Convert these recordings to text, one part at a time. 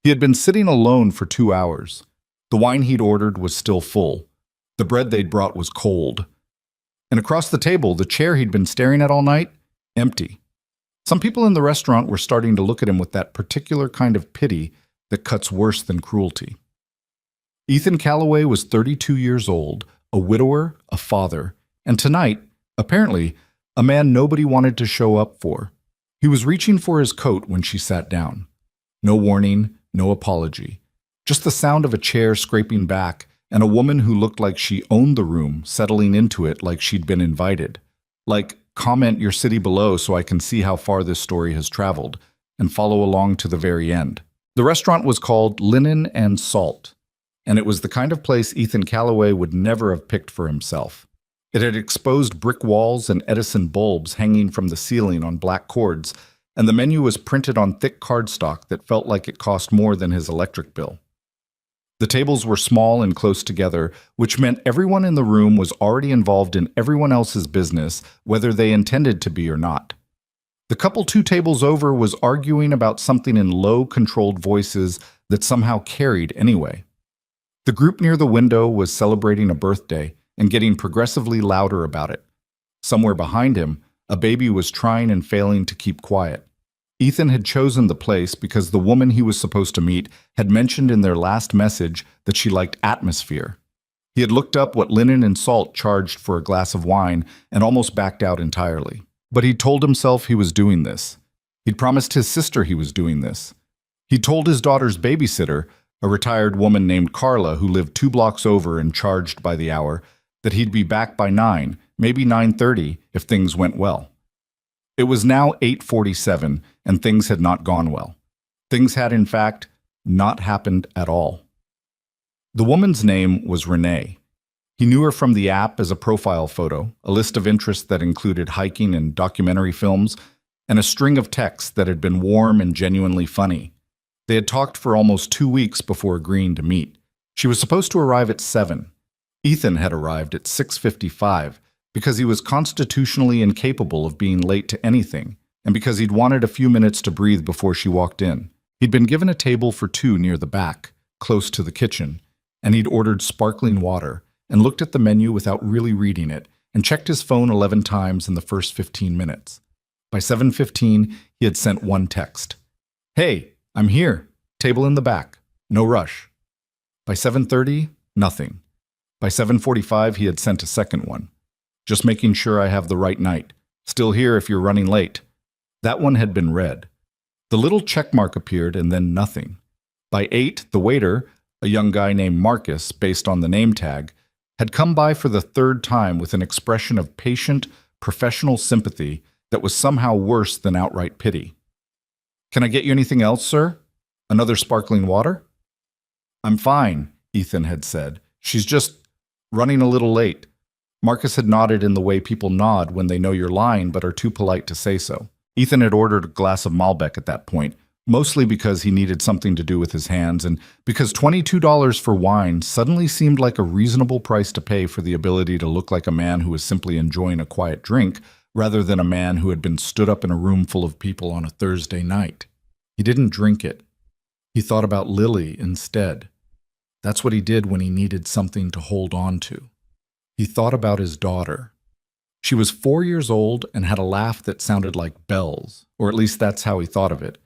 He had been sitting alone for 2 hours. The wine he'd ordered was still full. The bread they'd brought was cold. And across the table, the chair he'd been staring at all night, empty. Some people in the restaurant were starting to look at him with that particular kind of pity that cuts worse than cruelty. Ethan Calloway was 32 years old, a widower, a father, and tonight, apparently, a man nobody wanted to show up for. He was reaching for his coat when she sat down. No warning, no apology. Just the sound of a chair scraping back and a woman who looked like she owned the room settling into it like she'd been invited. Like, comment your city below so I can see how far this story has traveled, and follow along to the very end. The restaurant was called Linen and Salt, and it was the kind of place Ethan Calloway would never have picked for himself. It had exposed brick walls and Edison bulbs hanging from the ceiling on black cords, and the menu was printed on thick cardstock that felt like it cost more than his electric bill. The tables were small and close together, which meant everyone in the room was already involved in everyone else's business, whether they intended to be or not. The couple 2 tables over was arguing about something in low, controlled voices that somehow carried anyway. The group near the window was celebrating a birthday and getting progressively louder about it. Somewhere behind him, a baby was trying and failing to keep quiet. Ethan had chosen the place because the woman he was supposed to meet had mentioned in their last message that she liked atmosphere. He had looked up what Linen and Salt charged for a glass of wine and almost backed out entirely. But he'd told himself he was doing this. He'd promised his sister he was doing this. He'd told his daughter's babysitter, a retired woman named Carla who lived 2 blocks over and charged by the hour, that he'd be back by 9, maybe 9:30 if things went well. It was now 8:47, and things had not gone well. Things had, in fact, not happened at all. The woman's name was Renee. He knew her from the app as a profile photo, a list of interests that included hiking and documentary films, and a string of texts that had been warm and genuinely funny. They had talked for almost 2 weeks before agreeing to meet. She was supposed to arrive at 7. Ethan had arrived at 6:55 because he was constitutionally incapable of being late to anything, and because he'd wanted a few minutes to breathe before she walked in. He'd been given a table for 2 near the back, close to the kitchen, and he'd ordered sparkling water and looked at the menu without really reading it and checked his phone 11 times in the first 15 minutes. By 7:15, he had sent 1 text. "Hey, I'm here. Table in the back. No rush." By 7:30, nothing. By 7:45, he had sent a second one. "Just making sure I have the right night. Still here if you're running late." That one had been read. The little check mark appeared and then nothing. By 8, the waiter, a young guy named Marcus, based on the name tag, had come by for the 3rd time with an expression of patient, professional sympathy that was somehow worse than outright pity. "Can I get you anything else, sir? Another sparkling water?" "I'm fine," Ethan had said. "She's just running a little late." Marcus had nodded in the way people nod when they know you're lying but are too polite to say so. Ethan had ordered a glass of Malbec at that point, mostly because he needed something to do with his hands and because $22 for wine suddenly seemed like a reasonable price to pay for the ability to look like a man who was simply enjoying a quiet drink rather than a man who had been stood up in a room full of people on a Thursday night. He didn't drink it. He thought about Lily instead. That's what he did when he needed something to hold on to. He thought about his daughter. She was 4 years old and had a laugh that sounded like bells, or at least that's how he thought of it.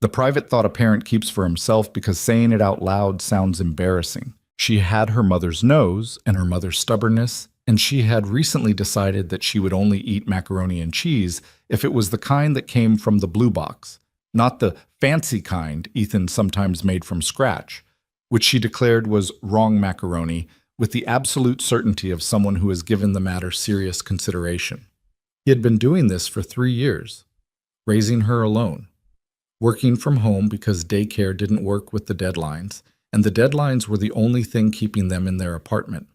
The private thought a parent keeps for himself because saying it out loud sounds embarrassing. She had her mother's nose and her mother's stubbornness, and she had recently decided that she would only eat macaroni and cheese if it was the kind that came from the blue box, not the fancy kind Ethan sometimes made from scratch, which she declared was wrong macaroni, with the absolute certainty of someone who has given the matter serious consideration. He had been doing this for 3 years, raising her alone, working from home because daycare didn't work with the deadlines, and the deadlines were the only thing keeping them in their apartment.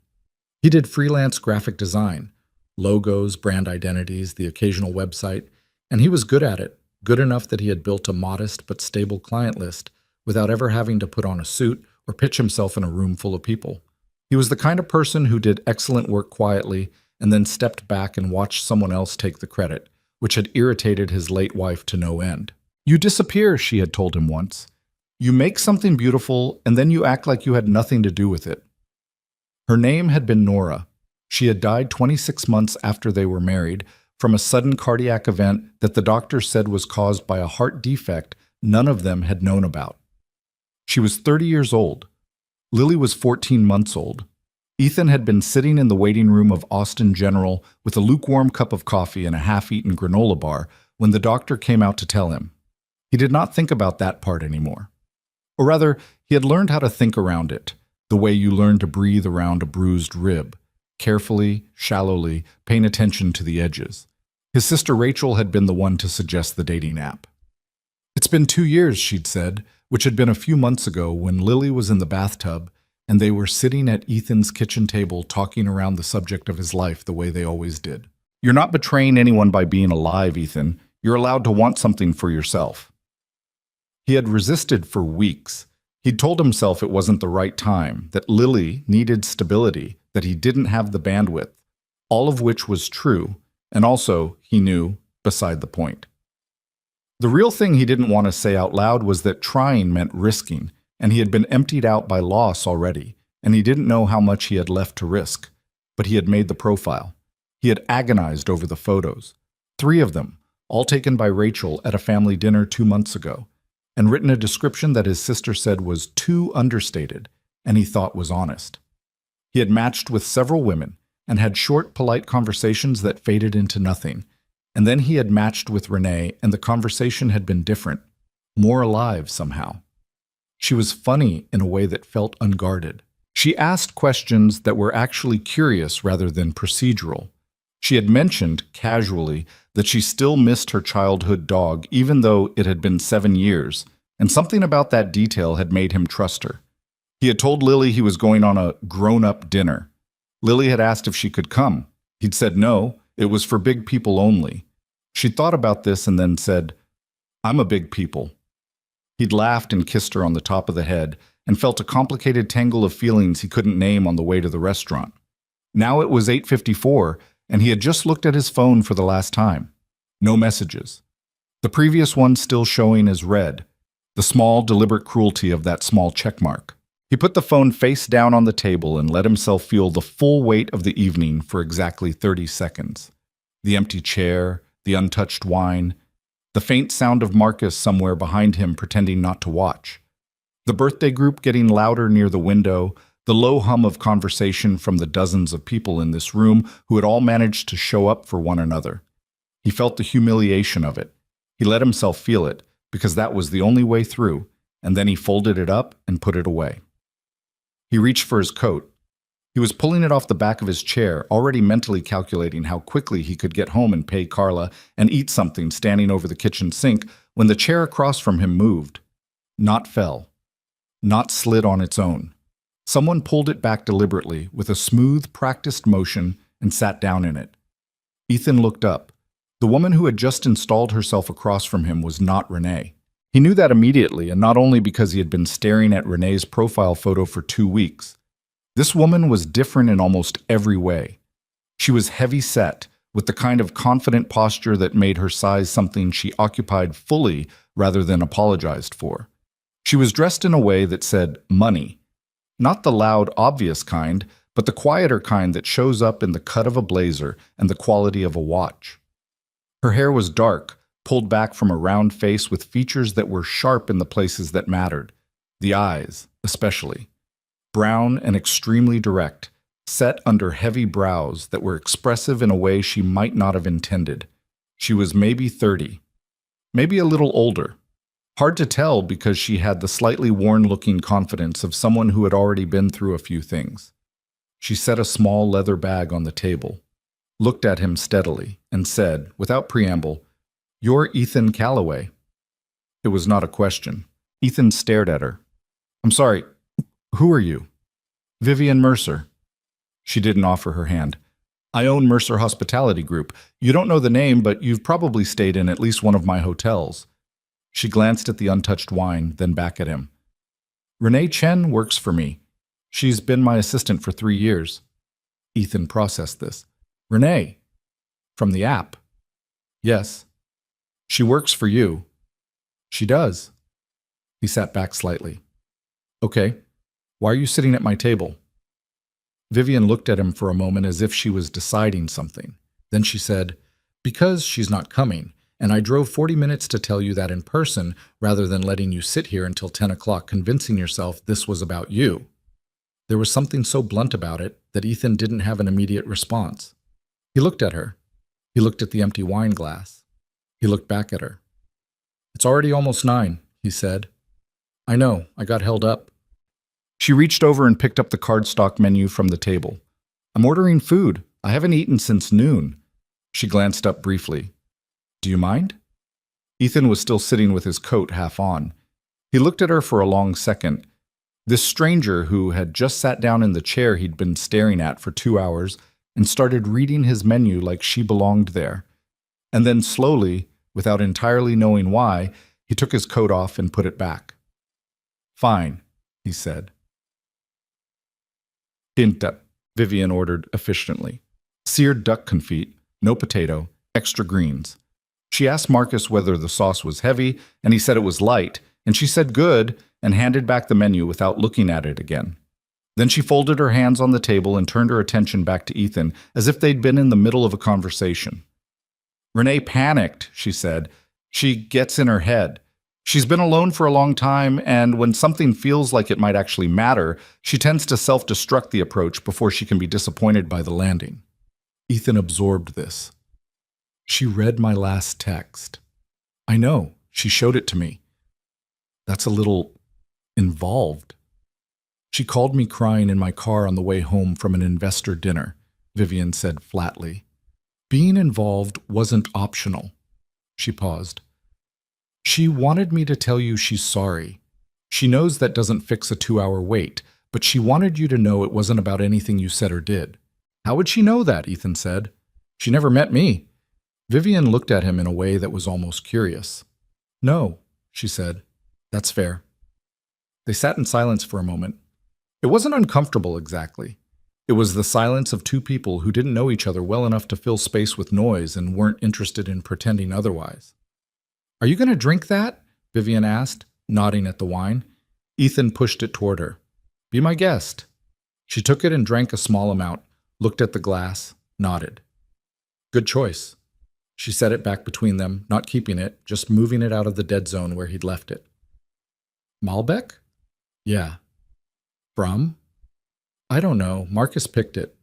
He did freelance graphic design, logos, brand identities, the occasional website, and he was good at it, good enough that he had built a modest but stable client list without ever having to put on a suit or pitch himself in a room full of people. He was the kind of person who did excellent work quietly and then stepped back and watched someone else take the credit, which had irritated his late wife to no end. "You disappear," she had told him once. You make something beautiful and then you act like you had nothing to do with it. Her name had been Nora. She had died 26 months after they were married from a sudden cardiac event that the doctor said was caused by a heart defect none of them had known about. She was 30 years old. Lily was 14 months old. Ethan had been sitting in the waiting room of Austin General with a lukewarm cup of coffee and a half-eaten granola bar when the doctor came out to tell him. He did not think about that part anymore. Or rather, he had learned how to think around it, the way you learn to breathe around a bruised rib, carefully, shallowly, paying attention to the edges. His sister Rachel had been the one to suggest the dating app. "It's been 2 years," she'd said, which had been a few months ago when Lily was in the bathtub and they were sitting at Ethan's kitchen table talking around the subject of his life the way they always did. "You're not betraying anyone by being alive, Ethan. You're allowed to want something for yourself." He had resisted for weeks. He'd told himself it wasn't the right time, that Lily needed stability, that he didn't have the bandwidth, all of which was true, and also, he knew, beside the point. The real thing he didn't want to say out loud was that trying meant risking, and he had been emptied out by loss already, and he didn't know how much he had left to risk. But he had made the profile. He had agonized over the photos, 3 of them, all taken by Rachel at a family dinner 2 months ago, and written a description that his sister said was too understated, and he thought was honest. He had matched with several women, and had short, polite conversations that faded into nothing, and then he had matched with Renee, and the conversation had been different, more alive somehow. She was funny in a way that felt unguarded. She asked questions that were actually curious rather than procedural. She had mentioned, casually, that she still missed her childhood dog even though it had been 7 years, and something about that detail had made him trust her. He had told Lily he was going on a grown-up dinner. Lily had asked if she could come. He'd said no, it was for big people only. She'd thought about this and then said, "I'm a big people." He'd laughed and kissed her on the top of the head and felt a complicated tangle of feelings he couldn't name on the way to the restaurant. Now it was 8:54, and he had just looked at his phone for the last time. No messages. The previous one still showing as read, the small, deliberate cruelty of that small checkmark. He put the phone face down on the table and let himself feel the full weight of the evening for exactly 30 seconds. The empty chair, the untouched wine, the faint sound of Marcus somewhere behind him pretending not to watch. The birthday group getting louder near the window, the low hum of conversation from the dozens of people in this room who had all managed to show up for one another. He felt the humiliation of it. He let himself feel it, because that was the only way through, and then he folded it up and put it away. He reached for his coat. He was pulling it off the back of his chair, already mentally calculating how quickly he could get home and pay Carla and eat something standing over the kitchen sink when the chair across from him moved. Not fell. Not slid on its own. Someone pulled it back deliberately with a smooth, practiced motion and sat down in it. Ethan looked up. The woman who had just installed herself across from him was not Renee. He knew that immediately, and not only because he had been staring at Renee's profile photo for 2 weeks. This woman was different in almost every way. She was heavy-set, with the kind of confident posture that made her size something she occupied fully rather than apologized for. She was dressed in a way that said money. Not the loud, obvious kind, but the quieter kind that shows up in the cut of a blazer and the quality of a watch. Her hair was dark, pulled back from a round face with features that were sharp in the places that mattered, the eyes especially. Brown and extremely direct, set under heavy brows that were expressive in a way she might not have intended. She was maybe 30, maybe a little older. Hard to tell because she had the slightly worn-looking confidence of someone who had already been through a few things. She set a small leather bag on the table, looked at him steadily, and said, without preamble, "You're Ethan Calloway." It was not a question. Ethan stared at her. "I'm sorry, who are you?" "Vivian Mercer." She didn't offer her hand. "I own Mercer Hospitality Group. You don't know the name, but you've probably stayed in at least one of my hotels." She glanced at the untouched wine, then back at him. "Renee Chen works for me. She's been my assistant for 3 years." Ethan processed this. "Renee? From the app?" "Yes." "She works for you." "She does." He sat back slightly. Okay, why are you sitting at my table? Vivian looked at him for a moment as if she was deciding something. Then she said, because she's not coming, and I drove 40 minutes to tell you that in person rather than letting you sit here until 10 o'clock convincing yourself this was about you. There was something so blunt about it that Ethan didn't have an immediate response. He looked at her. He looked at the empty wine glass. He looked back at her. It's already almost 9, he said. I know, I got held up. She reached over and picked up the cardstock menu from the table. I'm ordering food. I haven't eaten since noon. She glanced up briefly. Do you mind? Ethan was still sitting with his coat half on. He looked at her for a long second. This stranger who had just sat down in the chair he'd been staring at for 2 hours and started reading his menu like she belonged there. And then slowly, without entirely knowing why, he took his coat off and put it back. Fine, he said. Tinta, Vivian ordered efficiently. Seared duck confit, no potato, extra greens. She asked Marcus whether the sauce was heavy, and he said it was light, and she said good, and handed back the menu without looking at it again. Then she folded her hands on the table and turned her attention back to Ethan, as if they'd been in the middle of a conversation. Renee panicked, she said. She gets in her head. She's been alone for a long time, and when something feels like it might actually matter, she tends to self-destruct the approach before she can be disappointed by the landing. Ethan absorbed this. She read my last text. I know, she showed it to me. That's a little involved. She called me crying in my car on the way home from an investor dinner, Vivian said flatly. Being involved wasn't optional. She paused. She wanted me to tell you she's sorry. She knows that doesn't fix a 2-hour wait, but she wanted you to know it wasn't about anything you said or did. How would she know that? Ethan said. She never met me. Vivian looked at him in a way that was almost curious. No, she said. That's fair. They sat in silence for a moment. It wasn't uncomfortable exactly. It was the silence of two people who didn't know each other well enough to fill space with noise and weren't interested in pretending otherwise. Are you going to drink that? Vivian asked, nodding at the wine. Ethan pushed it toward her. Be my guest. She took it and drank a small amount, looked at the glass, nodded. Good choice. She set it back between them, not keeping it, just moving it out of the dead zone where he'd left it. Malbec? Yeah. From? I don't know. Marcus picked it.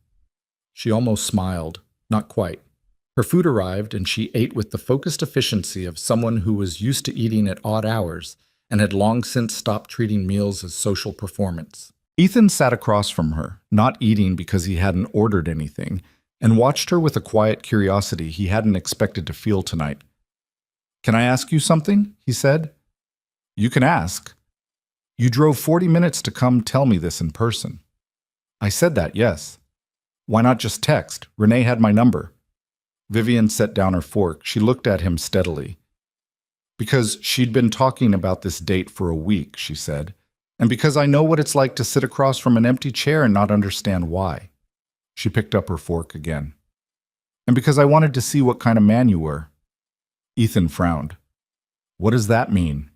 She almost smiled. Not quite. Her food arrived, and she ate with the focused efficiency of someone who was used to eating at odd hours and had long since stopped treating meals as social performance. Ethan sat across from her, not eating because he hadn't ordered anything, and watched her with a quiet curiosity he hadn't expected to feel tonight. Can I ask you something? He said. You can ask. You drove 40 minutes to come tell me this in person. I said that, yes. Why not just text? Renee had my number. Vivian set down her fork. She looked at him steadily. Because she'd been talking about this date for a week, she said, and because I know what it's like to sit across from an empty chair and not understand why. She picked up her fork again. And because I wanted to see what kind of man you were. Ethan frowned. What does that mean?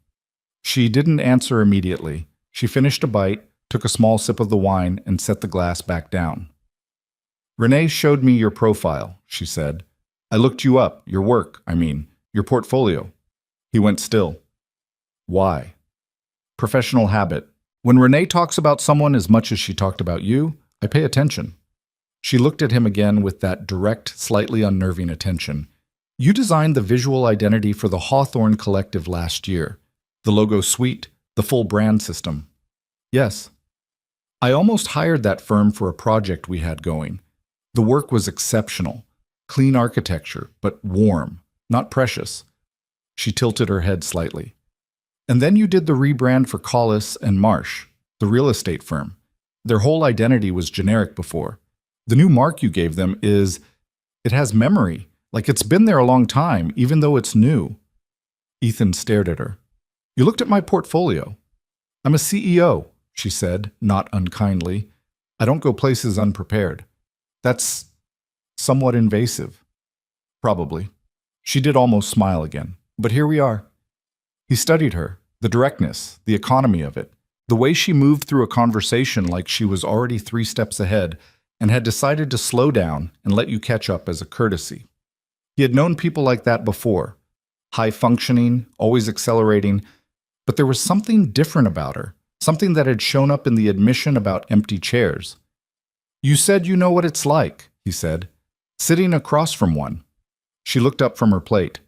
She didn't answer immediately. She finished a bite, took a small sip of the wine, and set the glass back down. Renee showed me your profile, she said. I looked you up, your work, your portfolio. He went still. Why? Professional habit. When Renee talks about someone as much as she talked about you, I pay attention. She looked at him again with that direct, slightly unnerving attention. You designed the visual identity for the Hawthorne Collective last year. The logo suite, the full brand system. Yes. I almost hired that firm for a project we had going. The work was exceptional. Clean architecture, but warm, not precious. She tilted her head slightly. And then you did the rebrand for Collis and Marsh, the real estate firm. Their whole identity was generic before. The new mark you gave them it has memory, like it's been there a long time, even though it's new. Ethan stared at her. You looked at my portfolio. I'm a CEO, she said, not unkindly. I don't go places unprepared. That's somewhat invasive. Probably. She did almost smile again. But here we are. He studied her, The directness, the economy of it, the way she moved through a conversation like she was already 3 steps ahead and had decided to slow down and let you catch up as a courtesy. He had known people like that before, high functioning, always accelerating, but there was something different about her, something that had shown up in the admission about empty chairs. "You said you know what it's like," he said, "sitting across from one." She looked up from her plate.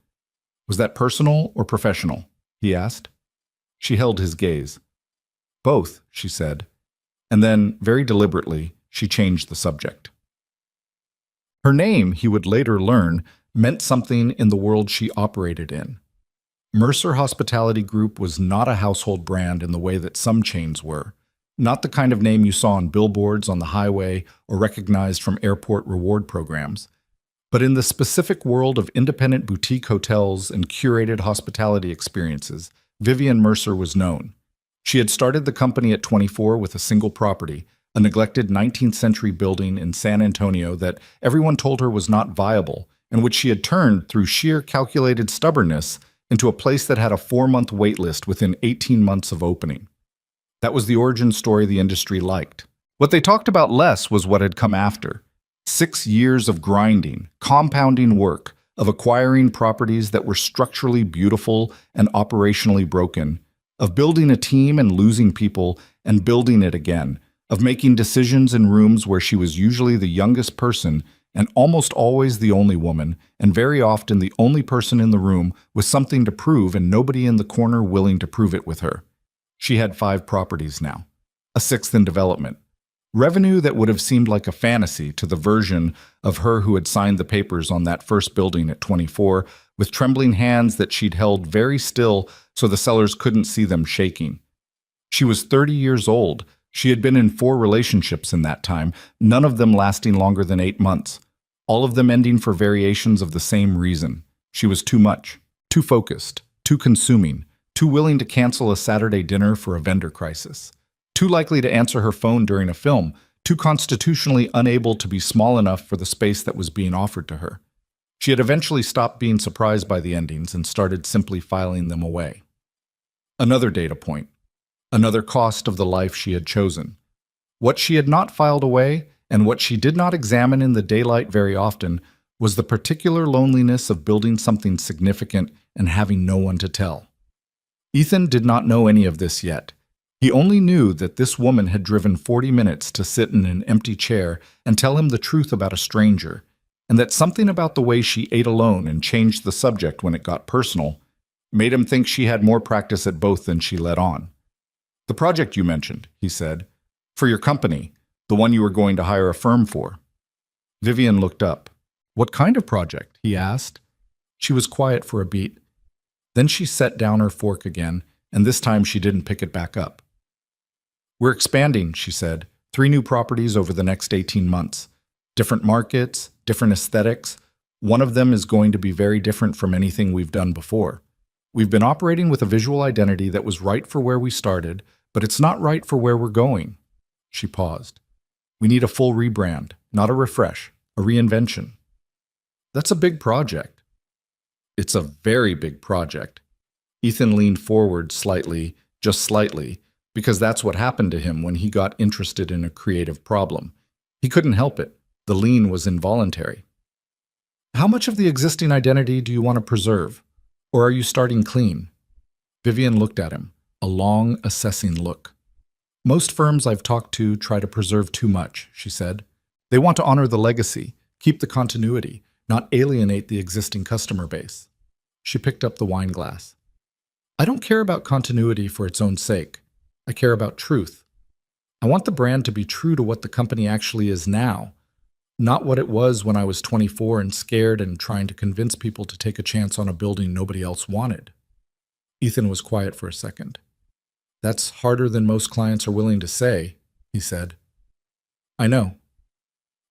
"Was that personal or professional?" he asked. She held his gaze. "Both," she said, and then, very deliberately, she changed the subject. Her name, he would later learn, meant something in the world she operated in. Mercer Hospitality Group was not a household brand in the way that some chains were, not the kind of name you saw on billboards on the highway or recognized from airport reward programs. But in the specific world of independent boutique hotels and curated hospitality experiences, Vivian Mercer was known. She had started the company at 24 with a single property, a neglected 19th century building in San Antonio that everyone told her was not viable, and which she had turned, through sheer calculated stubbornness, into a place that had a 4-month wait list within 18 months of opening. That was the origin story the industry liked. What they talked about less was what had come after. 6 years of grinding, compounding work, of acquiring properties that were structurally beautiful and operationally broken, of building a team and losing people and building it again, of making decisions in rooms where she was usually the youngest person and almost always the only woman, and very often the only person in the room with something to prove and nobody in the corner willing to prove it with her. She had 5 properties now, a 6th in development. Revenue that would have seemed like a fantasy to the version of her who had signed the papers on that first building at 24, with trembling hands that she'd held very still so the sellers couldn't see them shaking. She was 30 years old. She had been in 4 relationships in that time, none of them lasting longer than 8 months, all of them ending for variations of the same reason. She was too much, too focused, too consuming, too willing to cancel a Saturday dinner for a vendor crisis, too likely to answer her phone during a film, too constitutionally unable to be small enough for the space that was being offered to her. She had eventually stopped being surprised by the endings and started simply filing them away. Another data point. Another cost of the life she had chosen. What she had not filed away, and what she did not examine in the daylight very often, was the particular loneliness of building something significant and having no one to tell. Ethan did not know any of this yet. He only knew that this woman had driven 40 minutes to sit in an empty chair and tell him the truth about a stranger, and that something about the way she ate alone and changed the subject when it got personal made him think she had more practice at both than she let on. "The project you mentioned," he said, "for your company, the one you were going to hire a firm for." Vivian looked up. "What kind of project?" he asked. She was quiet for a beat. Then she set down her fork again, and this time she didn't pick it back up. "We're expanding," she said, 3 new properties over the next 18 months. Different markets, different aesthetics. One of them is going to be very different from anything we've done before. We've been operating with a visual identity that was right for where we started, but it's not right for where we're going." She paused. "We need a full rebrand, not a refresh, a reinvention." "That's a big project." "It's a very big project." Ethan leaned forward slightly, just slightly, because that's what happened to him when he got interested in a creative problem. He couldn't help it. The lean was involuntary. "How much of the existing identity do you want to preserve? Or are you starting clean?" Vivian looked at him, a long, assessing look. "Most firms I've talked to try to preserve too much," she said. "They want to honor the legacy, keep the continuity, not alienate the existing customer base." She picked up the wine glass. "I don't care about continuity for its own sake. I care about truth. I want the brand to be true to what the company actually is now, not what it was when I was 24 and scared and trying to convince people to take a chance on a building nobody else wanted." Ethan was quiet for a second. "That's harder than most clients are willing to say," he said. "I know.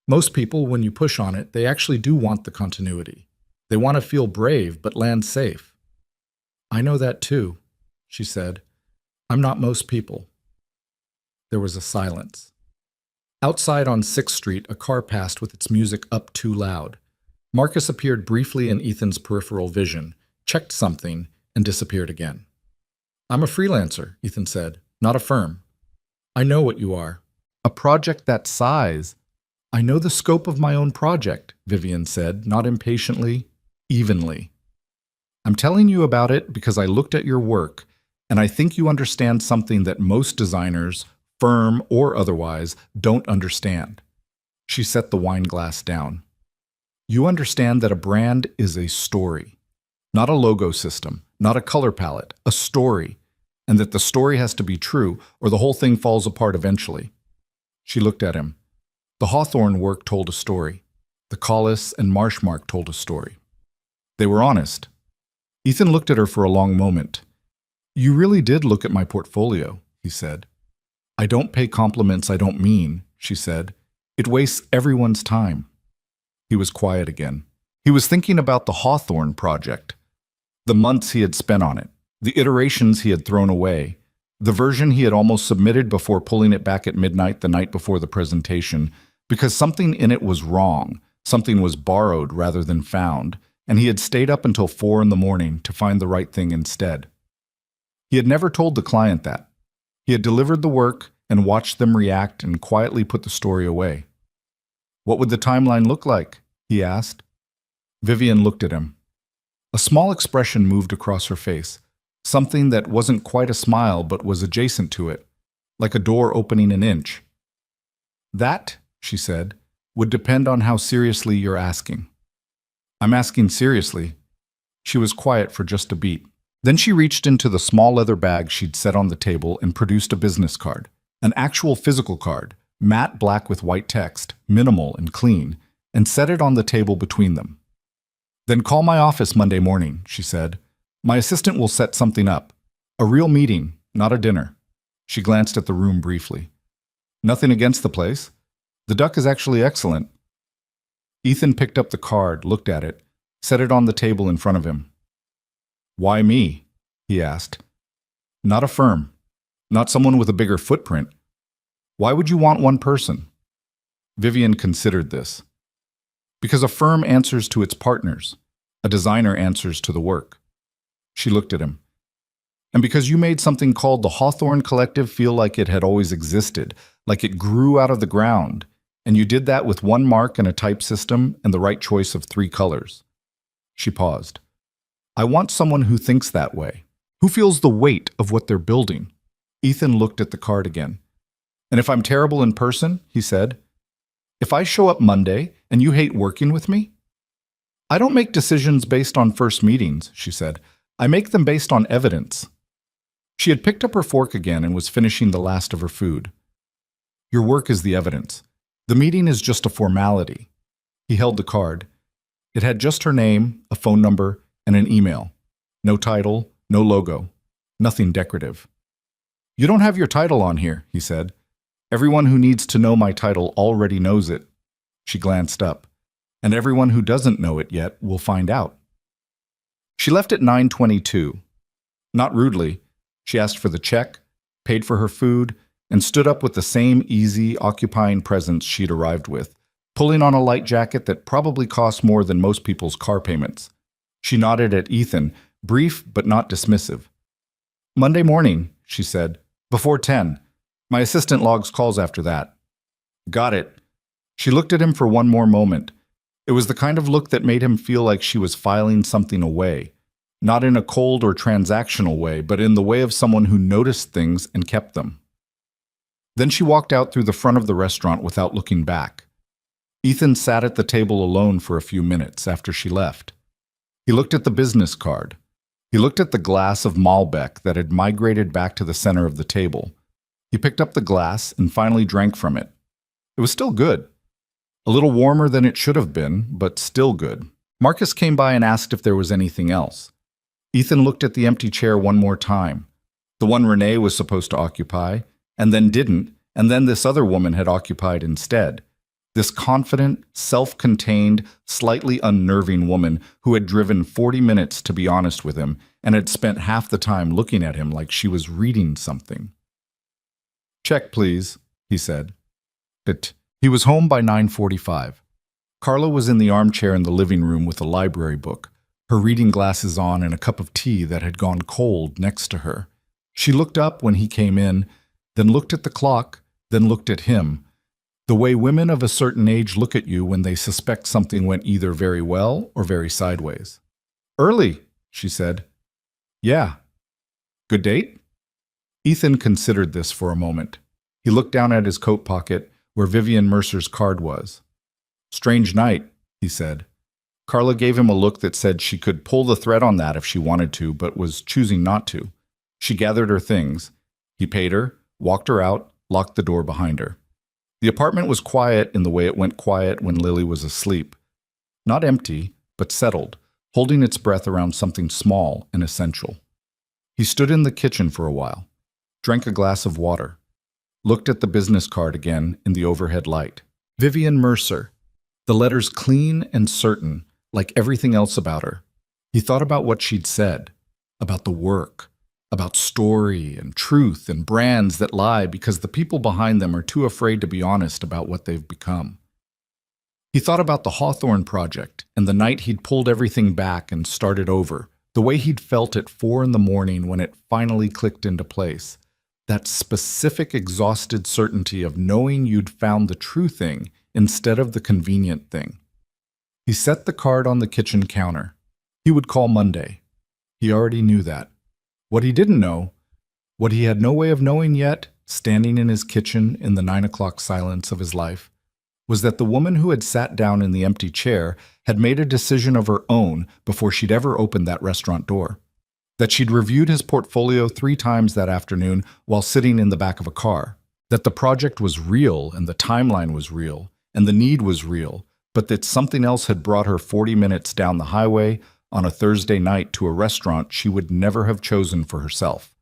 Most people, when you push on it, they actually do want the continuity. They want to feel brave, but land safe." "I know that too," she said. "I'm not most people." There was a silence. Outside on 6th Street, a car passed with its music up too loud. Marcus appeared briefly in Ethan's peripheral vision, checked something, and disappeared again. I'm a freelancer, Ethan said, not a firm. I know what you are. A project that size. I know the scope of my own project, Vivian said, not impatiently, evenly. I'm telling you about it because I looked at your work, and I think you understand something that most designers, firm or otherwise, don't understand. She set the wine glass down. You understand that a brand is a story, not a logo system, not a color palette, a story, and that the story has to be true or the whole thing falls apart eventually. She looked at him. The Hawthorne work told a story. The Collis and Marshmark told a story. They were honest. Ethan looked at her for a long moment. You really did look at my portfolio, he said. I don't pay compliments I don't mean, she said. It wastes everyone's time. He was quiet again. He was thinking about the Hawthorne project, the months he had spent on it, the iterations he had thrown away, the version he had almost submitted before pulling it back at midnight the night before the presentation, because something in it was wrong, something was borrowed rather than found, and he had stayed up until 4 a.m. to find the right thing instead. He had never told the client that. He had delivered the work and watched them react and quietly put the story away. What would the timeline look like? He asked. Vivian looked at him. A small expression moved across her face, something that wasn't quite a smile but was adjacent to it, like a door opening an inch. That, she said, would depend on how seriously you're asking. I'm asking seriously. She was quiet for just a beat. Then she reached into the small leather bag she'd set on the table and produced a business card, an actual physical card, matte black with white text, minimal and clean, and set it on the table between them. Then call my office Monday morning, she said. My assistant will set something up. A real meeting, not a dinner. She glanced at the room briefly. Nothing against the place. The duck is actually excellent. Ethan picked up the card, looked at it, set it on the table in front of him. Why me? He asked. Not a firm. Not someone with a bigger footprint. Why would you want one person? Vivian considered this. Because a firm answers to its partners. A designer answers to the work. She looked at him. And because you made something called the Hawthorne Collective feel like it had always existed, like it grew out of the ground, and you did that with one mark and a type system and the right choice of 3 colors. She paused. I want someone who thinks that way, who feels the weight of what they're building. Ethan looked at the card again. And if I'm terrible in person, he said, if I show up Monday and you hate working with me? I don't make decisions based on first meetings, she said. I make them based on evidence. She had picked up her fork again and was finishing the last of her food. Your work is the evidence. The meeting is just a formality. He held the card. It had just her name, a phone number, and an email. No title, no logo, nothing decorative. You don't have your title on here, he said. Everyone who needs to know my title already knows it. She glanced up. And everyone who doesn't know it yet will find out. She left at 9:22. Not rudely, she asked for the check, paid for her food, and stood up with the same easy, occupying presence she'd arrived with, pulling on a light jacket that probably cost more than most people's car payments. She nodded at Ethan, brief but not dismissive. Monday morning, she said, before 10. My assistant logs calls after that. Got it. She looked at him for one more moment. It was the kind of look that made him feel like she was filing something away, not in a cold or transactional way, but in the way of someone who noticed things and kept them. Then she walked out through the front of the restaurant without looking back. Ethan sat at the table alone for a few minutes after she left. He looked at the business card. He looked at the glass of Malbec that had migrated back to the center of the table. He picked up the glass and finally drank from it. It was still good. A little warmer than it should have been, but still good. Marcus came by and asked if there was anything else. Ethan looked at the empty chair one more time. The one Renee was supposed to occupy, and then didn't, and then this other woman had occupied instead. This confident, self-contained, slightly unnerving woman who had driven 40 minutes to be honest with him and had spent half the time looking at him like she was reading something. Check, please, he said. He was home by 9:45. Carla was in the armchair in the living room with a library book, her reading glasses on and a cup of tea that had gone cold next to her. She looked up when he came in, then looked at the clock, then looked at him. The way women of a certain age look at you when they suspect something went either very well or very sideways. "Early," she said. "Yeah." "Good date?" Ethan considered this for a moment. He looked down at his coat pocket, where Vivian Mercer's card was. "Strange night," he said. Carla gave him a look that said she could pull the thread on that if she wanted to, but was choosing not to. She gathered her things. He paid her, walked her out, locked the door behind her. The apartment was quiet in the way it went quiet when Lily was asleep. Not empty, but settled, holding its breath around something small and essential. He stood in the kitchen for a while, drank a glass of water, looked at the business card again in the overhead light. Vivian Mercer. The letters clean and certain, like everything else about her. He thought about what she'd said, about the work, about story and truth and brands that lie because the people behind them are too afraid to be honest about what they've become. He thought about the Hawthorne Project and the night he'd pulled everything back and started over, the way he'd felt at 4 a.m. when it finally clicked into place. That specific exhausted certainty of knowing you'd found the true thing instead of the convenient thing. He set the card on the kitchen counter. He would call Monday. He already knew that. What he didn't know, what he had no way of knowing yet, standing in his kitchen in the 9 o'clock silence of his life, was that the woman who had sat down in the empty chair had made a decision of her own before she'd ever opened that restaurant door. That she'd reviewed his portfolio 3 times that afternoon while sitting in the back of a car. That the project was real and the timeline was real and the need was real, but that something else had brought her 40 minutes down the highway on a Thursday night to a restaurant she would never have chosen for herself.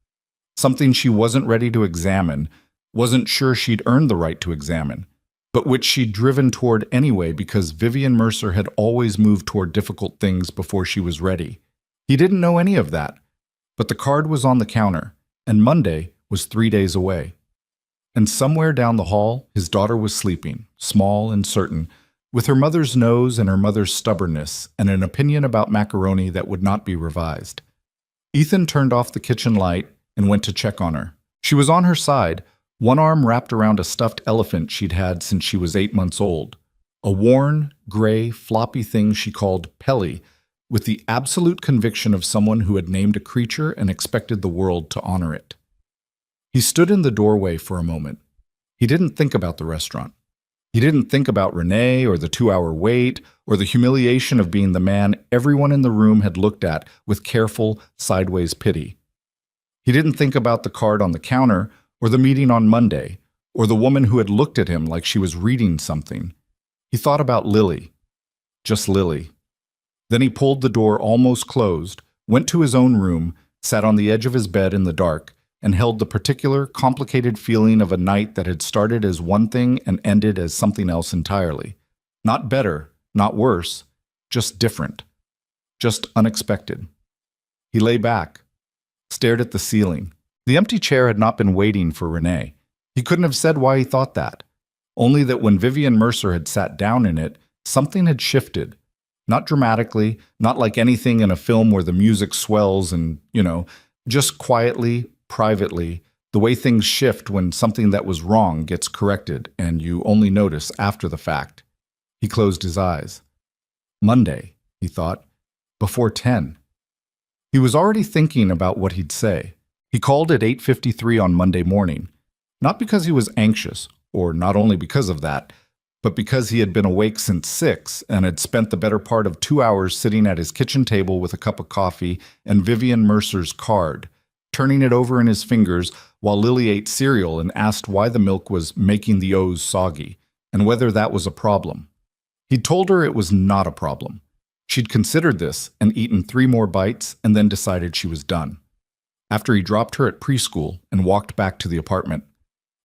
Something she wasn't ready to examine, wasn't sure she'd earned the right to examine, but which she'd driven toward anyway because Vivian Mercer had always moved toward difficult things before she was ready. He didn't know any of that, but the card was on the counter, and Monday was 3 days away. And somewhere down the hall, his daughter was sleeping, small and certain, with her mother's nose and her mother's stubbornness and an opinion about macaroni that would not be revised. Ethan turned off the kitchen light and went to check on her. She was on her side, one arm wrapped around a stuffed elephant she'd had since she was 8 months old, a worn, gray, floppy thing she called Pelly, with the absolute conviction of someone who had named a creature and expected the world to honor it. He stood in the doorway for a moment. He didn't think about the restaurant. He didn't think about Renee or the 2-hour wait or the humiliation of being the man everyone in the room had looked at with careful, sideways pity. He didn't think about the card on the counter or the meeting on Monday or the woman who had looked at him like she was reading something. He thought about Lily. Just Lily. Then he pulled the door almost closed, went to his own room, sat on the edge of his bed in the dark, and held the particular, complicated feeling of a night that had started as one thing and ended as something else entirely. Not better, not worse, just different, just unexpected. He lay back, stared at the ceiling. The empty chair had not been waiting for Renee. He couldn't have said why he thought that, only that when Vivian Mercer had sat down in it, something had shifted. Not dramatically, not like anything in a film where the music swells and, just quietly, privately, the way things shift when something that was wrong gets corrected and you only notice after the fact. He closed his eyes. Monday, he thought, before 10. He was already thinking about what he'd say. He called at 8:53 on Monday morning, not because he was anxious, or not only because of that, but because he had been awake since 6 and had spent the better part of 2 hours sitting at his kitchen table with a cup of coffee and Vivian Mercer's card, turning it over in his fingers while Lily ate cereal and asked why the milk was making the O's soggy, and whether that was a problem. He'd told her it was not a problem. She'd considered this and eaten 3 more bites and then decided she was done. After he dropped her at preschool and walked back to the apartment,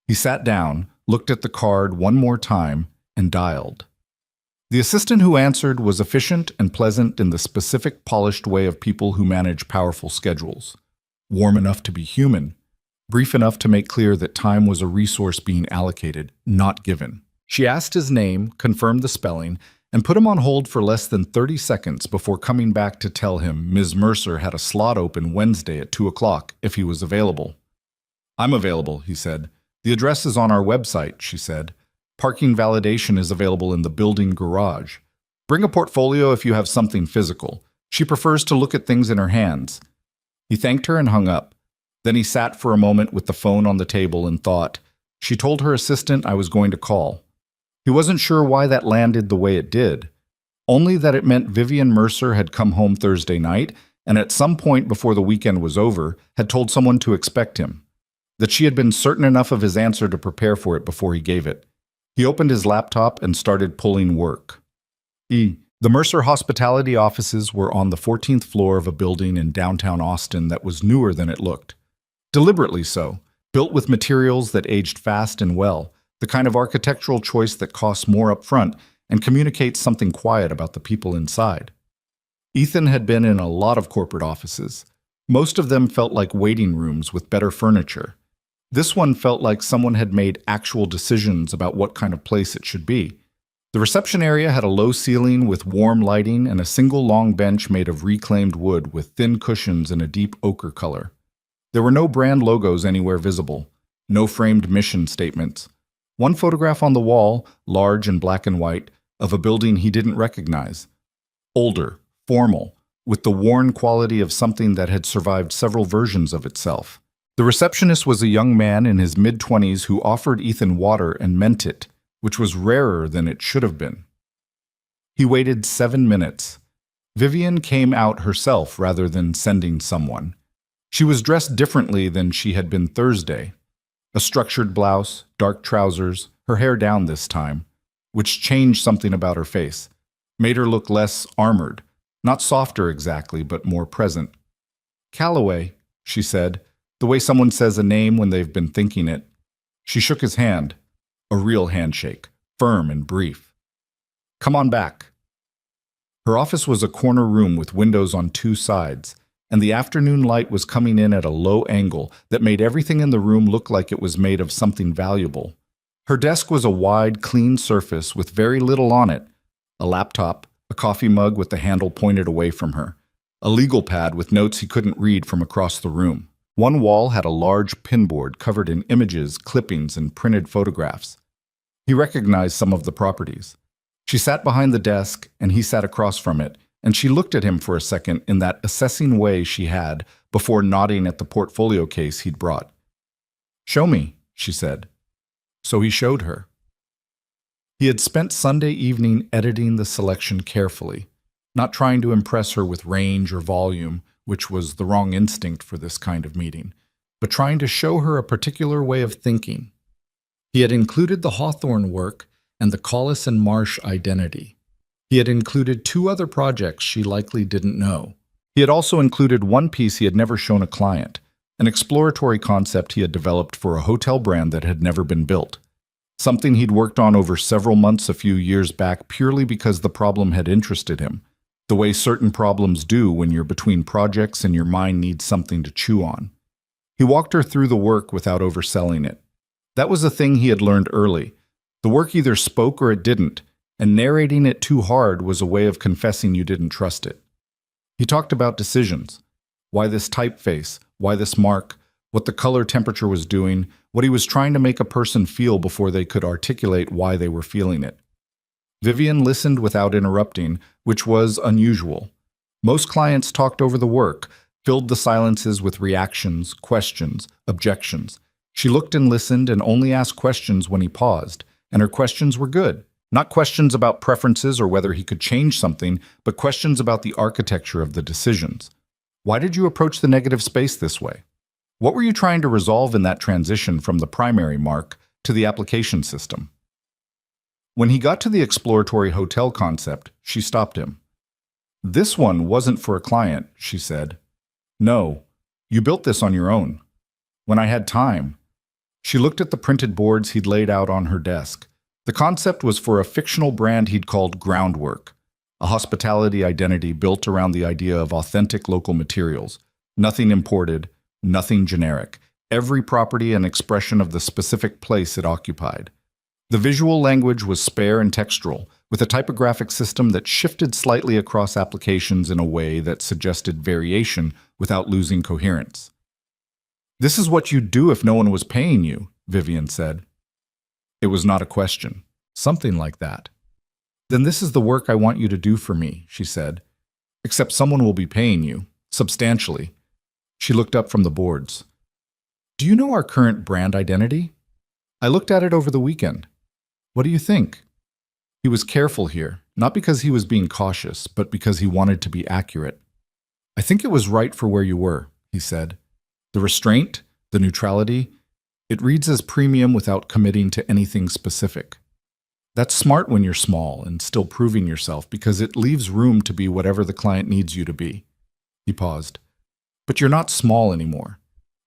he sat down, looked at the card one more time, and dialed. The assistant who answered was efficient and pleasant in the specific, polished way of people who manage powerful schedules. Warm enough to be human, brief enough to make clear that time was a resource being allocated, not given. She asked his name, confirmed the spelling, and put him on hold for less than 30 seconds before coming back to tell him Ms. Mercer had a slot open Wednesday at 2 o'clock if he was available. "I'm available," he said. "The address is on our website," she said. "Parking validation is available in the building garage. Bring a portfolio if you have something physical. She prefers to look at things in her hands." He thanked her and hung up. Then he sat for a moment with the phone on the table and thought, "She told her assistant I was going to call." He wasn't sure why that landed the way it did, only that it meant Vivian Mercer had come home Thursday night and at some point before the weekend was over had told someone to expect him, that she had been certain enough of his answer to prepare for it before he gave it. He opened his laptop and started pulling work. The Mercer hospitality offices were on the 14th floor of a building in downtown Austin that was newer than it looked. Deliberately so, built with materials that aged fast and well, the kind of architectural choice that costs more up front and communicates something quiet about the people inside. Ethan had been in a lot of corporate offices. Most of them felt like waiting rooms with better furniture. This one felt like someone had made actual decisions about what kind of place it should be. The reception area had a low ceiling with warm lighting and a single long bench made of reclaimed wood with thin cushions in a deep ochre color. There were no brand logos anywhere visible, no framed mission statements. One photograph on the wall, large and black and white, of a building he didn't recognize. Older, formal, with the worn quality of something that had survived several versions of itself. The receptionist was a young man in his mid-20s who offered Ethan water and meant it, which was rarer than it should have been. He waited 7 minutes. Vivian came out herself rather than sending someone. She was dressed differently than she had been Thursday. A structured blouse, dark trousers, her hair down this time, which changed something about her face, made her look less armored, not softer exactly, but more present. "Calloway," she said, the way someone says a name when they've been thinking it. She shook his hand, a real handshake, firm and brief. "Come on back." Her office was a corner room with windows on two sides, and the afternoon light was coming in at a low angle that made everything in the room look like it was made of something valuable. Her desk was a wide, clean surface with very little on it: a laptop, a coffee mug with the handle pointed away from her, a legal pad with notes he couldn't read from across the room. One wall had a large pinboard covered in images, clippings, and printed photographs. He recognized some of the properties. She sat behind the desk, and he sat across from it, and she looked at him for a second in that assessing way she had before nodding at the portfolio case he'd brought. "Show me," she said. So he showed her. He had spent Sunday evening editing the selection carefully, not trying to impress her with range or volume, which was the wrong instinct for this kind of meeting, but trying to show her a particular way of thinking. He had included the Hawthorne work and the Collis and Marsh identity. He had included 2 other projects she likely didn't know. He had also included one piece he had never shown a client, an exploratory concept he had developed for a hotel brand that had never been built. Something he'd worked on over several months a few years back purely because the problem had interested him, the way certain problems do when you're between projects and your mind needs something to chew on. He walked her through the work without overselling it. That was a thing he had learned early. The work either spoke or it didn't, and narrating it too hard was a way of confessing you didn't trust it. He talked about decisions. Why this typeface? Why this mark? What the color temperature was doing? What he was trying to make a person feel before they could articulate why they were feeling it. Vivian listened without interrupting, which was unusual. Most clients talked over the work, filled the silences with reactions, questions, objections. She looked and listened and only asked questions when he paused, and her questions were good. Not questions about preferences or whether he could change something, but questions about the architecture of the decisions. Why did you approach the negative space this way? What were you trying to resolve in that transition from the primary mark to the application system? When he got to the exploratory hotel concept, she stopped him. "This one wasn't for a client," she said. "No, you built this on your own." "When I had time." She looked at the printed boards he'd laid out on her desk. The concept was for a fictional brand he'd called Groundwork, a hospitality identity built around the idea of authentic local materials, nothing imported, nothing generic, every property and expression of the specific place it occupied. The visual language was spare and textural, with a typographic system that shifted slightly across applications in a way that suggested variation without losing coherence. "This is what you'd do if no one was paying you," Vivian said. It was not a question. Something like that. "Then this is the work I want you to do for me," she said. "Except someone will be paying you, substantially." She looked up from the boards. "Do you know our current brand identity? I looked at it over the weekend. What do you think?" He was careful here, not because he was being cautious, but because he wanted to be accurate. "I think it was right for where you were," he said. "The restraint, the neutrality, it reads as premium without committing to anything specific. That's smart when you're small and still proving yourself because it leaves room to be whatever the client needs you to be." He paused. "But you're not small anymore.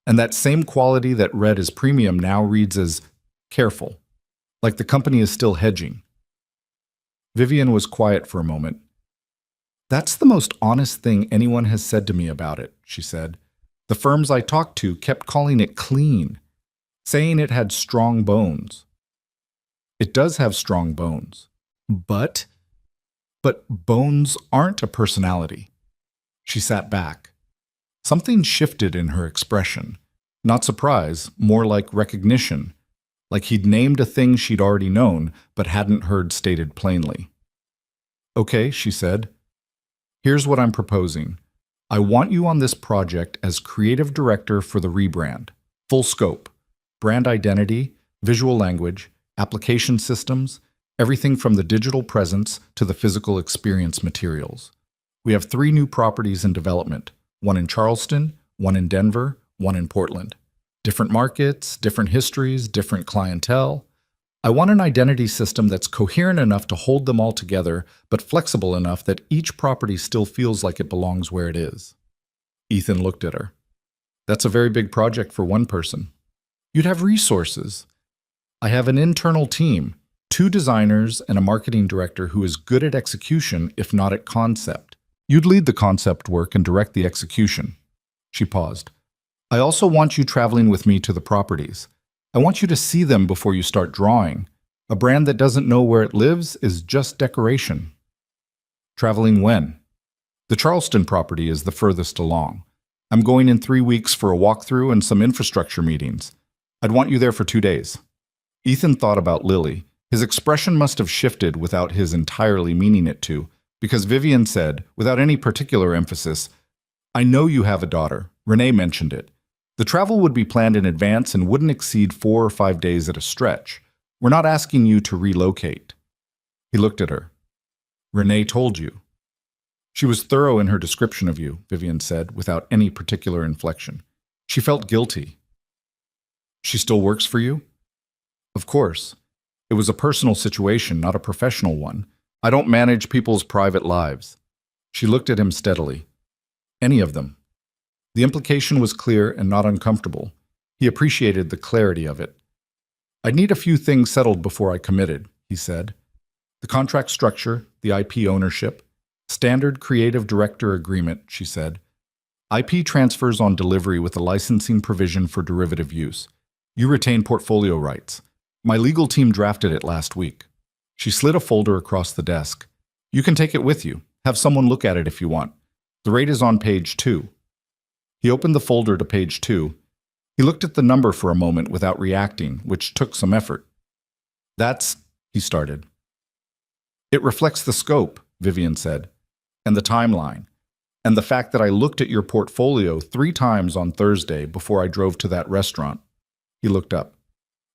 And that same quality that read as premium now reads as careful, like the company is still hedging." Vivian was quiet for a moment. "That's the most honest thing anyone has said to me about it," she said. "The firms I talked to kept calling it clean, saying it had strong bones." "It does have strong bones. But bones aren't a personality." She sat back. Something shifted in her expression. Not surprise, more like recognition. Like he'd named a thing she'd already known, but hadn't heard stated plainly. "Okay," she said. "Here's what I'm proposing. I want you on this project as creative director for the rebrand. Full scope. Brand identity, visual language, application systems, everything from the digital presence to the physical experience materials. We have 3 new properties in development, one in Charleston, one in Denver, one in Portland. Different markets, different histories, different clientele. I want an identity system that's coherent enough to hold them all together, but flexible enough that each property still feels like it belongs where it is." Ethan looked at her. "That's a very big project for one person. You'd have resources. I have an internal team, 2 designers and a marketing director who is good at execution, if not at concept. You'd lead the concept work and direct the execution." She paused. "I also want you traveling with me to the properties. I want you to see them before you start drawing. A brand that doesn't know where it lives is just decoration." "Traveling when?" "The Charleston property is the furthest along. I'm going in 3 weeks for a walkthrough and some infrastructure meetings. I'd want you there for 2 days." Ethan thought about Lily. His expression must have shifted without his entirely meaning it to, because Vivian said, without any particular emphasis, "I know you have a daughter. Renee mentioned it. The travel would be planned in advance and wouldn't exceed 4 or 5 days at a stretch. We're not asking you to relocate." He looked at her. "Renee told you." "She was thorough in her description of you," Vivian said, without any particular inflection. "She felt guilty." "She still works for you?" "Of course. It was a personal situation, not a professional one. I don't manage people's private lives." She looked at him steadily. "Any of them." The implication was clear and not uncomfortable. He appreciated the clarity of it. "I'd need a few things settled before I committed," he said. "The contract structure, the IP ownership, standard creative director agreement," she said. "IP transfers on delivery with a licensing provision for derivative use. You retain portfolio rights. My legal team drafted it last week." She slid a folder across the desk. "You can take it with you. Have someone look at it if you want. The rate is on page 2. He opened the folder to page 2. He looked at the number for a moment without reacting, which took some effort. "That's," he started. "It reflects the scope," Vivian said, "and the timeline, and the fact that I looked at your portfolio 3 times on Thursday before I drove to that restaurant." He looked up.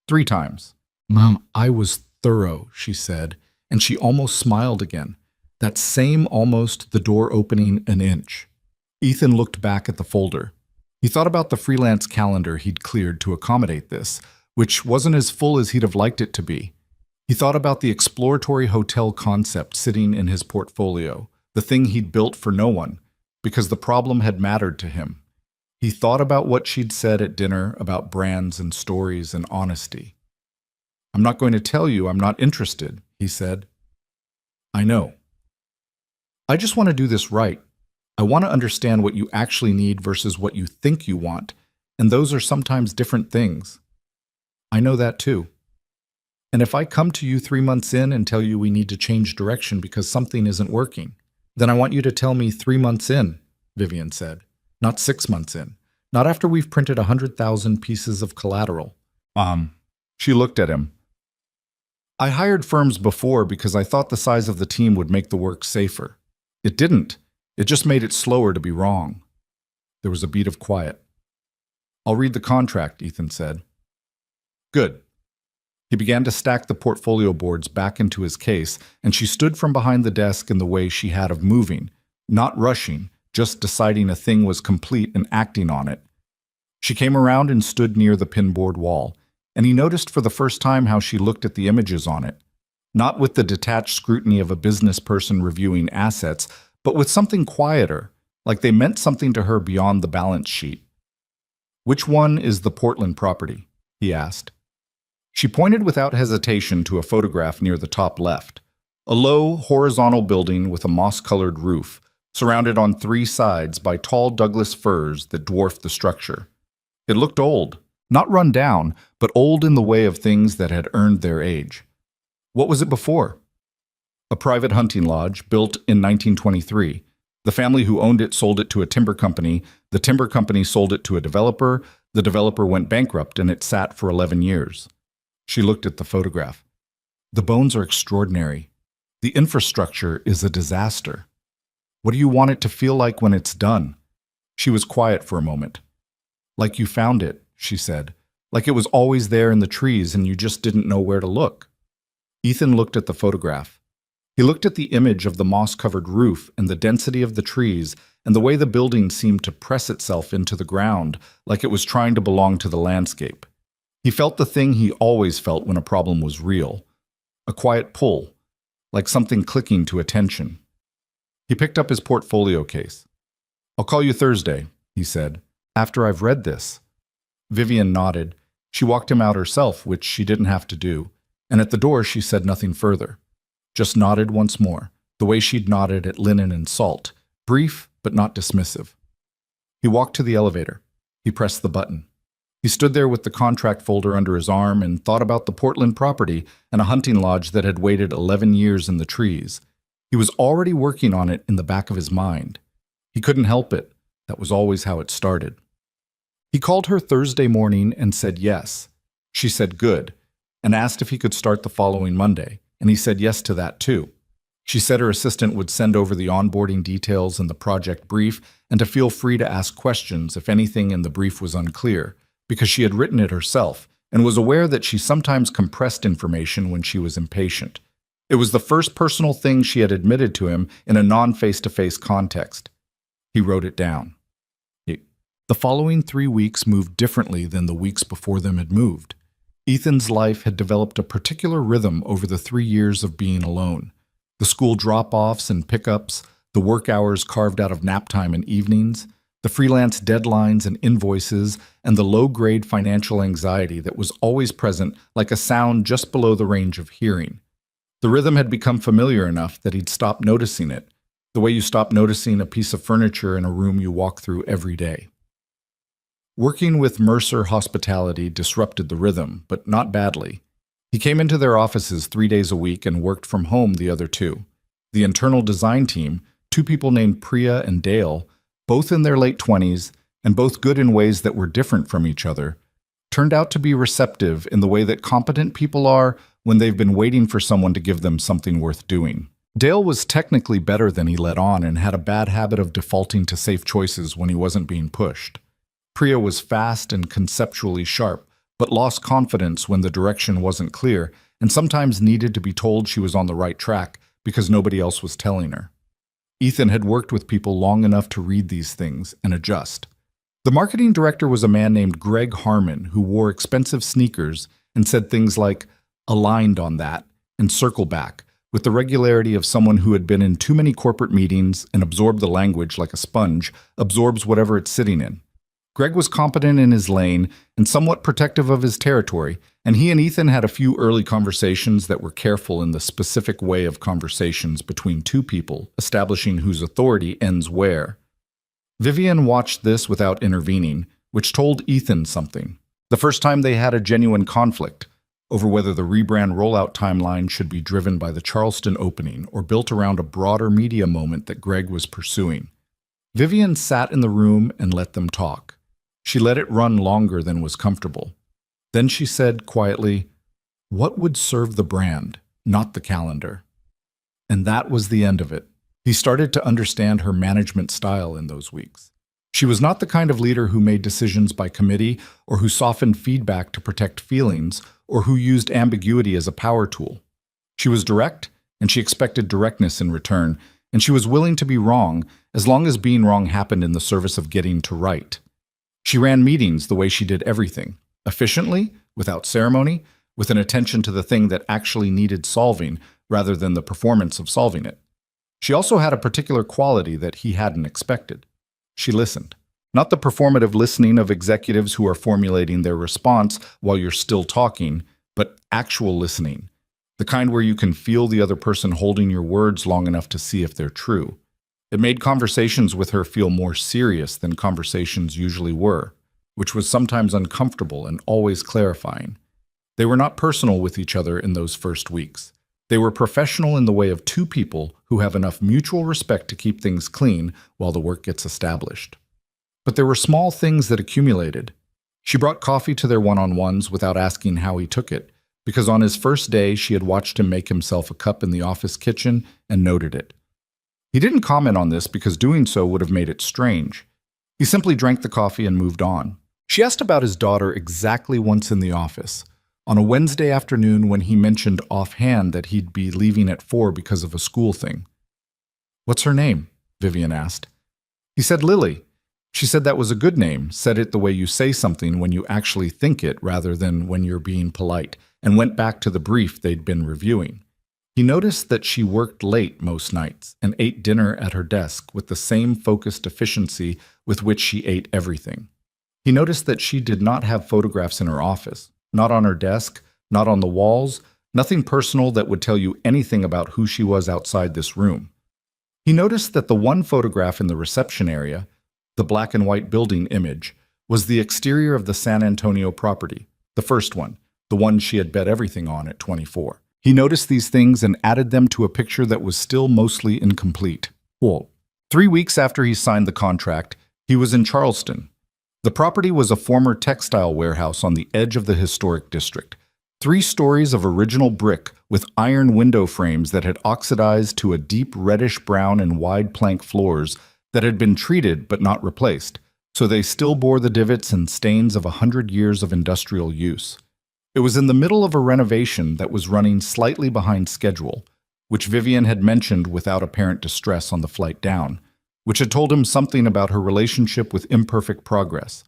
3 times. "Mom, I was thorough," she said, and she almost smiled again. That same almost, the door opening an inch. Ethan looked back at the folder. He thought about the freelance calendar he'd cleared to accommodate this, which wasn't as full as he'd have liked it to be. He thought about the exploratory hotel concept sitting in his portfolio, the thing he'd built for no one, because the problem had mattered to him. He thought about what she'd said at dinner about brands and stories and honesty. "I'm not going to tell you I'm not interested," he said. "I know. I just want to do this right. I want to understand what you actually need versus what you think you want, and those are sometimes different things." "I know that too." And if I come to you 3 months in and tell you we need to change direction because something isn't working, then I want you to tell me 3 months in, Vivian said, not 6 months in, not after we've printed 100,000 pieces of collateral. She looked at him. I hired firms before because I thought the size of the team would make the work safer. It didn't. It just made it slower to be wrong. There was a beat of quiet. I'll read the contract, Ethan said. Good. He began to stack the portfolio boards back into his case, and she stood from behind the desk in the way she had of moving, not rushing, just deciding a thing was complete and acting on it. She came around and stood near the pinboard wall, and he noticed for the first time how she looked at the images on it, not with the detached scrutiny of a business person reviewing assets, but with something quieter, like they meant something to her beyond the balance sheet. Which one is the Portland property? He asked. She pointed without hesitation to a photograph near the top left, a low, horizontal building with a moss-colored roof, surrounded on 3 sides by tall Douglas firs that dwarfed the structure. It looked old, not run down, but old in the way of things that had earned their age. What was it before? A private hunting lodge built in 1923. The family who owned it sold it to a timber company. The timber company sold it to a developer. The developer went bankrupt and it sat for 11 years. She looked at the photograph. The bones are extraordinary. The infrastructure is a disaster. What do you want it to feel like when it's done? She was quiet for a moment. Like you found it, she said. Like it was always there in the trees and you just didn't know where to look. Ethan looked at the photograph. He looked at the image of the moss-covered roof and the density of the trees and the way the building seemed to press itself into the ground like it was trying to belong to the landscape. He felt the thing he always felt when a problem was real, a quiet pull, like something clicking to attention. He picked up his portfolio case. I'll call you Thursday, he said, after I've read this. Vivian nodded. She walked him out herself, which she didn't have to do, and at the door she said nothing further. Just nodded once more, the way she'd nodded at Linen and Salt, brief but not dismissive. He walked to the elevator. He pressed the button. He stood there with the contract folder under his arm and thought about the Portland property and a hunting lodge that had waited 11 years in the trees. He was already working on it in the back of his mind. He couldn't help it. That was always how it started. He called her Thursday morning and said yes. She said good, and asked if he could start the following Monday, and he said yes to that too. She said her assistant would send over the onboarding details and the project brief, and to feel free to ask questions if anything in the brief was unclear, because she had written it herself and was aware that she sometimes compressed information when she was impatient. It was the first personal thing she had admitted to him in a non-face-to-face context. He wrote it down. The following 3 weeks moved differently than the weeks before them had moved. Ethan's life had developed a particular rhythm over the 3 years of being alone. The school drop-offs and pickups, the work hours carved out of nap time and evenings, the freelance deadlines and invoices, and the low-grade financial anxiety that was always present like a sound just below the range of hearing. The rhythm had become familiar enough that he'd stopped noticing it, the way you stop noticing a piece of furniture in a room you walk through every day. Working with Mercer Hospitality disrupted the rhythm, but not badly. He came into their offices 3 days a week and worked from home the other 2. The internal design team, 2 people named Priya and Dale, both in their late 20s, and both good in ways that were different from each other, turned out to be receptive in the way that competent people are when they've been waiting for someone to give them something worth doing. Dale was technically better than he let on and had a bad habit of defaulting to safe choices when he wasn't being pushed. Priya was fast and conceptually sharp, but lost confidence when the direction wasn't clear and sometimes needed to be told she was on the right track because nobody else was telling her. Ethan had worked with people long enough to read these things and adjust. The marketing director was a man named Greg Harmon who wore expensive sneakers and said things like, aligned on that, and circle back, with the regularity of someone who had been in too many corporate meetings and absorbed the language like a sponge absorbs whatever it's sitting in. Greg was competent in his lane and somewhat protective of his territory, and he and Ethan had a few early conversations that were careful in the specific way of conversations between 2 people, establishing whose authority ends where. Vivian watched this without intervening, which told Ethan something. The first time they had a genuine conflict, over whether the rebrand rollout timeline should be driven by the Charleston opening or built around a broader media moment that Greg was pursuing. Vivian sat in the room and let them talk. She let it run longer than was comfortable. Then she said quietly, "What would serve the brand, not the calendar?" And that was the end of it. He started to understand her management style in those weeks. She was not the kind of leader who made decisions by committee or who softened feedback to protect feelings or who used ambiguity as a power tool. She was direct, and she expected directness in return, and she was willing to be wrong as long as being wrong happened in the service of getting to right. She ran meetings the way she did everything, efficiently, without ceremony, with an attention to the thing that actually needed solving rather than the performance of solving it. She also had a particular quality that he hadn't expected. She listened. Not the performative listening of executives who are formulating their response while you're still talking, but actual listening. The kind where you can feel the other person holding your words long enough to see if they're true. It made conversations with her feel more serious than conversations usually were, which was sometimes uncomfortable and always clarifying. They were not personal with each other in those first weeks. They were professional in the way of two people who have enough mutual respect to keep things clean while the work gets established. But there were small things that accumulated. She brought coffee to their one-on-ones without asking how he took it, because on his first day she had watched him make himself a cup in the office kitchen and noted it. He didn't comment on this because doing so would have made it strange. He simply drank the coffee and moved on. She asked about his daughter exactly once in the office, on a Wednesday afternoon when he mentioned offhand that he'd be leaving at 4 because of a school thing. "What's her name?" Vivian asked. He said Lily. She said that was a good name, said it the way you say something when you actually think it rather than when you're being polite, and went back to the brief they'd been reviewing. He noticed that she worked late most nights and ate dinner at her desk with the same focused efficiency with which she ate everything. He noticed that she did not have photographs in her office, not on her desk, not on the walls, nothing personal that would tell you anything about who she was outside this room. He noticed that the one photograph in the reception area, the black and white building image, was the exterior of the San Antonio property, the first one, the one she had bet everything on at 24. He noticed these things and added them to a picture that was still mostly incomplete. Well, 3 weeks after he signed the contract, he was in Charleston. The property was a former textile warehouse on the edge of the historic district. 3 stories of original brick with iron window frames that had oxidized to a deep reddish-brown and wide plank floors that had been treated but not replaced, so they still bore the divots and stains of 100 years of industrial use. It was in the middle of a renovation that was running slightly behind schedule, which Vivian had mentioned without apparent distress on the flight down, which had told him something about her relationship with imperfect progress.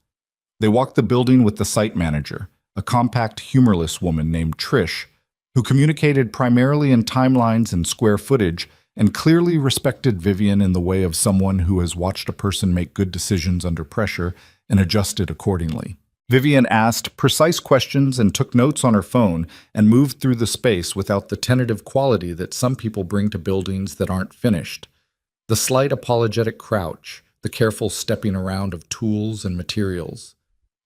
They walked the building with the site manager, a compact, humorless woman named Trish, who communicated primarily in timelines and square footage and clearly respected Vivian in the way of someone who has watched a person make good decisions under pressure and adjusted accordingly. Vivian asked precise questions and took notes on her phone and moved through the space without the tentative quality that some people bring to buildings that aren't finished. The slight apologetic crouch, the careful stepping around of tools and materials.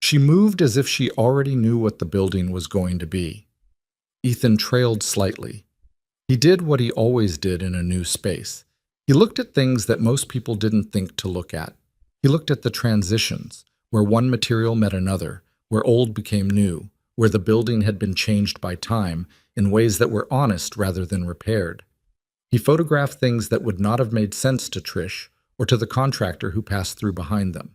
She moved as if she already knew what the building was going to be. Ethan trailed slightly. He did what he always did in a new space. He looked at things that most people didn't think to look at. He looked at the transitions, where one material met another, where old became new, where the building had been changed by time in ways that were honest rather than repaired. He photographed things that would not have made sense to Trish or to the contractor who passed through behind them.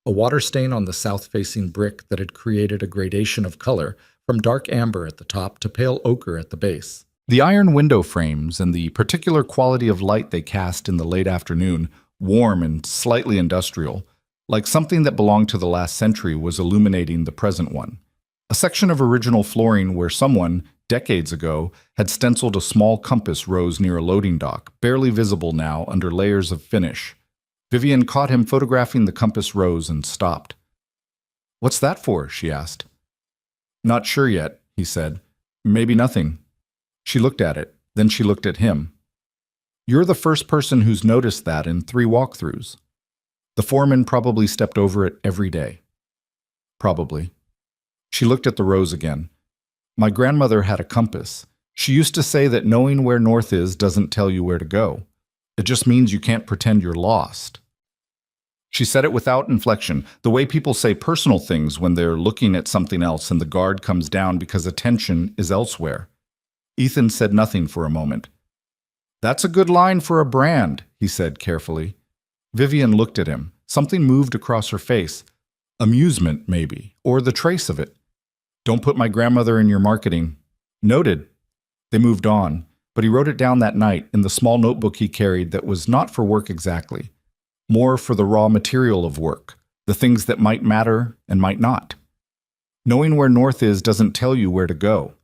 A water stain on the south-facing brick that had created a gradation of color from dark amber at the top to pale ochre at the base. The iron window frames and the particular quality of light they cast in the late afternoon, warm and slightly industrial, like something that belonged to the last century, was illuminating the present one. A section of original flooring where someone, decades ago, had stenciled a small compass rose near a loading dock, barely visible now under layers of finish. Vivian caught him photographing the compass rose and stopped. "What's that for?" she asked. "Not sure yet," he said. "Maybe nothing." She looked at it, then she looked at him. "You're the first person who's noticed that in 3 walkthroughs. The foreman probably stepped over it every day." "Probably." She looked at the rose again. My grandmother had a compass. She used to say that knowing where north is doesn't tell you where to go. It just means you can't pretend you're lost. She said it without inflection, the way people say personal things when they're looking at something else and the guard comes down because attention is elsewhere. Ethan said nothing for a moment. "That's a good line for a brand," he said carefully. Vivian looked at him. Something moved across her face. Amusement, maybe, or the trace of it. "Don't put my grandmother in your marketing." "Noted." They moved on, but he wrote it down that night in the small notebook he carried that was not for work exactly, more for the raw material of work, the things that might matter and might not. Knowing where north is doesn't tell you where to go.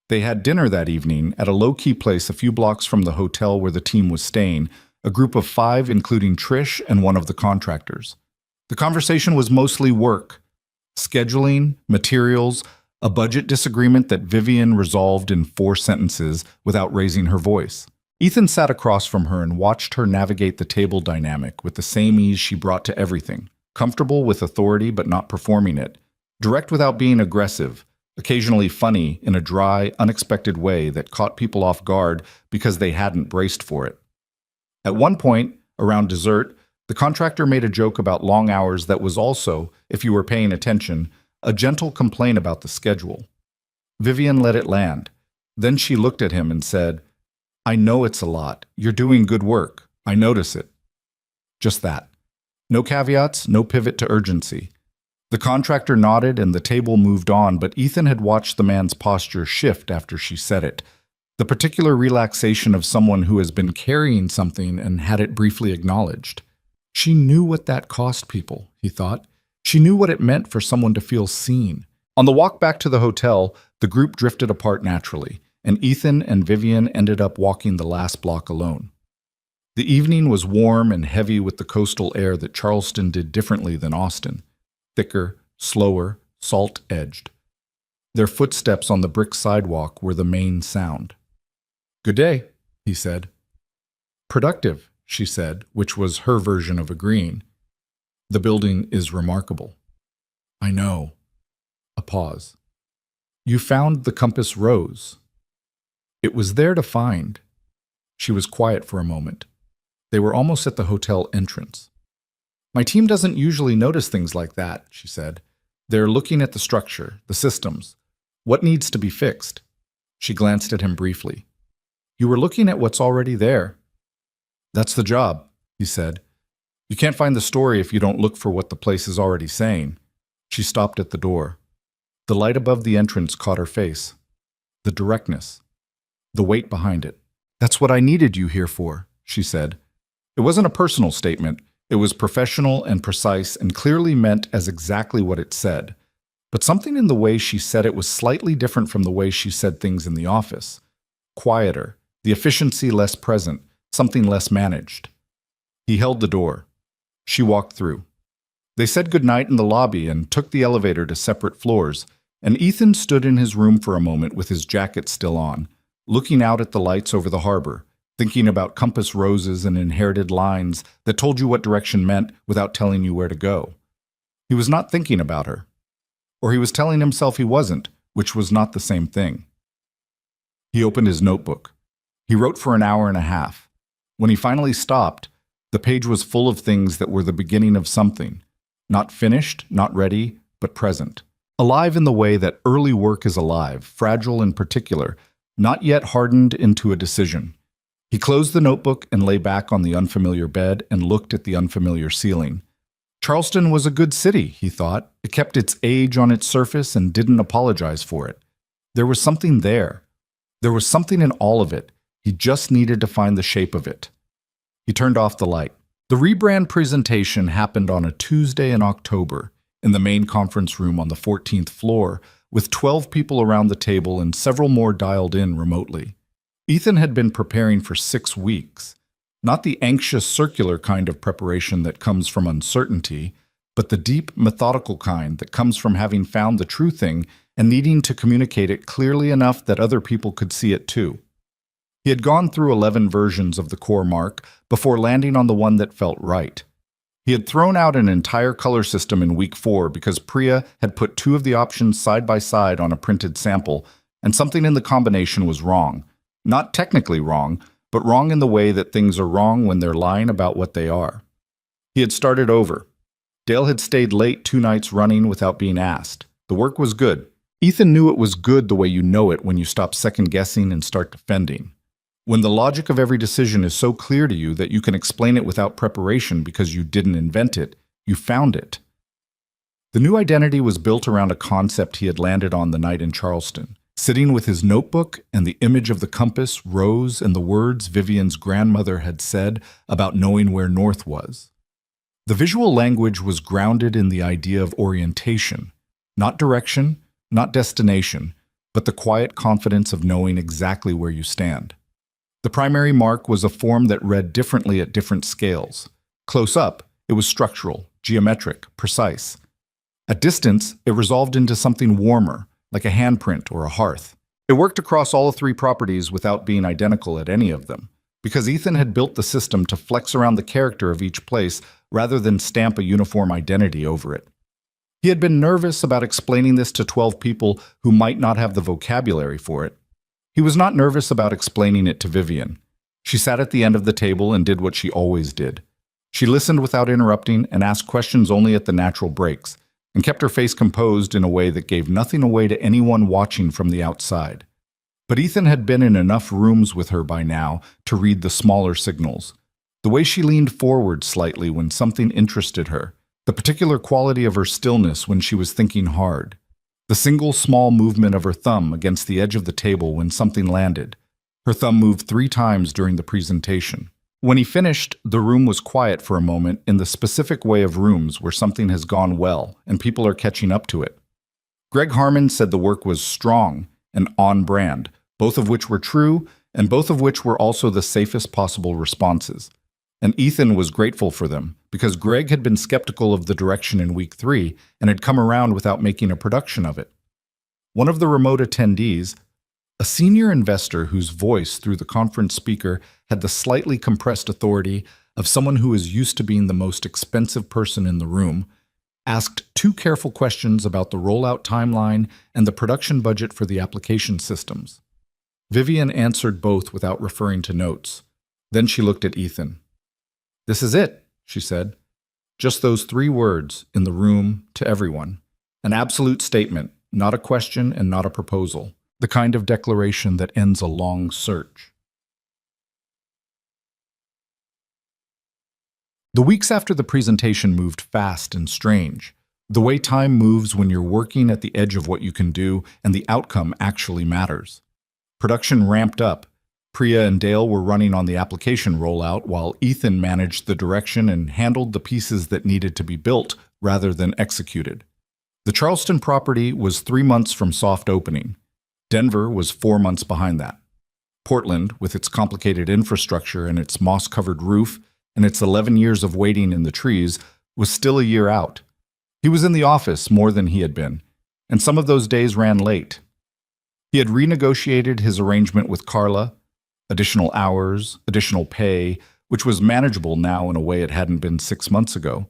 They had dinner that evening at a low-key place a few blocks from the hotel where the team was staying, a group of 5 including Trish and one of the contractors. The conversation was mostly work, scheduling, materials, a budget disagreement that Vivian resolved in 4 sentences without raising her voice. Ethan sat across from her and watched her navigate the table dynamic with the same ease she brought to everything, comfortable with authority but not performing it, direct without being aggressive, occasionally funny in a dry, unexpected way that caught people off guard because they hadn't braced for it. At one point, around dessert, the contractor made a joke about long hours that was also, if you were paying attention, a gentle complaint about the schedule. Vivian let it land. Then she looked at him and said, "I know it's a lot. You're doing good work. I notice it." Just that. No caveats, no pivot to urgency. The contractor nodded and the table moved on, but Ethan had watched the man's posture shift after she said it. The particular relaxation of someone who has been carrying something and had it briefly acknowledged. She knew what that cost people, he thought. She knew what it meant for someone to feel seen. On the walk back to the hotel, the group drifted apart naturally, and Ethan and Vivian ended up walking the last block alone. The evening was warm and heavy with the coastal air that Charleston did differently than Austin. Thicker, slower, salt-edged. Their footsteps on the brick sidewalk were the main sound. "Good day," he said. "Productive," she said, which was her version of agreeing. "The building is remarkable." "I know." A pause. "You found the compass rose." "It was there to find." She was quiet for a moment. They were almost at the hotel entrance. "My team doesn't usually notice things like that," she said. "They're looking at the structure, the systems. What needs to be fixed?" She glanced at him briefly. "You were looking at what's already there." "That's the job," he said. "You can't find the story if you don't look for what the place is already saying." She stopped at the door. The light above the entrance caught her face. The directness. The weight behind it. "That's what I needed you here for," she said. It wasn't a personal statement. It was professional and precise and clearly meant as exactly what it said. But something in the way she said it was slightly different from the way she said things in the office. Quieter, the efficiency less present, something less managed. He held the door. She walked through. They said goodnight in the lobby and took the elevator to separate floors, and Ethan stood in his room for a moment with his jacket still on, looking out at the lights over the harbor, thinking about compass roses and inherited lines that told you what direction meant without telling you where to go. He was not thinking about her. Or he was telling himself he wasn't, which was not the same thing. He opened his notebook. He wrote for an hour and a half. When he finally stopped, the page was full of things that were the beginning of something. Not finished, not ready, but present. Alive in the way that early work is alive, fragile in particular, not yet hardened into a decision. He closed the notebook and lay back on the unfamiliar bed and looked at the unfamiliar ceiling. Charleston was a good city, he thought. It kept its age on its surface and didn't apologize for it. There was something there. There was something in all of it. He just needed to find the shape of it. He turned off the light. The rebrand presentation happened on a Tuesday in October in the main conference room on the 14th floor, with 12 people around the table and several more dialed in remotely. Ethan had been preparing for 6 weeks, not the anxious circular kind of preparation that comes from uncertainty, but the deep, methodical kind that comes from having found the true thing and needing to communicate it clearly enough that other people could see it too. He had gone through 11 versions of the core mark before landing on the one that felt right. He had thrown out an entire color system in week 4 because Priya had put 2 of the options side by side on a printed sample, and something in the combination was wrong. Not technically wrong, but wrong in the way that things are wrong when they're lying about what they are. He had started over. Dale had stayed late 2 nights running without being asked. The work was good. Ethan knew it was good the way you know it when you stop second-guessing and start defending. When the logic of every decision is so clear to you that you can explain it without preparation because you didn't invent it, you found it. The new identity was built around a concept he had landed on the night in Charleston. Sitting with his notebook and the image of the compass, rose, and the words Vivian's grandmother had said about knowing where north was. The visual language was grounded in the idea of orientation, not direction, not destination, but the quiet confidence of knowing exactly where you stand. The primary mark was a form that read differently at different scales. Close up, it was structural, geometric, precise. At distance, it resolved into something warmer, like a handprint or a hearth. It worked across all 3 properties without being identical at any of them, because Ethan had built the system to flex around the character of each place rather than stamp a uniform identity over it. He had been nervous about explaining this to 12 people who might not have the vocabulary for it. He was not nervous about explaining it to Vivian. She sat at the end of the table and did what she always did. She listened without interrupting and asked questions only at the natural breaks, and kept her face composed in a way that gave nothing away to anyone watching from the outside. But Ethan had been in enough rooms with her by now to read the smaller signals. The way she leaned forward slightly when something interested her, the particular quality of her stillness when she was thinking hard, the single small movement of her thumb against the edge of the table when something landed. Her thumb moved 3 times during the presentation. When he finished, the room was quiet for a moment in the specific way of rooms where something has gone well and people are catching up to it. Greg Harmon said the work was strong and on brand, both of which were true and both of which were also the safest possible responses. And Ethan was grateful for them because Greg had been skeptical of the direction in week 3 and had come around without making a production of it. One of the remote attendees, a senior investor whose voice through the conference speaker had the slightly compressed authority of someone who is used to being the most expensive person in the room, asked 2 careful questions about the rollout timeline and the production budget for the application systems. Vivian answered both without referring to notes. Then she looked at Ethan. "This is it," she said. Just those 3 words in the room to everyone. An absolute statement, not a question and not a proposal. The kind of declaration that ends a long search. The weeks after the presentation moved fast and strange. The way time moves when you're working at the edge of what you can do and the outcome actually matters. Production ramped up. Priya and Dale were running on the application rollout while Ethan managed the direction and handled the pieces that needed to be built rather than executed. The Charleston property was 3 months from soft opening. Denver was 4 months behind that. Portland, with its complicated infrastructure and its moss-covered roof and its 11 years of waiting in the trees, was still a year out. He was in the office more than he had been, and some of those days ran late. He had renegotiated his arrangement with Carla, additional hours, additional pay, which was manageable now in a way it hadn't been 6 months ago.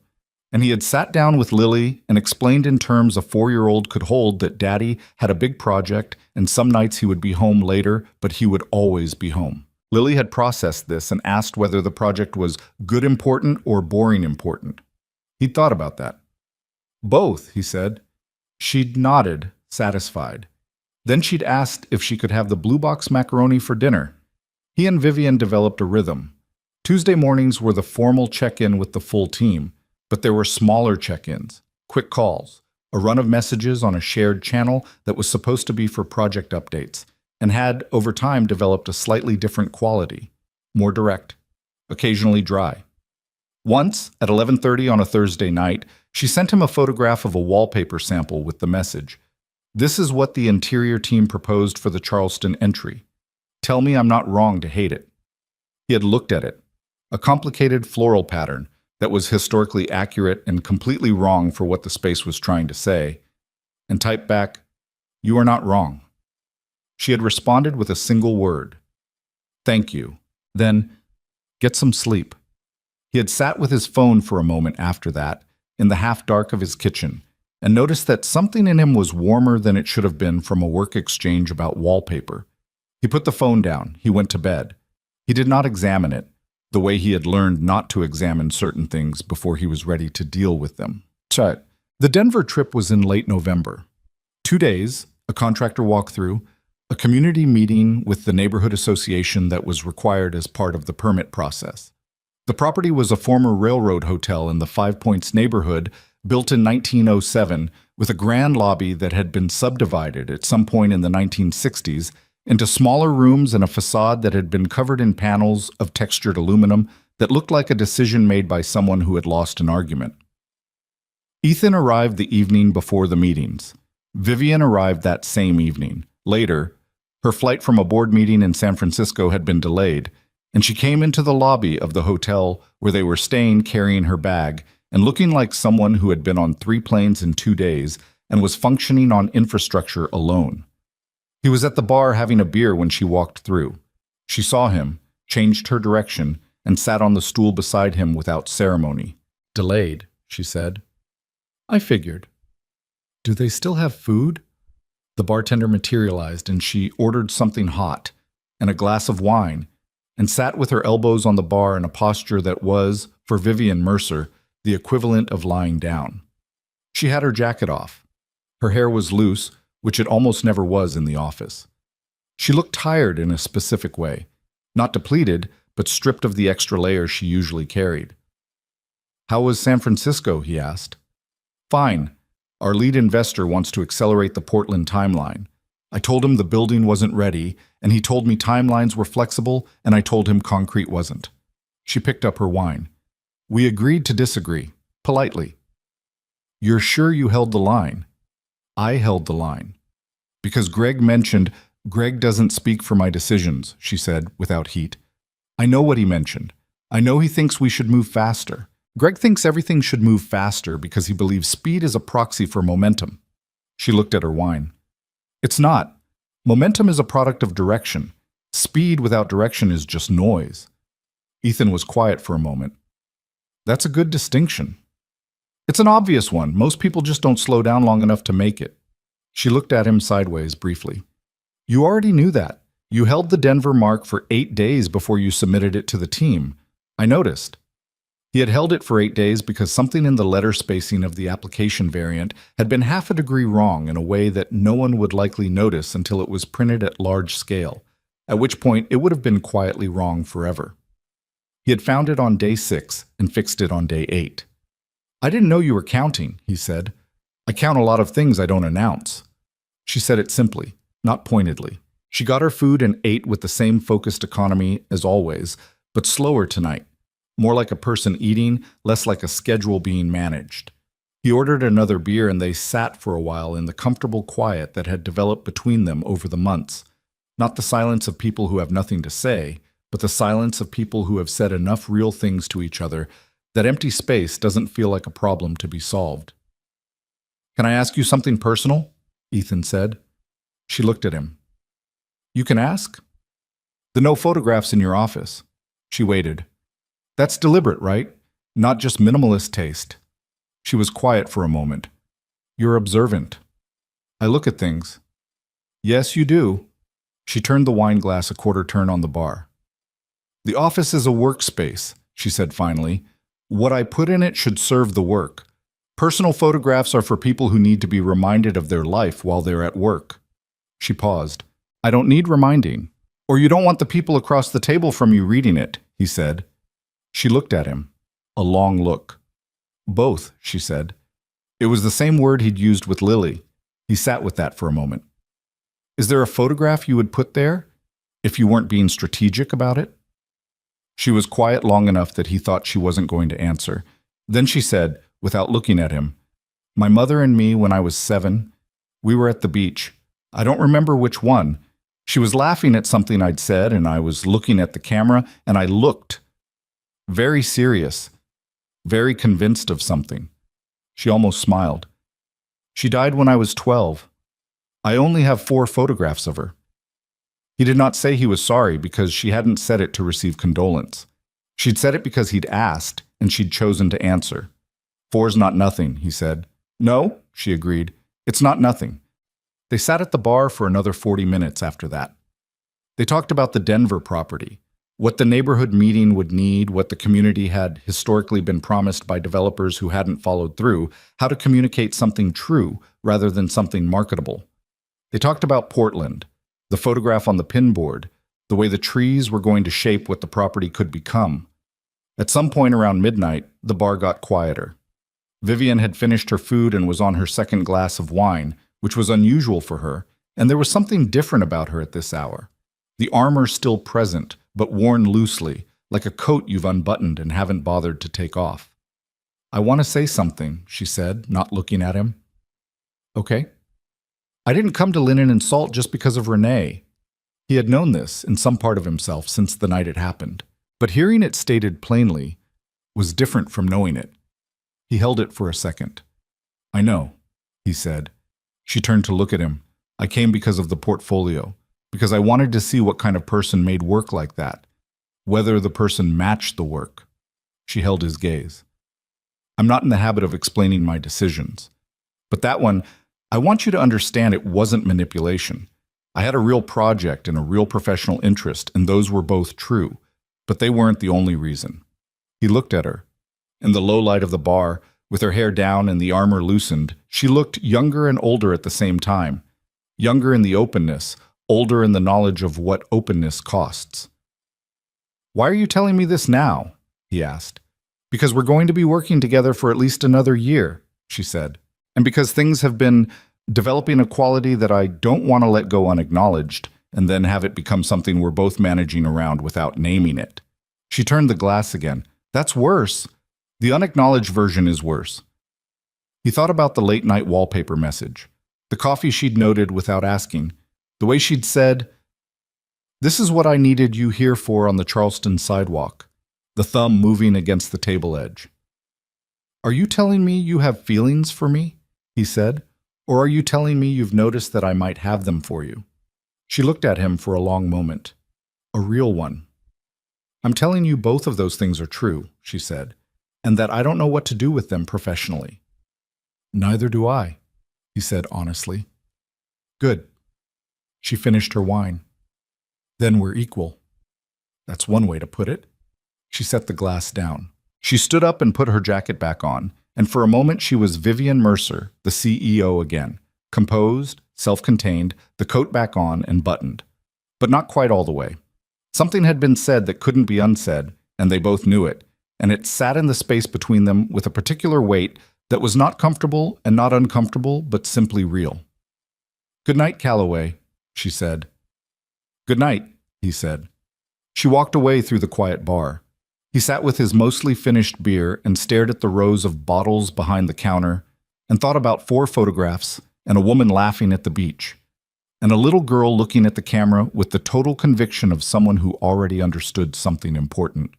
And he had sat down with Lily and explained in terms a 4-year-old could hold that Daddy had a big project and some nights he would be home later, but he would always be home. Lily had processed this and asked whether the project was good important or boring important. He'd thought about that. "Both," he said. She'd nodded, satisfied. Then she'd asked if she could have the blue box macaroni for dinner. He and Vivian developed a rhythm. Tuesday mornings were the formal check-in with the full team, but there were smaller check-ins, quick calls, a run of messages on a shared channel that was supposed to be for project updates, and had, over time, developed a slightly different quality, more direct, occasionally dry. Once, at 11:30 on a Thursday night, she sent him a photograph of a wallpaper sample with the message, "This is what the interior team proposed for the Charleston entry. Tell me I'm not wrong to hate it." He had looked at it, a complicated floral pattern that was historically accurate and completely wrong for what the space was trying to say, and typed back, "You are not wrong." She had responded with a single word, "Thank you." Then, "Get some sleep." He had sat with his phone for a moment after that, in the half-dark of his kitchen, and noticed that something in him was warmer than it should have been from a work exchange about wallpaper. He put the phone down. He went to bed. He did not examine it, the way he had learned not to examine certain things before he was ready to deal with them. The Denver trip was in late November. 2 days, a contractor walkthrough, a community meeting with the neighborhood association that was required as part of the permit process. The property was a former railroad hotel in the Five Points neighborhood, built in 1907, with a grand lobby that had been subdivided at some point in the 1960s into smaller rooms and a facade that had been covered in panels of textured aluminum that looked like a decision made by someone who had lost an argument. Ethan arrived the evening before the meetings. Vivian arrived that same evening. Later, her flight from a board meeting in San Francisco had been delayed, and she came into the lobby of the hotel where they were staying carrying her bag and looking like someone who had been on 3 planes in 2 days and was functioning on infrastructure alone. He was at the bar having a beer when she walked through. She saw him, changed her direction, and sat on the stool beside him without ceremony. "Delayed," she said. "I figured." "Do they still have food?" The bartender materialized, and she ordered something hot and a glass of wine and sat with her elbows on the bar in a posture that was, for Vivian Mercer, the equivalent of lying down. She had her jacket off. Her hair was loose, which it almost never was in the office. She looked tired in a specific way, not depleted, but stripped of the extra layers she usually carried. "How was San Francisco?" he asked. "Fine. Our lead investor wants to accelerate the Portland timeline. I told him the building wasn't ready, and he told me timelines were flexible, and I told him concrete wasn't." She picked up her wine. "We agreed to disagree, politely." "You're sure you held the line?" "I held the line. Because Greg mentioned, Greg doesn't speak for my decisions," she said without heat. "I know what he mentioned. I know he thinks we should move faster. Greg thinks everything should move faster because he believes speed is a proxy for momentum." She looked at her wine. "It's not. Momentum is a product of direction. Speed without direction is just noise." Ethan was quiet for a moment. "That's a good distinction." "It's an obvious one. Most people just don't slow down long enough to make it." She looked at him sideways briefly. "You already knew that. You held the Denver mark for 8 days before you submitted it to the team. I noticed." He had held it for 8 days because something in the letter spacing of the application variant had been half a degree wrong in a way that no one would likely notice until it was printed at large scale, at which point it would have been quietly wrong forever. He had found it on day 6 and fixed it on day 8. "I didn't know you were counting," he said. "I count a lot of things I don't announce." She said it simply, not pointedly. She got her food and ate with the same focused economy as always, but slower tonight. More like a person eating, less like a schedule being managed. He ordered another beer and they sat for a while in the comfortable quiet that had developed between them over the months. Not the silence of people who have nothing to say, but the silence of people who have said enough real things to each other that empty space doesn't feel like a problem to be solved. "Can I ask you something personal?" Ethan said. She looked at him. "You can ask?" "The no photographs in your office." She waited. "That's deliberate, right? Not just minimalist taste." She was quiet for a moment. "You're observant." "I look at things." "Yes, you do." She turned the wine glass a quarter turn on the bar. "The office is a workspace," she said finally. "What I put in it should serve the work. Personal photographs are for people who need to be reminded of their life while they're at work." She paused. "I don't need reminding. Or you don't want the people across the table from you reading it," he said. She looked at him. A long look. "Both," she said. It was the same word he'd used with Lily. He sat with that for a moment. "Is there a photograph you would put there, if you weren't being strategic about it?" She was quiet long enough that he thought she wasn't going to answer. Then she said, without looking at him, "My mother and me when I was 7, we were at the beach. I don't remember which one. She was laughing at something I'd said, and I was looking at the camera, and I looked. Very serious. Very convinced of something." She almost smiled. "She died when I was 12. I only have 4 photographs of her." He did not say he was sorry because she hadn't said it to receive condolence. She'd said it because he'd asked, and she'd chosen to answer. "4's not nothing," he said. No, she agreed. It's not nothing. They sat at the bar for another 40 minutes after that. They talked about the Denver property, what the neighborhood meeting would need, what the community had historically been promised by developers who hadn't followed through, how to communicate something true rather than something marketable. They talked about Portland, the photograph on the pinboard, the way the trees were going to shape what the property could become. At some point around midnight, the bar got quieter. Vivian had finished her food and was on her second glass of wine, which was unusual for her, and there was something different about her at this hour. The armor still present, but worn loosely, like a coat you've unbuttoned and haven't bothered to take off. I want to say something, she said, not looking at him. Okay. I didn't come to Linen and Salt just because of Renee. He had known this in some part of himself since the night it happened, but hearing it stated plainly was different from knowing it. He held it for a second. I know, he said. She turned to look at him. I came because of the portfolio, because I wanted to see what kind of person made work like that, whether the person matched the work. She held his gaze. I'm not in the habit of explaining my decisions, but that one, I want you to understand it wasn't manipulation. I had a real project and a real professional interest, and those were both true, but they weren't the only reason. He looked at her. In the low light of the bar, with her hair down and the armor loosened, she looked younger and older at the same time. Younger in the openness, older in the knowledge of what openness costs. Why are you telling me this now? He asked. Because we're going to be working together for at least another year, she said. And because things have been developing a quality that I don't want to let go unacknowledged and then have it become something we're both managing around without naming it. She turned the glass again. That's worse. The unacknowledged version is worse. He thought about the late-night wallpaper message, the coffee she'd noted without asking, the way she'd said, "This is what I needed you here for on the Charleston sidewalk," the thumb moving against the table edge. Are you telling me you have feelings for me? He said. Or are you telling me you've noticed that I might have them for you? She looked at him for a long moment. A real one. I'm telling you both of those things are true, she said, and that I don't know what to do with them professionally. Neither do I, he said honestly. Good. She finished her wine. Then we're equal. That's one way to put it. She set the glass down. She stood up and put her jacket back on, and for a moment she was Vivian Mercer, the CEO again, composed, self-contained, the coat back on and buttoned. But not quite all the way. Something had been said that couldn't be unsaid, and they both knew it, and it sat in the space between them with a particular weight that was not comfortable and not uncomfortable, but simply real. Good night, Calloway, she said. Good night, he said. She walked away through the quiet bar. He sat with his mostly finished beer and stared at the rows of bottles behind the counter and thought about 4 photographs and a woman laughing at the beach and a little girl looking at the camera with the total conviction of someone who already understood something important.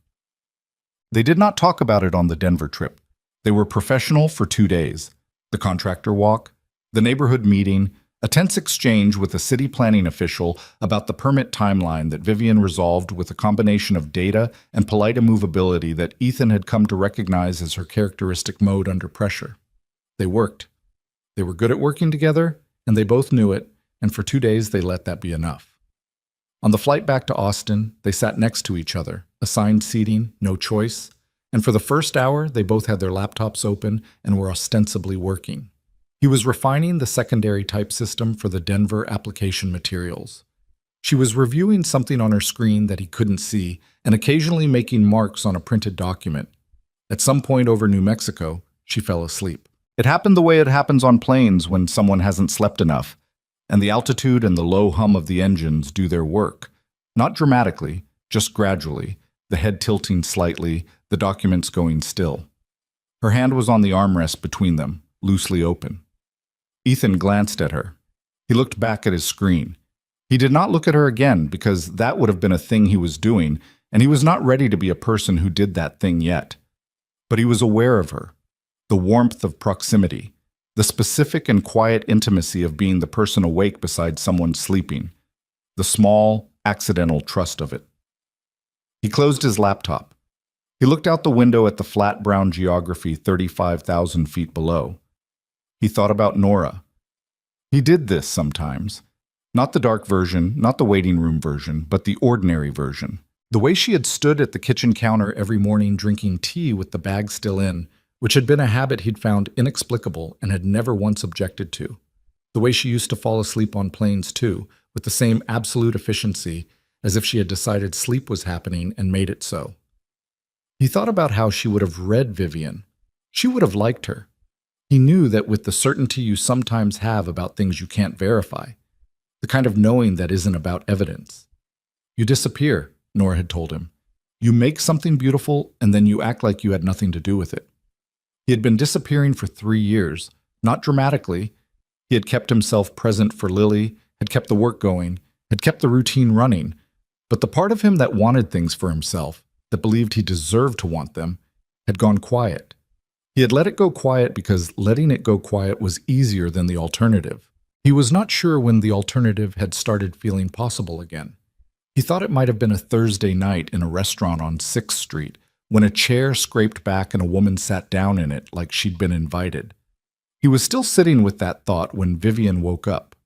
They did not talk about it on the Denver trip. They were professional for 2 days. The contractor walk, the neighborhood meeting, a tense exchange with a city planning official about the permit timeline that Vivian resolved with a combination of data and polite immovability that Ethan had come to recognize as her characteristic mode under pressure. They worked. They were good at working together, and they both knew it, and for 2 days they let that be enough. On the flight back to Austin, they sat next to each other, assigned seating, no choice, and for the first hour they both had their laptops open and were ostensibly working. He was refining the secondary type system for the Denver application materials. She was reviewing something on her screen that he couldn't see and occasionally making marks on a printed document. At some point over New Mexico, she fell asleep. It happened the way it happens on planes when someone hasn't slept enough, and the altitude and the low hum of the engines do their work. Not dramatically, just gradually, the head tilting slightly, the documents going still. Her hand was on the armrest between them, loosely open. Ethan glanced at her. He looked back at his screen. He did not look at her again because that would have been a thing he was doing, and he was not ready to be a person who did that thing yet. But he was aware of her, the warmth of proximity, the specific and quiet intimacy of being the person awake beside someone sleeping, the small, accidental trust of it. He closed his laptop. He looked out the window at the flat brown geography 35,000 feet below. He thought about Nora. He did this sometimes. Not the dark version, not the waiting room version, but the ordinary version. The way she had stood at the kitchen counter every morning drinking tea with the bag still in, which had been a habit he'd found inexplicable and had never once objected to. The way she used to fall asleep on planes too, with the same absolute efficiency, as if she had decided sleep was happening and made it so. He thought about how she would have read Vivian. She would have liked her. He knew that with the certainty you sometimes have about things you can't verify, the kind of knowing that isn't about evidence. You disappear, Nora had told him. You make something beautiful and then you act like you had nothing to do with it. He had been disappearing for 3 years, not dramatically. He had kept himself present for Lily, had kept the work going, had kept the routine running, but the part of him that wanted things for himself, that believed he deserved to want them, had gone quiet. He had let it go quiet because letting it go quiet was easier than the alternative. He was not sure when the alternative had started feeling possible again. He thought it might have been a Thursday night in a restaurant on 6th Street when a chair scraped back and a woman sat down in it like she'd been invited. He was still sitting with that thought when Vivian woke up.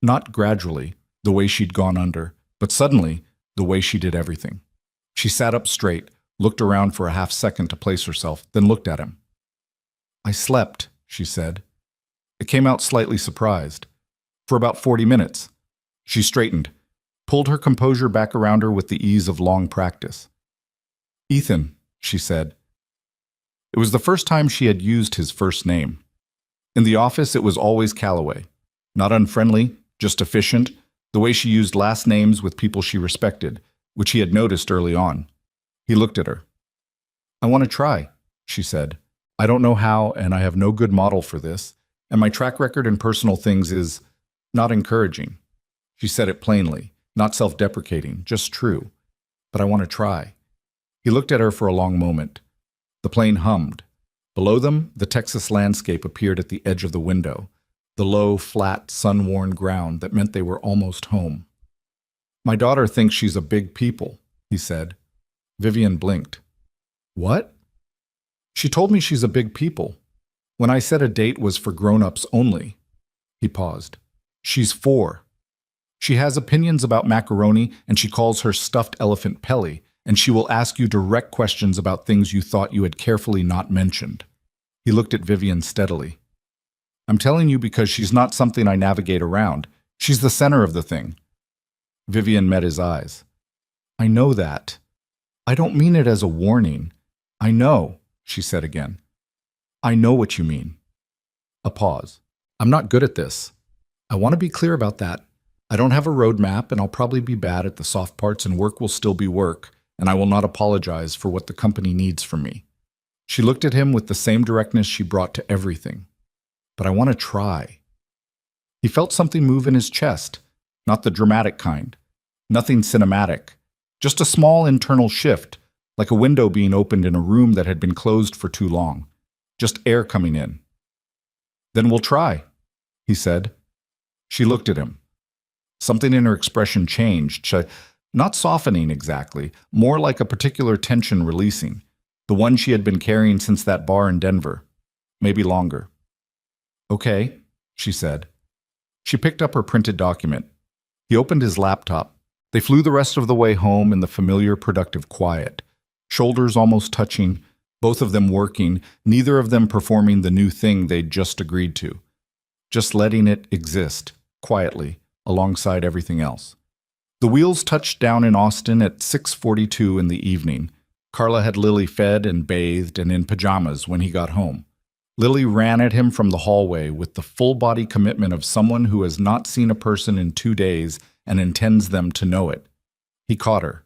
Not gradually, the way she'd gone under, but suddenly, the way she did everything. She sat up straight, looked around for a half second to place herself, then looked at him. I slept, she said. It came out slightly surprised. For about 40 minutes. She straightened, pulled her composure back around her with the ease of long practice. Ethan, she said. It was the first time she had used his first name. In the office, it was always Calloway. Not unfriendly, just efficient, the way she used last names with people she respected, which he had noticed early on. He looked at her. I want to try, she said. I don't know how, and I have no good model for this, and my track record in personal things is not encouraging. She said it plainly, not self-deprecating, just true. But I want to try. He looked at her for a long moment. The plane hummed. Below them, the Texas landscape appeared at the edge of the window, the low, flat, sun-worn ground that meant they were almost home. My daughter thinks she's a big people, he said. Vivian blinked. What? She told me she's a big people. When I said a date was for grown-ups only. He paused. She's 4. She has opinions about macaroni, and she calls her stuffed elephant Pelly, and she will ask you direct questions about things you thought you had carefully not mentioned. He looked at Vivian steadily. I'm telling you because she's not something I navigate around. She's the center of the thing. Vivian met his eyes. I know that. I don't mean it as a warning. I know, she said again. I know what you mean. A pause. I'm not good at this. I want to be clear about that. I don't have a roadmap, and I'll probably be bad at the soft parts, and work will still be work, and I will not apologize for what the company needs from me. She looked at him with the same directness she brought to everything. But I want to try. He felt something move in his chest, not the dramatic kind. Nothing cinematic. Just a small internal shift, like a window being opened in a room that had been closed for too long. Just air coming in. Then we'll try, he said. She looked at him. Something in her expression changed, not softening exactly, more like a particular tension releasing, the one she had been carrying since that bar in Denver, maybe longer. Okay, she said. She picked up her printed document. He opened his laptop. They flew the rest of the way home in the familiar, productive quiet, shoulders almost touching, both of them working, neither of them performing the new thing they'd just agreed to. Just letting it exist, quietly, alongside everything else. The wheels touched down in Austin at 6:42 in the evening. Carla had Lily fed and bathed and in pajamas when he got home. Lily ran at him from the hallway with the full-body commitment of someone who has not seen a person in 2 days and intends them to know it. He caught her.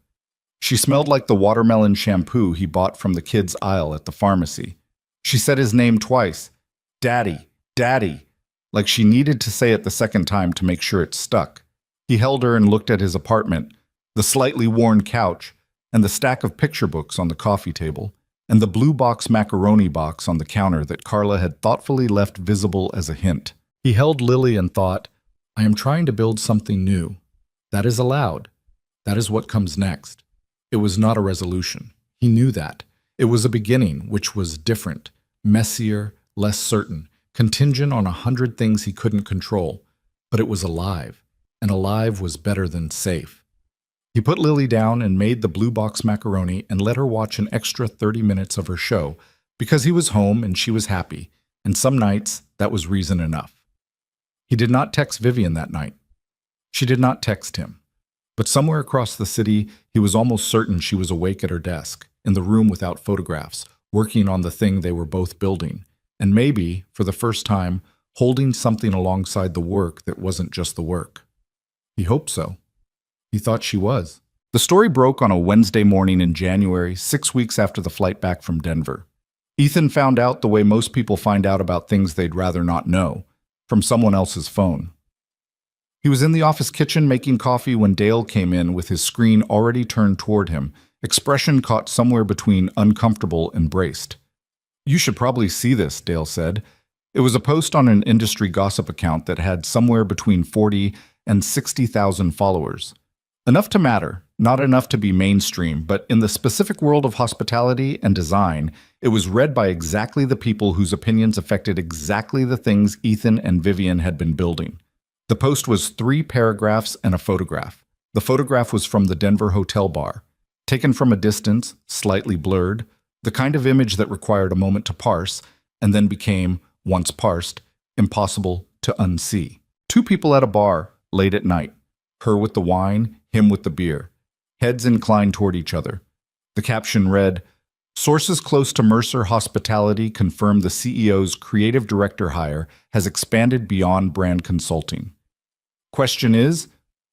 She smelled like the watermelon shampoo he bought from the kids' aisle at the pharmacy. She said his name twice. Daddy, Daddy, like she needed to say it the second time to make sure it stuck. He held her and looked at his apartment, the slightly worn couch, and the stack of picture books on the coffee table, and the blue box macaroni box on the counter that Carla had thoughtfully left visible as a hint. He held Lily and thought, I am trying to build something new. That is allowed. That is what comes next. It was not a resolution. He knew that. It was a beginning, which was different, messier, less certain, contingent on 100 things he couldn't control, but it was alive, and alive was better than safe. He put Lily down and made the blue box macaroni and let her watch an extra 30 minutes of her show because he was home and she was happy, and some nights that was reason enough. He did not text Vivian that night. She did not text him. But somewhere across the city, he was almost certain she was awake at her desk, in the room without photographs, working on the thing they were both building, and maybe, for the first time, holding something alongside the work that wasn't just the work. He hoped so. He thought she was. The story broke on a Wednesday morning in January, 6 weeks after the flight back from Denver. Ethan found out the way most people find out about things they'd rather not know, from someone else's phone. He was in the office kitchen making coffee when Dale came in with his screen already turned toward him, expression caught somewhere between uncomfortable and braced. "You should probably see this," Dale said. It was a post on an industry gossip account that had somewhere between 40 and 60,000 followers. Enough to matter, not enough to be mainstream, but in the specific world of hospitality and design, it was read by exactly the people whose opinions affected exactly the things Ethan and Vivian had been building. The post was 3 paragraphs and a photograph. The photograph was from the Denver hotel bar, taken from a distance, slightly blurred, the kind of image that required a moment to parse, and then became, once parsed, impossible to unsee. 2 people at a bar, late at night, her with the wine, him with the beer, heads inclined toward each other. The caption read, "Sources close to Mercer Hospitality confirm the CEO's creative director hire has expanded beyond brand consulting. Question is,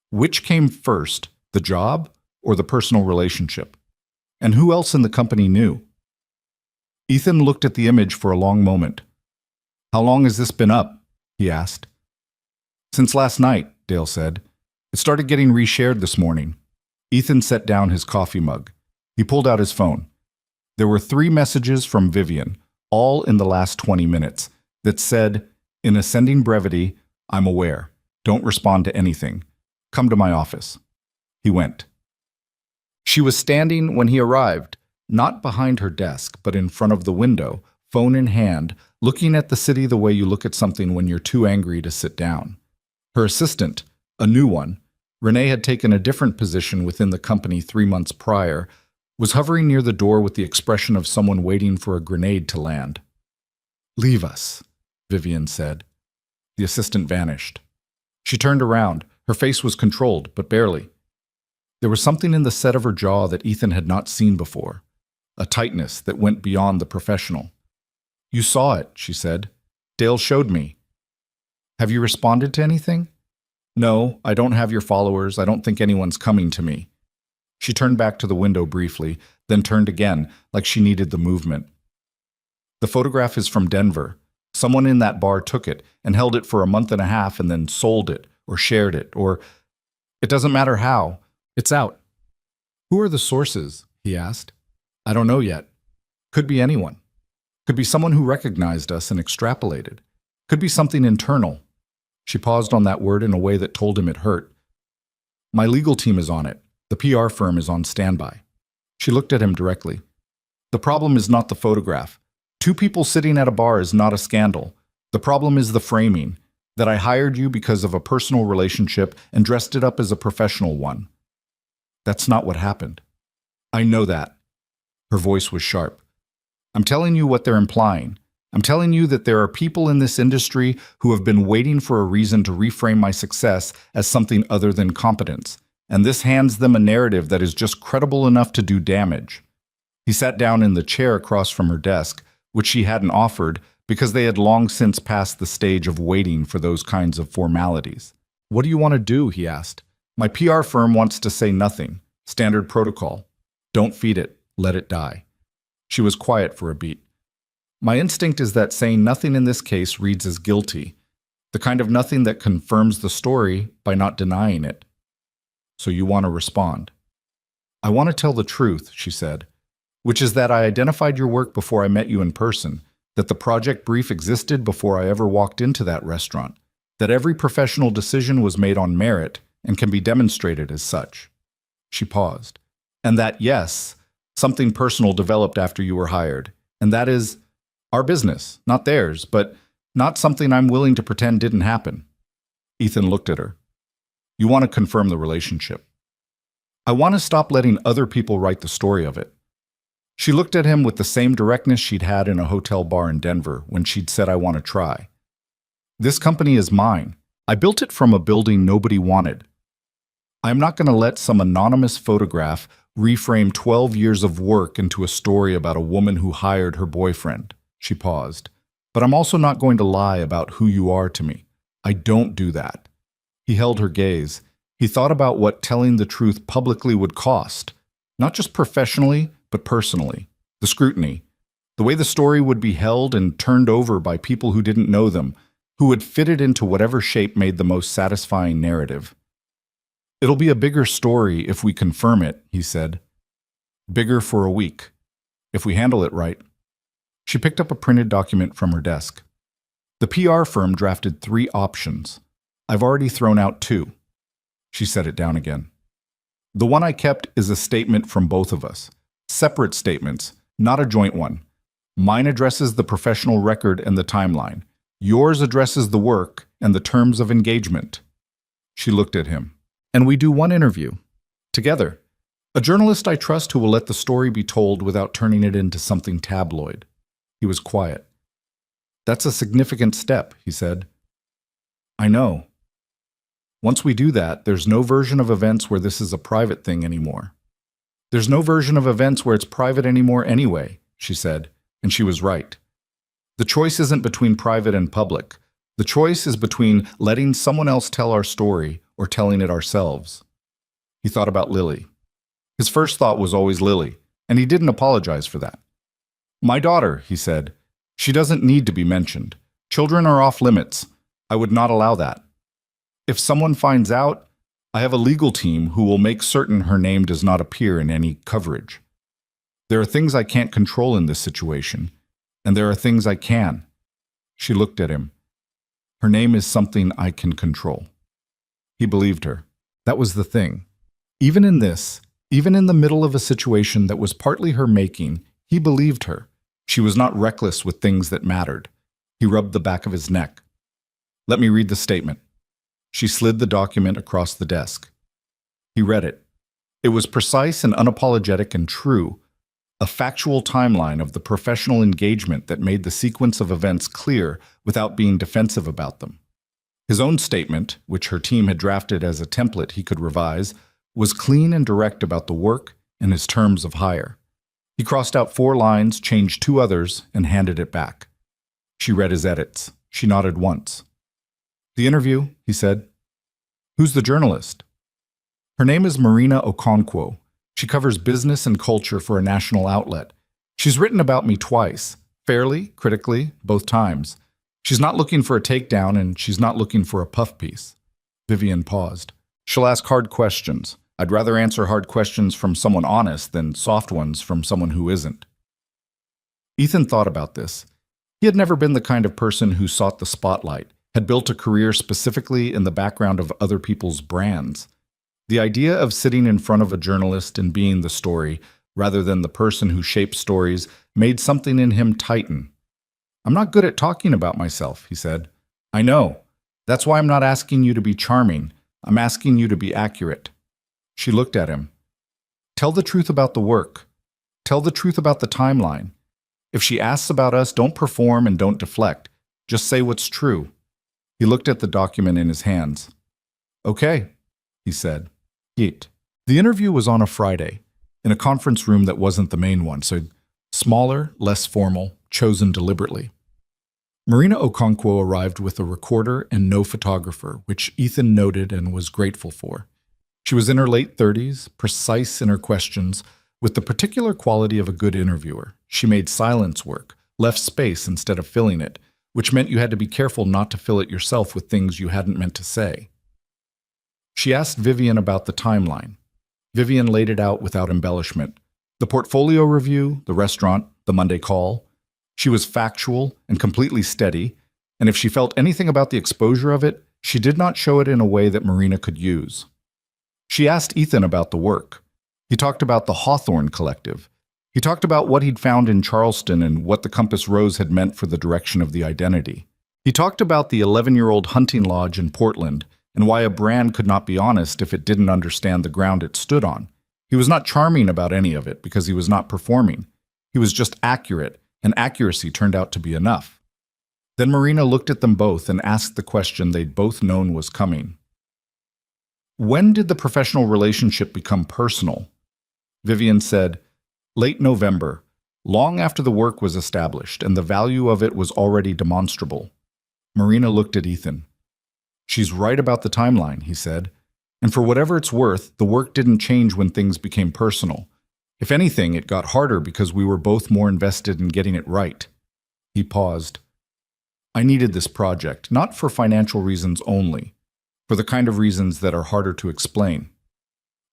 which came first, the job or the personal relationship? And who else in the company knew?" Ethan looked at the image for a long moment. "How long has this been up?" he asked. "Since last night," Dale said. "It started getting reshared this morning." Ethan set down his coffee mug. He pulled out his phone. There were 3 messages from Vivian, all in the last 20 minutes, that said, in ascending brevity, "I'm aware. Don't respond to anything. Come to my office." He went. She was standing when he arrived, not behind her desk, but in front of the window, phone in hand, looking at the city the way you look at something when you're too angry to sit down. Her assistant, a new one, Renee had taken a different position within the company 3 months prior, was hovering near the door with the expression of someone waiting for a grenade to land. "Leave us," Vivian said. The assistant vanished. She turned around. Her face was controlled, but barely. There was something in the set of her jaw that Ethan had not seen before, a tightness that went beyond the professional. "You saw it," she said. "Dale showed me." "Have you responded to anything?" "No, I don't have your followers. I don't think anyone's coming to me." She turned back to the window briefly, then turned again, like she needed the movement. "The photograph is from Denver. Someone in that bar took it and held it for a month and a half and then sold it or shared it or... It doesn't matter how. It's out." "Who are the sources?" he asked. "I don't know yet. Could be anyone. Could be someone who recognized us and extrapolated. Could be something internal." She paused on that word in a way that told him it hurt. "My legal team is on it. The PR firm is on standby." She looked at him directly. "The problem is not the photograph. 2 people sitting at a bar is not a scandal. The problem is the framing, that I hired you because of a personal relationship and dressed it up as a professional one. That's not what happened." "I know that." Her voice was sharp. "I'm telling you what they're implying. I'm telling you that there are people in this industry who have been waiting for a reason to reframe my success as something other than competence, and this hands them a narrative that is just credible enough to do damage." He sat down in the chair across from her desk, which she hadn't offered because they had long since passed the stage of waiting for those kinds of formalities. "What do you want to do?" he asked. "My PR firm wants to say nothing. Standard protocol. Don't feed it. Let it die." She was quiet for a beat. "My instinct is that saying nothing in this case reads as guilty, the kind of nothing that confirms the story by not denying it. So you want to respond." "I want to tell the truth," she said, "which is that I identified your work before I met you in person, that the project brief existed before I ever walked into that restaurant, that every professional decision was made on merit and can be demonstrated as such." She paused. "And that, yes, something personal developed after you were hired, and that is our business, not theirs, but Not something I'm willing to pretend didn't happen. Ethan looked at her. You want to confirm the relationship. I want to stop letting other people write the story of it. She looked at him with the same directness she'd had in a hotel bar in Denver when she'd said, I want to try. This company is mine. I built it from a building nobody wanted. I'm not going to let some anonymous photograph reframe 12 years of work into a story about a woman who hired her boyfriend. She paused. But I'm also not going to lie about who you are to me. I don't do that. He held her gaze. He thought about what telling the truth publicly would cost, not just professionally, but personally. The scrutiny, the way the story would be held and turned over by people who didn't know them, who would fit it into whatever shape made the most satisfying narrative. It'll be a bigger story if we confirm it, he said. Bigger for a week, if we handle it right. She picked up a printed document from her desk. The PR firm drafted 3 options. I've already thrown out 2. She set it down again. The one I kept is a statement from both of us. Separate statements, not a joint one. Mine addresses the professional record and the timeline. Yours addresses the work and the terms of engagement. She looked at him. And we do one interview. Together. A journalist I trust who will let the story be told without turning it into something tabloid. He was quiet. That's a significant step, he said. I know. Once we do that, there's no version of events where this is a private thing anymore. There's no version of events where it's private anymore anyway, she said, and she was right. The choice isn't between private and public. The choice is between letting someone else tell our story or telling it ourselves. He thought about Lily. His first thought was always Lily, and he didn't apologize for that. My daughter, he said. She doesn't need to be mentioned. Children are off limits. I would not allow that. If someone finds out, I have a legal team who will make certain her name does not appear in any coverage. There are things I can't control in this situation, and there are things I can. She looked at him. Her name is something I can control. He believed her. That was the thing. Even in this, even in the middle of a situation that was partly her making, he believed her. She was not reckless with things that mattered. He rubbed the back of his neck. Let me read the statement. She slid the document across the desk. He read it. It was precise and unapologetic and true, a factual timeline of the professional engagement that made the sequence of events clear without being defensive about them. His own statement, which her team had drafted as a template he could revise, was clean and direct about the work and his terms of hire. He crossed out 4 lines, changed 2 others, and handed it back. She read his edits. She nodded once. The interview, he said. Who's the journalist? Her name is Marina Okonkwo. She covers business and culture for a national outlet. She's written about me twice, fairly, critically, both times. She's not looking for a takedown, and she's not looking for a puff piece. Vivian paused. She'll ask hard questions. I'd rather answer hard questions from someone honest than soft ones from someone who isn't. Ethan thought about this. He had never been the kind of person who sought the spotlight, had built a career specifically in the background of other people's brands. The idea of sitting in front of a journalist and being the story, rather than the person who shapes stories, made something in him tighten. I'm not good at talking about myself, he said. I know. That's why I'm not asking you to be charming. I'm asking you to be accurate. She looked at him. Tell the truth about the work. Tell the truth about the timeline. If she asks about us, don't perform and don't deflect. Just say what's true. He looked at the document in his hands. Okay, he said. Yeet. The interview was on a Friday, in a conference room that wasn't the main one, so smaller, less formal, chosen deliberately. Marina Okonkwo arrived with a recorder and no photographer, which Ethan noted and was grateful for. She was in her late 30s, precise in her questions, with the particular quality of a good interviewer. She made silence work, left space instead of filling it, which meant you had to be careful not to fill it yourself with things you hadn't meant to say. She asked Vivian about the timeline. Vivian laid it out without embellishment. The portfolio review, the restaurant, the Monday call. She was factual and completely steady, and if she felt anything about the exposure of it, she did not show it in a way that Marina could use. She asked Ethan about the work. He talked about the Hawthorne Collective. He talked about what he'd found in Charleston and what the Compass Rose had meant for the direction of the identity. He talked about the 11-year-old hunting lodge in Portland and why a brand could not be honest if it didn't understand the ground it stood on. He was not charming about any of it because he was not performing. He was just accurate, and accuracy turned out to be enough. Then Marina looked at them both and asked the question they'd both known was coming. When did the professional relationship become personal? Vivian said, late November, long after the work was established and the value of it was already demonstrable. Marina looked at Ethan. She's right about the timeline, he said. And for whatever it's worth, the work didn't change when things became personal. If anything, it got harder because we were both more invested in getting it right. He paused. I needed this project, not for financial reasons only, for the kind of reasons that are harder to explain.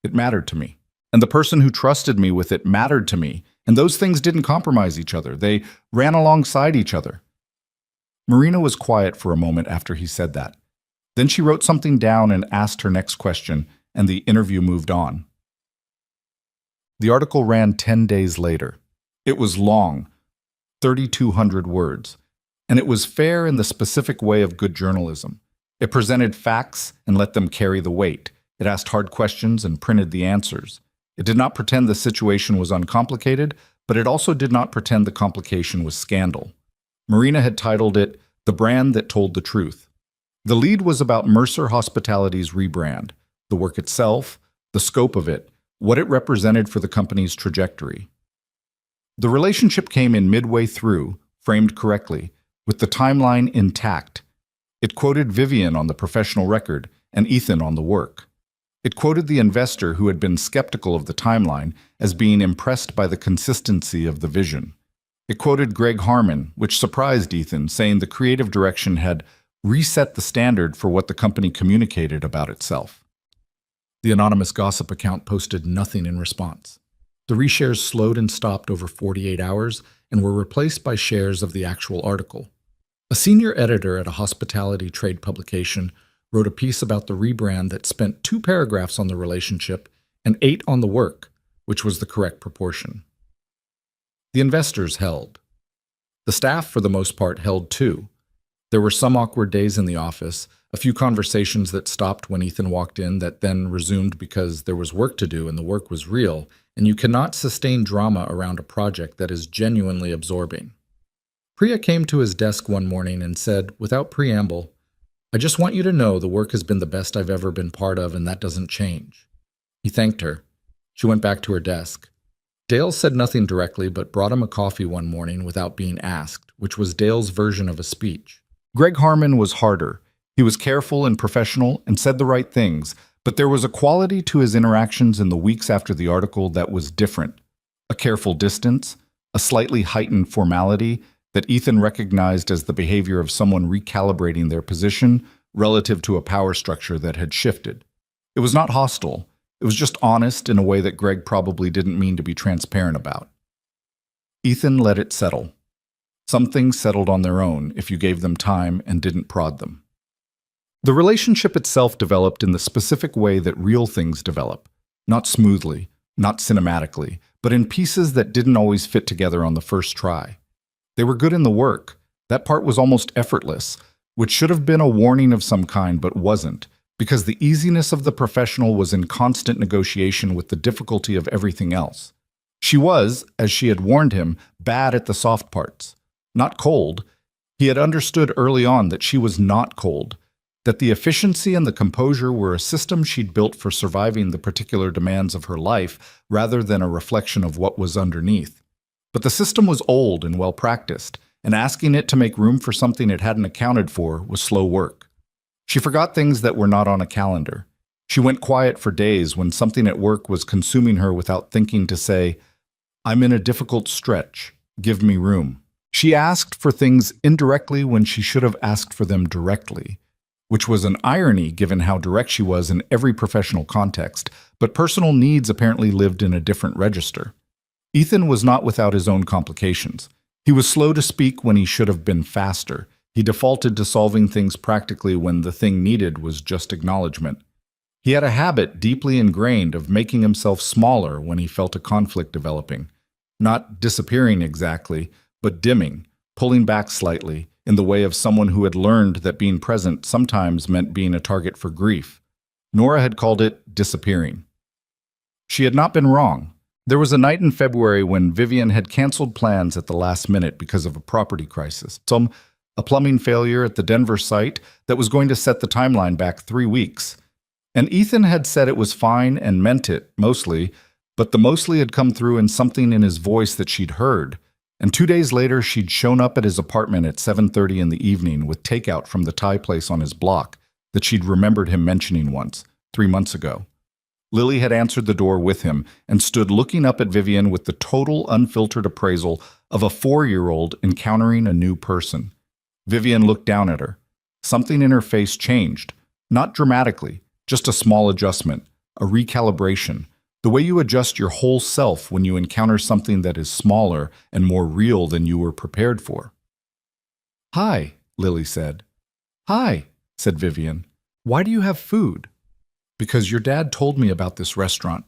It mattered to me. And the person who trusted me with it mattered to me, and those things didn't compromise each other. They ran alongside each other. Marina was quiet for a moment after he said that. Then she wrote something down and asked her next question, and the interview moved on. The article ran 10 days later. It was long, 3,200 words, and it was fair in the specific way of good journalism. It presented facts and let them carry the weight. It asked hard questions and printed the answers. It did not pretend the situation was uncomplicated, but it also did not pretend the complication was scandal. Marina had titled it, The Brand That Told the Truth. The lead was about Mercer Hospitality's rebrand, the work itself, the scope of it, what it represented for the company's trajectory. The relationship came in midway through, framed correctly, with the timeline intact. It quoted Vivian on the professional record and Ethan on the work. It quoted the investor who had been skeptical of the timeline as being impressed by the consistency of the vision. It quoted Greg Harmon, which surprised Ethan, saying the creative direction had reset the standard for what the company communicated about itself. The anonymous gossip account posted nothing in response. The reshares slowed and stopped over 48 hours and were replaced by shares of the actual article. A senior editor at a hospitality trade publication wrote a piece about the rebrand that spent 2 paragraphs on the relationship and 8 on the work, which was the correct proportion. The investors held. The staff, for the most part, held too. There were some awkward days in the office, a few conversations that stopped when Ethan walked in that then resumed because there was work to do and the work was real, and you cannot sustain drama around a project that is genuinely absorbing. Priya came to his desk one morning and said, without preamble, I just want you to know the work has been the best I've ever been part of, and that doesn't change. He thanked her. She went back to her desk. Dale said nothing directly, but brought him a coffee one morning without being asked, which was Dale's version of a speech. Greg Harmon was harder. He was careful and professional and said the right things, but there was a quality to his interactions in the weeks after the article that was different. A careful distance, a slightly heightened formality that Ethan recognized as the behavior of someone recalibrating their position relative to a power structure that had shifted. It was not hostile. It was just honest in a way that Greg probably didn't mean to be transparent about. Ethan let it settle. Some things settled on their own if you gave them time and didn't prod them. The relationship itself developed in the specific way that real things develop, not smoothly, not cinematically, but in pieces that didn't always fit together on the first try. They were good in the work. That part was almost effortless, which should have been a warning of some kind but wasn't, because the easiness of the professional was in constant negotiation with the difficulty of everything else. She was, as she had warned him, bad at the soft parts. Not cold. He had understood early on that she was not cold, that the efficiency and the composure were a system she'd built for surviving the particular demands of her life rather than a reflection of what was underneath. But the system was old and well-practiced, and asking it to make room for something it hadn't accounted for was slow work. She forgot things that were not on a calendar. She went quiet for days when something at work was consuming her without thinking to say, I'm in a difficult stretch. Give me room. She asked for things indirectly when she should have asked for them directly, which was an irony given how direct she was in every professional context, but personal needs apparently lived in a different register. Ethan was not without his own complications. He was slow to speak when he should have been faster. He defaulted to solving things practically when the thing needed was just acknowledgement. He had a habit deeply ingrained of making himself smaller when he felt a conflict developing. Not disappearing exactly, but dimming, pulling back slightly, in the way of someone who had learned that being present sometimes meant being a target for grief. Nora had called it disappearing. She had not been wrong. There was a night in February when Vivian had canceled plans at the last minute because of a property crisis. A plumbing failure at the Denver site that was going to set the timeline back 3 weeks. And Ethan had said it was fine and meant it, mostly, but the mostly had come through in something in his voice that she'd heard. And 2 days later, she'd shown up at his apartment at 7:30 in the evening with takeout from the Thai place on his block that she'd remembered him mentioning once, 3 months ago. Lily had answered the door with him and stood looking up at Vivian with the total unfiltered appraisal of a 4-year-old encountering a new person. Vivian looked down at her. Something in her face changed, not dramatically, just a small adjustment, a recalibration, the way you adjust your whole self when you encounter something that is smaller and more real than you were prepared for. "Hi," Lily said. "Hi," said Vivian. "Why do you have food?" "Because your dad told me about this restaurant,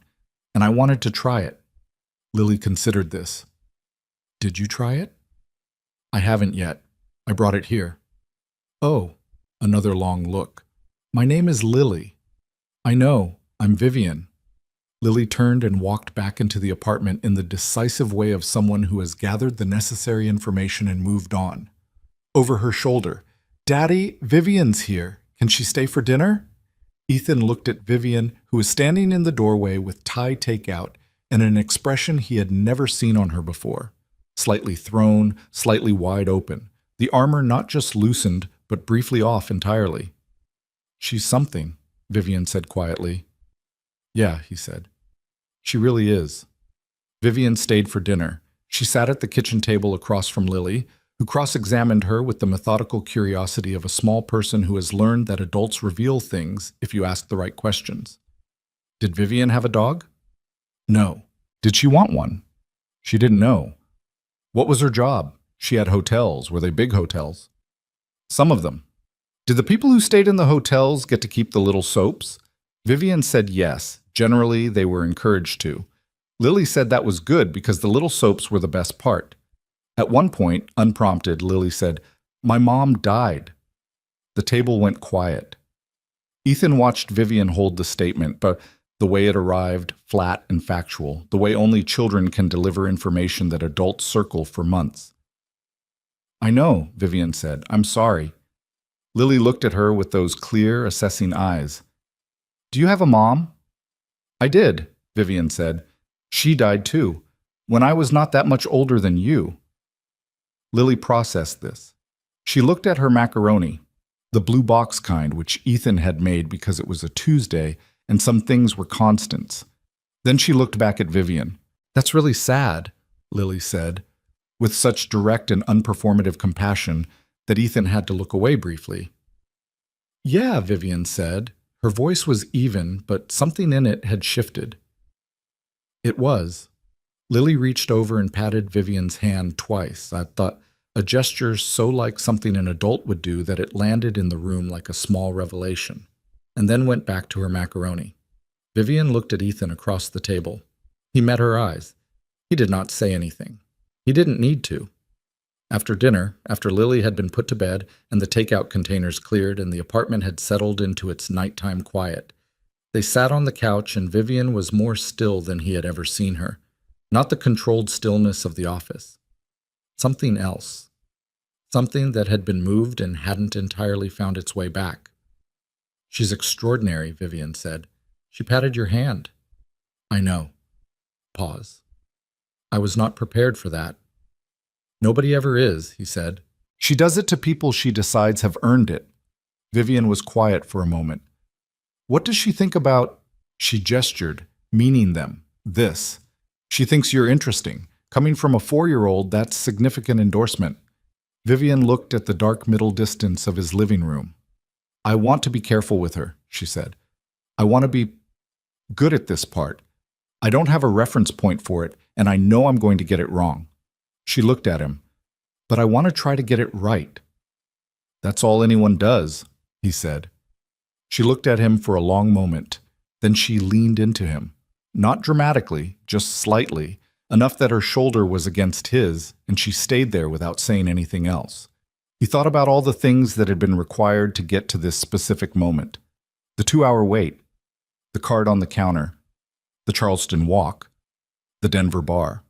and I wanted to try it." Lily considered this. "Did you try it?" "I haven't yet. I brought it here." "Oh," another long look. "My name is Lily." "I know. I'm Vivian." Lily turned and walked back into the apartment in the decisive way of someone who has gathered the necessary information and moved on. Over her shoulder, "Daddy, Vivian's here. Can she stay for dinner?" Ethan looked at Vivian, who was standing in the doorway with Thai takeout and an expression he had never seen on her before. Slightly thrown, slightly wide open. The armor not just loosened, but briefly off entirely. "She's something," Vivian said quietly. "Yeah," he said. "She really is." Vivian stayed for dinner. She sat at the kitchen table across from Lily, who cross-examined her with the methodical curiosity of a small person who has learned that adults reveal things if you ask the right questions. Did Vivian have a dog? No. Did she want one? She didn't know. What was her job? She had hotels. Were they big hotels? Some of them. Did the people who stayed in the hotels get to keep the little soaps? Vivian said yes. Generally, they were encouraged to. Lily said that was good because the little soaps were the best part. At one point, unprompted, Lily said, "My mom died." The table went quiet. Ethan watched Vivian hold the statement, but the way it arrived, flat and factual, the way only children can deliver information that adults circle for months. "I know," Vivian said. "I'm sorry." Lily looked at her with those clear, assessing eyes. "Do you have a mom?" "I did," Vivian said. "She died too, when I was not that much older than you." Lily processed this. She looked at her macaroni, the blue box kind which Ethan had made because it was a Tuesday and some things were constants. Then she looked back at Vivian. "That's really sad," Lily said, with such direct and unperformative compassion that Ethan had to look away briefly. "Yeah," Vivian said. Her voice was even, but something in it had shifted. It was. Lily reached over and patted Vivian's hand twice. I thought a gesture so like something an adult would do that it landed in the room like a small revelation, and then went back to her macaroni. Vivian looked at Ethan across the table. He met her eyes. He did not say anything. He didn't need to. After dinner, after Lily had been put to bed and the takeout containers cleared and the apartment had settled into its nighttime quiet, they sat on the couch and Vivian was more still than he had ever seen her. Not the controlled stillness of the office. Something else. Something that had been moved and hadn't entirely found its way back. "She's extraordinary," Vivian said. "She patted your hand." "I know." Pause. "I was not prepared for that." "Nobody ever is," he said. "She does it to people she decides have earned it." Vivian was quiet for a moment. "What does she think about—" She gestured, meaning them. "This. She thinks you're interesting. Coming from a 4-year-old, that's significant endorsement." Vivian looked at the dark middle distance of his living room. "I want to be careful with her," she said. "I want to be good at this part. I don't have a reference point for it, and I know I'm going to get it wrong." She looked at him. "But I want to try to get it right." "That's all anyone does," he said. She looked at him for a long moment. Then she leaned into him. Not dramatically, just slightly, enough that her shoulder was against his, and she stayed there without saying anything else. He thought about all the things that had been required to get to this specific moment. The 2-hour wait, the card on the counter, the Charleston walk, the Denver bar,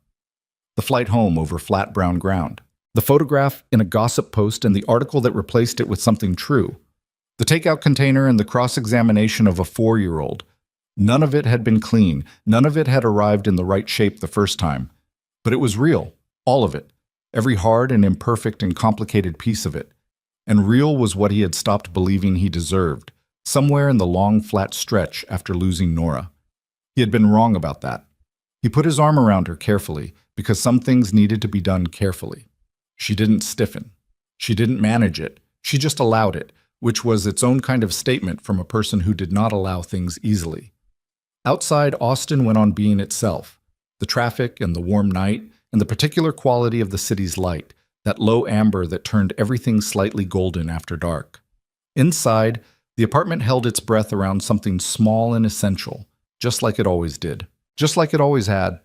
the flight home over flat brown ground, the photograph in a gossip post and the article that replaced it with something true, the takeout container and the cross-examination of a 4-year-old. None of it had been clean, none of it had arrived in the right shape the first time. But it was real, all of it, every hard and imperfect and complicated piece of it. And real was what he had stopped believing he deserved, somewhere in the long, flat stretch after losing Nora. He had been wrong about that. He put his arm around her carefully, because some things needed to be done carefully. She didn't stiffen. She didn't manage it. She just allowed it, which was its own kind of statement from a person who did not allow things easily. Outside, Austin went on being itself. The traffic and the warm night and the particular quality of the city's light, that low amber that turned everything slightly golden after dark. Inside, the apartment held its breath around something small and essential, just like it always did, just like it always had.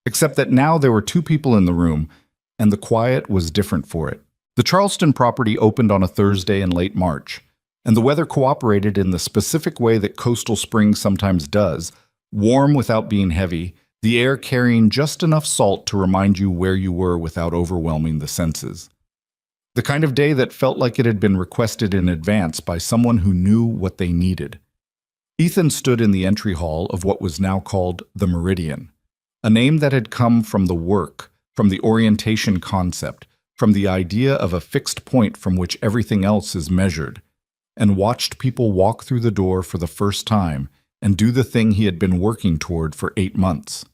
Except that now there were 2 people in the room, and the quiet was different for it. The Charleston property opened on a Thursday in late March, and the weather cooperated in the specific way that coastal spring sometimes does, warm without being heavy, the air carrying just enough salt to remind you where you were without overwhelming the senses. The kind of day that felt like it had been requested in advance by someone who knew what they needed. Ethan stood in the entry hall of what was now called the Meridian, a name that had come from the work, from the orientation concept, from the idea of a fixed point from which everything else is measured, and watched people walk through the door for the first time and do the thing he had been working toward for 8 months.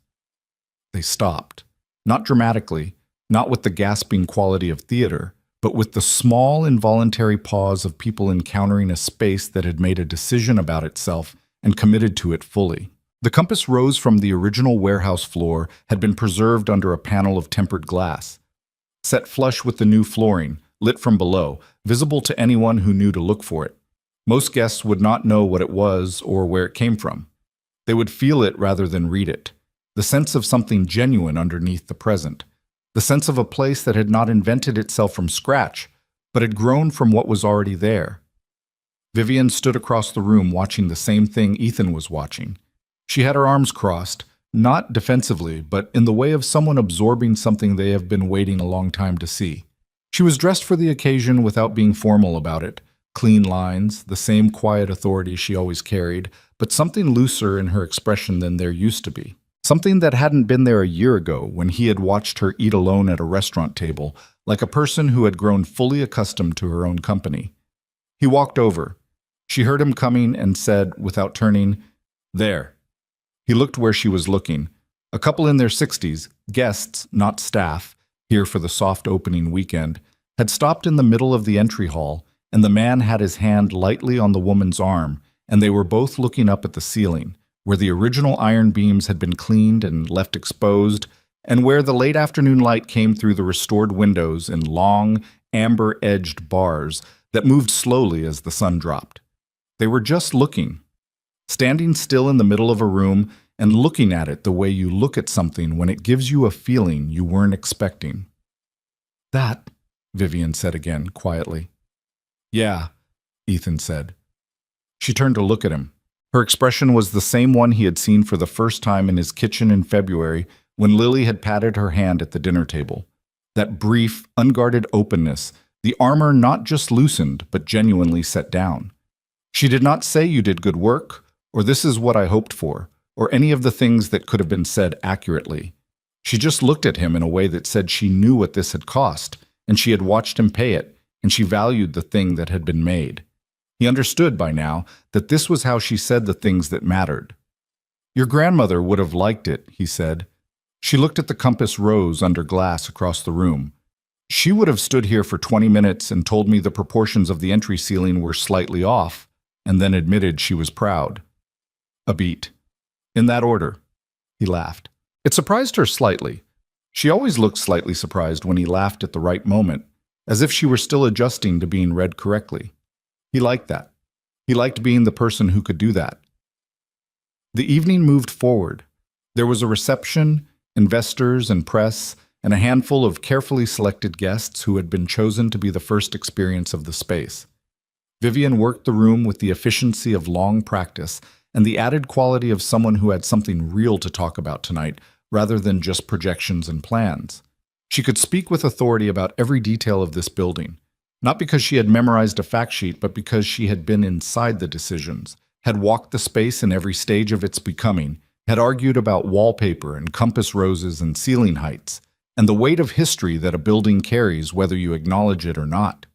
They stopped, not dramatically, not with the gasping quality of theater, but with the small involuntary pause of people encountering a space that had made a decision about itself and committed to it fully. The compass rose from the original warehouse floor had been preserved under a panel of tempered glass, set flush with the new flooring, lit from below, visible to anyone who knew to look for it. Most guests would not know what it was or where it came from. They would feel it rather than read it, the sense of something genuine underneath the present, the sense of a place that had not invented itself from scratch, but had grown from what was already there. Vivian stood across the room watching the same thing Ethan was watching. She had her arms crossed, not defensively, but in the way of someone absorbing something they have been waiting a long time to see. She was dressed for the occasion without being formal about it. Clean lines, the same quiet authority she always carried, but something looser in her expression than there used to be. Something that hadn't been there a year ago when he had watched her eat alone at a restaurant table, like a person who had grown fully accustomed to her own company. He walked over. She heard him coming and said, without turning, "There." He looked where she was looking. A couple in their 60s, guests, not staff, here for the soft opening weekend, had stopped in the middle of the entry hall, and the man had his hand lightly on the woman's arm, and they were both looking up at the ceiling, where the original iron beams had been cleaned and left exposed, and where the late afternoon light came through the restored windows in long, amber-edged bars that moved slowly as the sun dropped. They were just looking, standing still in the middle of a room and looking at it the way you look at something when it gives you a feeling you weren't expecting. "That," Vivian said again, quietly. "Yeah," Ethan said. She turned to look at him. Her expression was the same one he had seen for the first time in his kitchen in February when Lily had patted her hand at the dinner table. That brief, unguarded openness, the armor not just loosened, but genuinely set down. She did not say "you did good work," or "this is what I hoped for," or any of the things that could have been said accurately. She just looked at him in a way that said she knew what this had cost, and she had watched him pay it, and she valued the thing that had been made. He understood by now that this was how she said the things that mattered. "Your grandmother would have liked it," he said. She looked at the compass rose under glass across the room. "She would have stood here for 20 minutes and told me the proportions of the entry ceiling were slightly off, and then admitted she was proud." A beat. "In that order." He laughed. It surprised her slightly. She always looked slightly surprised when he laughed at the right moment, as if she were still adjusting to being read correctly. He liked that. He liked being the person who could do that. The evening moved forward. There was a reception, investors and press, and a handful of carefully selected guests who had been chosen to be the first experience of the space. Vivian worked the room with the efficiency of long practice and the added quality of someone who had something real to talk about tonight, rather than just projections and plans. She could speak with authority about every detail of this building, not because she had memorized a fact sheet, but because she had been inside the decisions, had walked the space in every stage of its becoming, had argued about wallpaper and compass roses and ceiling heights, and the weight of history that a building carries whether you acknowledge it or not.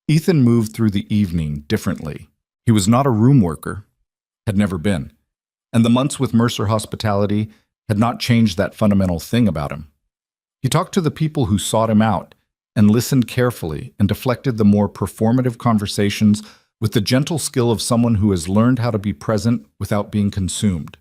Ethan moved through the evening differently. He was not a room worker, had never been, and the months with Mercer Hospitality had not changed that fundamental thing about him. He talked to the people who sought him out and listened carefully and deflected the more performative conversations with the gentle skill of someone who has learned how to be present without being consumed.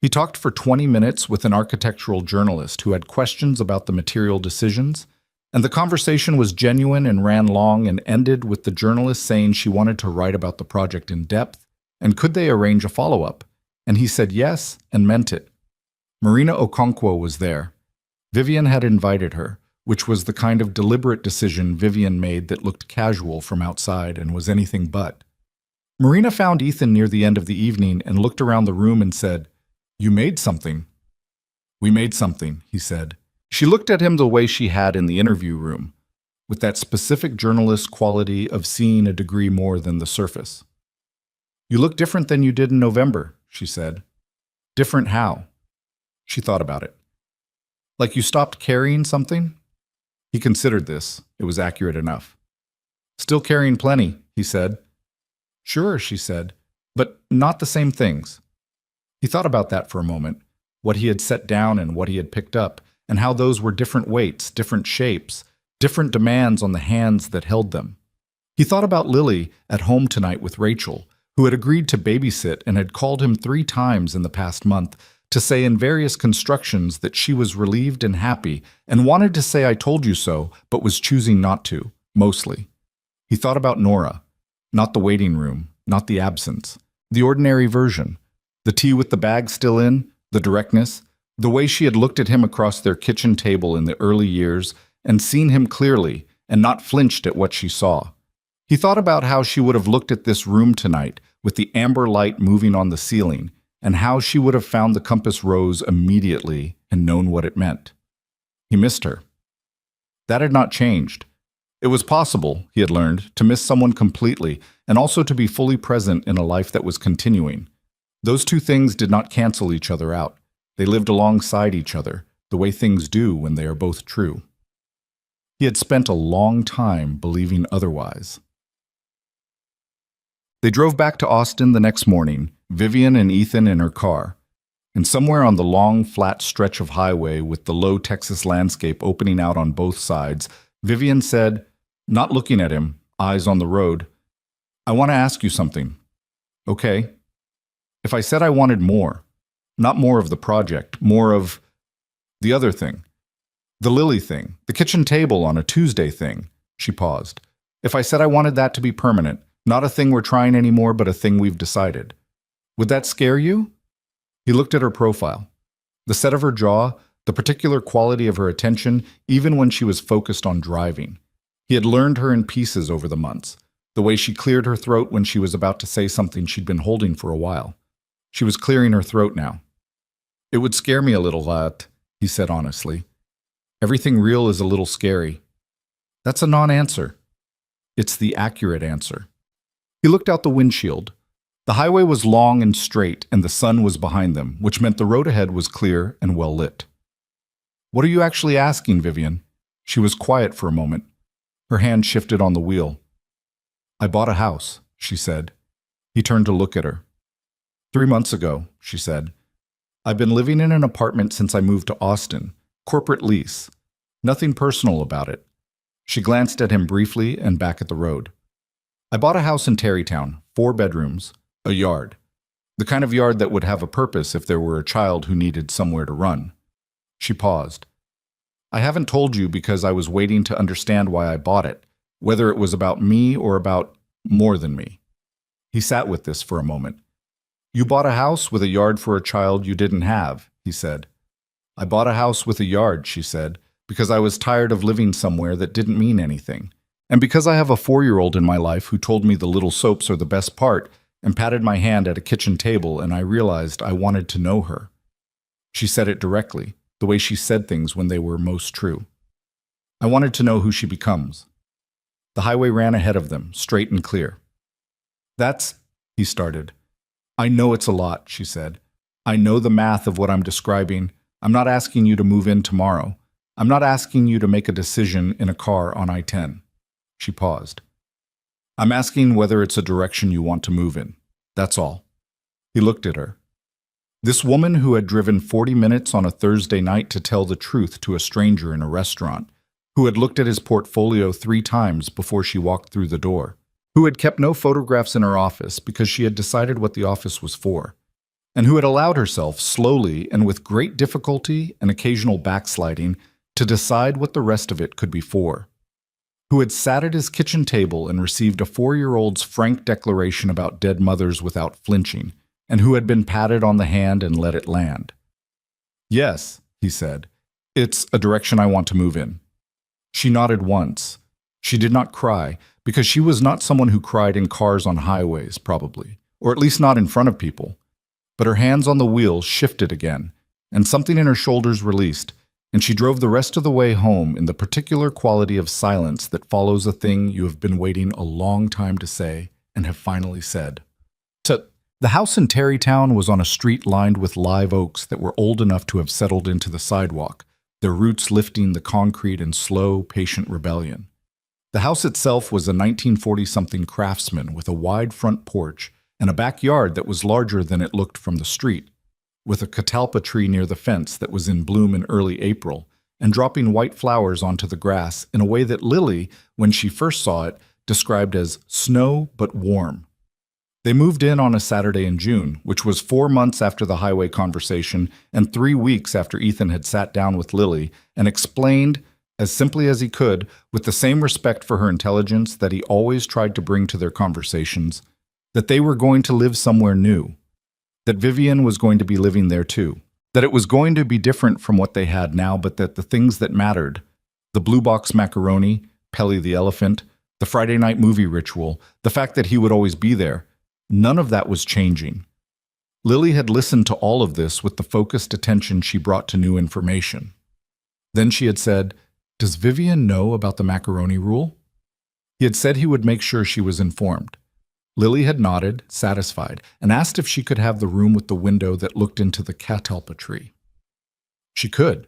He talked for 20 minutes with an architectural journalist who had questions about the material decisions, and the conversation was genuine and ran long and ended with the journalist saying she wanted to write about the project in depth, and could they arrange a follow-up? And he said yes and meant it. Marina Okonkwo was there. Vivian had invited her, which was the kind of deliberate decision Vivian made that looked casual from outside and was anything but. Marina found Ethan near the end of the evening and looked around the room and said, "You made something." "We made something," he said. She looked at him the way she had in the interview room, with that specific journalist quality of seeing a degree more than the surface. "You look different than you did in November," she said. "Different how?" She thought about it. "Like you stopped carrying something?" He considered this. It was accurate enough. "Still carrying plenty," he said. "Sure," she said, "but not the same things." He thought about that for a moment, what he had set down and what he had picked up, and how those were different weights, different shapes, different demands on the hands that held them. He thought about Lily at home tonight with Rachel, who had agreed to babysit and had called him 3 times in the past month to say in various constructions that she was relieved and happy and wanted to say "I told you so," but was choosing not to, mostly. He thought about Nora, not the waiting room, not the absence, the ordinary version, the tea with the bag still in, the directness, the way she had looked at him across their kitchen table in the early years and seen him clearly and not flinched at what she saw. He thought about how she would have looked at this room tonight with the amber light moving on the ceiling, and how she would have found the compass rose immediately and known what it meant. He missed her. That had not changed. It was possible, he had learned, to miss someone completely and also to be fully present in a life that was continuing. Those two things did not cancel each other out. They lived alongside each other, the way things do when they are both true. He had spent a long time believing otherwise. They drove back to Austin the next morning, Vivian and Ethan in her car, and somewhere on the long, flat stretch of highway with the low Texas landscape opening out on both sides, Vivian said, not looking at him, eyes on the road, "I want to ask you something." "Okay." "If I said I wanted more, not more of the project, more of the other thing, the Lily thing, the kitchen table on a Tuesday thing," she paused. "If I said I wanted that to be permanent, not a thing we're trying anymore, but a thing we've decided, would that scare you?" He looked at her profile. The set of her jaw, the particular quality of her attention, even when she was focused on driving. He had learned her in pieces over the months, the way she cleared her throat when she was about to say something she'd been holding for a while. She was clearing her throat now. "It would scare me a little lot," he said honestly. "Everything real is a little scary." "That's a non-answer." "It's the accurate answer." He looked out the windshield. The highway was long and straight, and the sun was behind them, which meant the road ahead was clear and well lit. "What are you actually asking, Vivian?" She was quiet for a moment. Her hand shifted on the wheel. "I bought a house," she said. He turned to look at her. 3 months ago," she said. "I've been living in an apartment since I moved to Austin. Corporate lease. Nothing personal about it." She glanced at him briefly and back at the road. "I bought a house in Tarrytown, 4 bedrooms, a yard. The kind of yard that would have a purpose if there were a child who needed somewhere to run." She paused. "I haven't told you because I was waiting to understand why I bought it, whether it was about me or about more than me." He sat with this for a moment. "You bought a house with a yard for a child you didn't have," he said. I bought a house with a yard, she said, because I was tired of living somewhere that didn't mean anything. And because I have a 4-year-old in my life who told me the little soaps are the best part and patted my hand at a kitchen table, and I realized I wanted to know her. She said it directly, the way she said things when they were most true. I wanted to know who she becomes. The highway ran ahead of them, straight and clear. That's, he started. I know it's a lot, she said. I know the math of what I'm describing. I'm not asking you to move in tomorrow. I'm not asking you to make a decision in a car on I-10. She paused. I'm asking whether it's a direction you want to move in. That's all. He looked at her. This woman who had driven 40 minutes on a Thursday night to tell the truth to a stranger in a restaurant, who had looked at his portfolio 3 times before she walked through the door, who had kept no photographs in her office because she had decided what the office was for, and who had allowed herself slowly and with great difficulty and occasional backsliding to decide what the rest of it could be for, who had sat at his kitchen table and received a 4-year-old's frank declaration about dead mothers without flinching, and who had been patted on the hand and let it land. Yes, he said, it's a direction I want to move in. She nodded once. She did not cry, because she was not someone who cried in cars on highways, probably, or at least not in front of people. But her hands on the wheel shifted again, and something in her shoulders released, and she drove the rest of the way home in the particular quality of silence that follows a thing you have been waiting a long time to say and have finally said. The house in Terrytown was on a street lined with live oaks that were old enough to have settled into the sidewalk, their roots lifting the concrete in slow, patient rebellion. The house itself was a 1940-something craftsman with a wide front porch and a backyard that was larger than it looked from the street, with a catalpa tree near the fence that was in bloom in early April and dropping white flowers onto the grass in a way that Lily, when she first saw it, described as snow but warm. They moved in on a Saturday in June, which was 4 months after the highway conversation and 3 weeks after Ethan had sat down with Lily and explained, as simply as he could, with the same respect for her intelligence that he always tried to bring to their conversations, that they were going to live somewhere new, that Vivian was going to be living there too, that it was going to be different from what they had now, but that the things that mattered, the blue box macaroni, Pelly the elephant, the Friday night movie ritual, the fact that he would always be there, none of that was changing. Lily had listened to all of this with the focused attention she brought to new information. Then she had said, "Does Vivian know about the macaroni rule?" He had said he would make sure she was informed. Lily had nodded, satisfied, and asked if she could have the room with the window that looked into the catalpa tree. She could.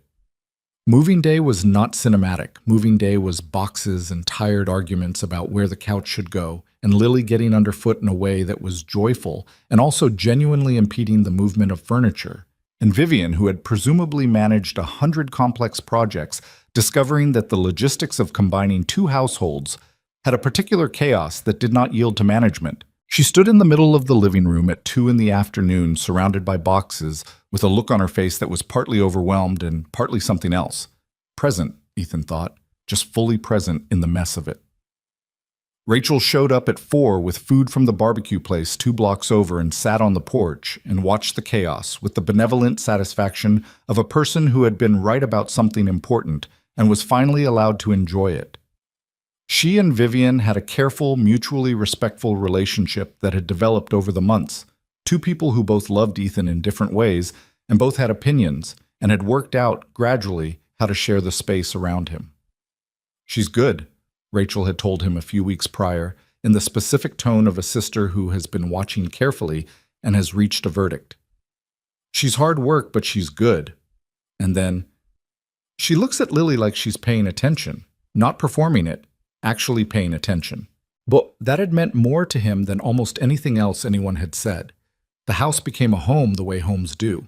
Moving day was not cinematic. Moving day was boxes and tired arguments about where the couch should go, and Lily getting underfoot in a way that was joyful and also genuinely impeding the movement of furniture, and Vivian, who had presumably managed 100 complex projects, discovering that the logistics of combining 2 households had a particular chaos that did not yield to management. She stood in the middle of the living room at 2 in the afternoon, surrounded by boxes, with a look on her face that was partly overwhelmed and partly something else. Present, Ethan thought, just fully present in the mess of it. Rachel showed up at 4 with food from the barbecue place 2 blocks over and sat on the porch and watched the chaos with the benevolent satisfaction of a person who had been right about something important and was finally allowed to enjoy it. She and Vivian had a careful, mutually respectful relationship that had developed over the months, 2 people who both loved Ethan in different ways and both had opinions and had worked out, gradually, how to share the space around him. "She's good," Rachel had told him a few weeks prior, in the specific tone of a sister who has been watching carefully and has reached a verdict. "She's hard work, but she's good." And then, "She looks at Lily like she's paying attention, not performing it, actually paying attention." But that had meant more to him than almost anything else anyone had said. The house became a home the way homes do.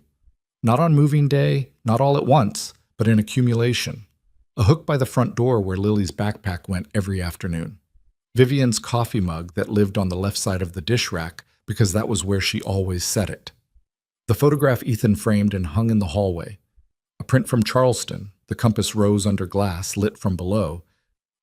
Not on moving day, not all at once, but in accumulation. A hook by the front door where Lily's backpack went every afternoon. Vivian's coffee mug that lived on the left side of the dish rack because that was where she always set it. The photograph Ethan framed and hung in the hallway. A print from Charleston, the compass rose under glass lit from below,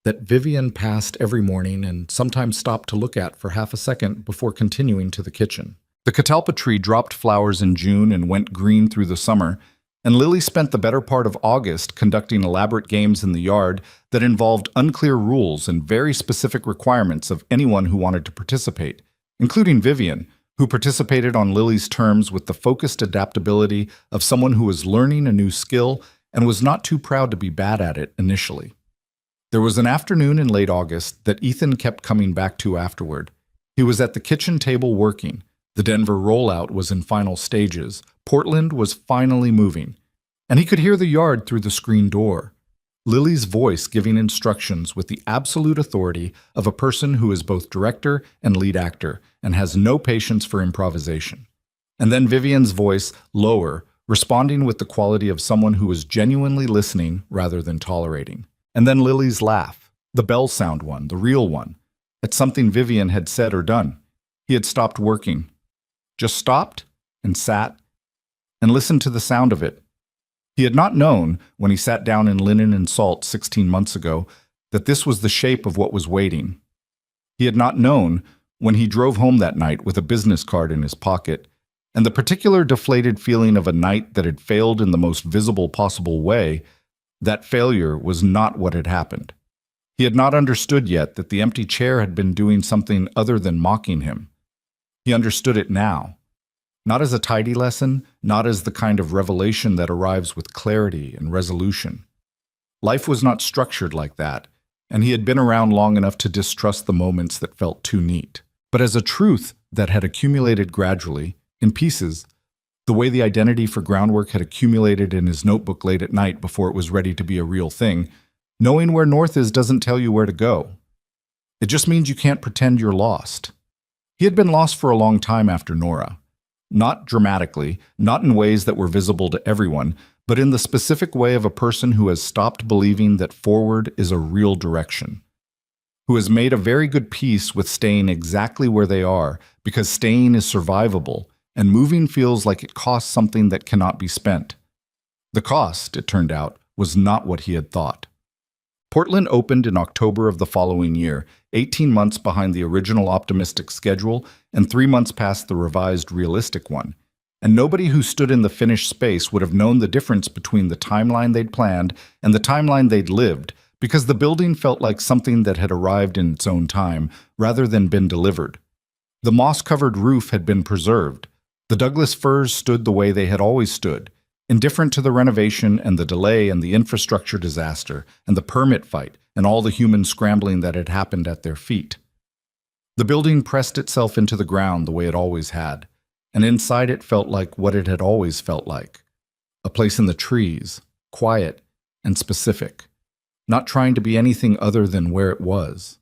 that Vivian passed every morning and sometimes stopped to look at for half a second before continuing to the kitchen. The catalpa tree dropped flowers in June and went green through the summer, And Lily spent the better part of August conducting elaborate games in the yard that involved unclear rules and very specific requirements of anyone who wanted to participate, including Vivian, who participated on Lily's terms with the focused adaptability of someone who was learning a new skill and was not too proud to be bad at it initially. There was an afternoon in late August that Ethan kept coming back to afterward. He was at the kitchen table working. The Denver rollout was in final stages. Portland was finally moving. And he could hear the yard through the screen door. Lily's voice giving instructions with the absolute authority of a person who is both director and lead actor and has no patience for improvisation. And then Vivian's voice, lower, responding with the quality of someone who is genuinely listening rather than tolerating. And then Lily's laugh, the bell sound one, the real one, at something Vivian had said or done. He had stopped working. Just stopped and sat and listened to the sound of it. He had not known, when he sat down in Linen and Salt 16 months ago, that this was the shape of what was waiting. He had not known, when he drove home that night with a business card in his pocket, and the particular deflated feeling of a night that had failed in the most visible possible way, that failure was not what had happened. He had not understood yet that the empty chair had been doing something other than mocking him. He understood it now. Not as a tidy lesson, not as the kind of revelation that arrives with clarity and resolution. Life was not structured like that, and he had been around long enough to distrust the moments that felt too neat. But as a truth that had accumulated gradually, in pieces, the way the identity for groundwork had accumulated in his notebook late at night before it was ready to be a real thing, knowing where north is doesn't tell you where to go. It just means you can't pretend you're lost. He had been lost for a long time after Nora. Not dramatically, not in ways that were visible to everyone, but in the specific way of a person who has stopped believing that forward is a real direction, who has made a very good peace with staying exactly where they are because staying is survivable and moving feels like it costs something that cannot be spent. The cost, it turned out, was not what he had thought. Portland opened in October of the following year, 18 months behind the original optimistic schedule and 3 months past the revised realistic one. And nobody who stood in the finished space would have known the difference between the timeline they'd planned and the timeline they'd lived, because the building felt like something that had arrived in its own time, rather than been delivered. The moss-covered roof had been preserved. The Douglas firs stood the way they had always stood, indifferent to the renovation and the delay and the infrastructure disaster and the permit fight and all the human scrambling that had happened at their feet. The building pressed itself into the ground the way it always had, and inside it felt like what it had always felt like. A place in the trees, quiet and specific, not trying to be anything other than where it was.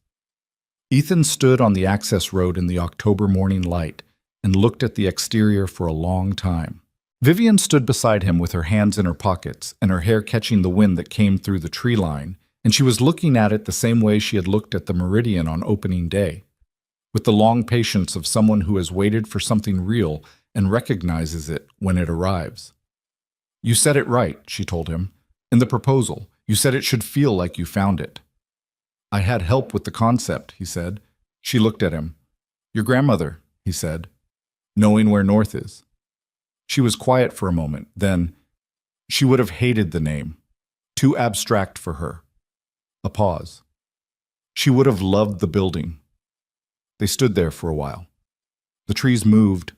Ethan stood on the access road in the October morning light and looked at the exterior for a long time. Vivian stood beside him with her hands in her pockets and her hair catching the wind that came through the tree line, and she was looking at it the same way she had looked at the Meridian on opening day, with the long patience of someone who has waited for something real and recognizes it when it arrives. "You said it right," she told him. "In the proposal, you said it should feel like you found it." "I had help with the concept," he said. She looked at him. "Your grandmother," he said, "knowing where north is." She was quiet for a moment, then, she would have hated the name. Too abstract for her. A pause. She would have loved the building. They stood there for a while. The trees moved.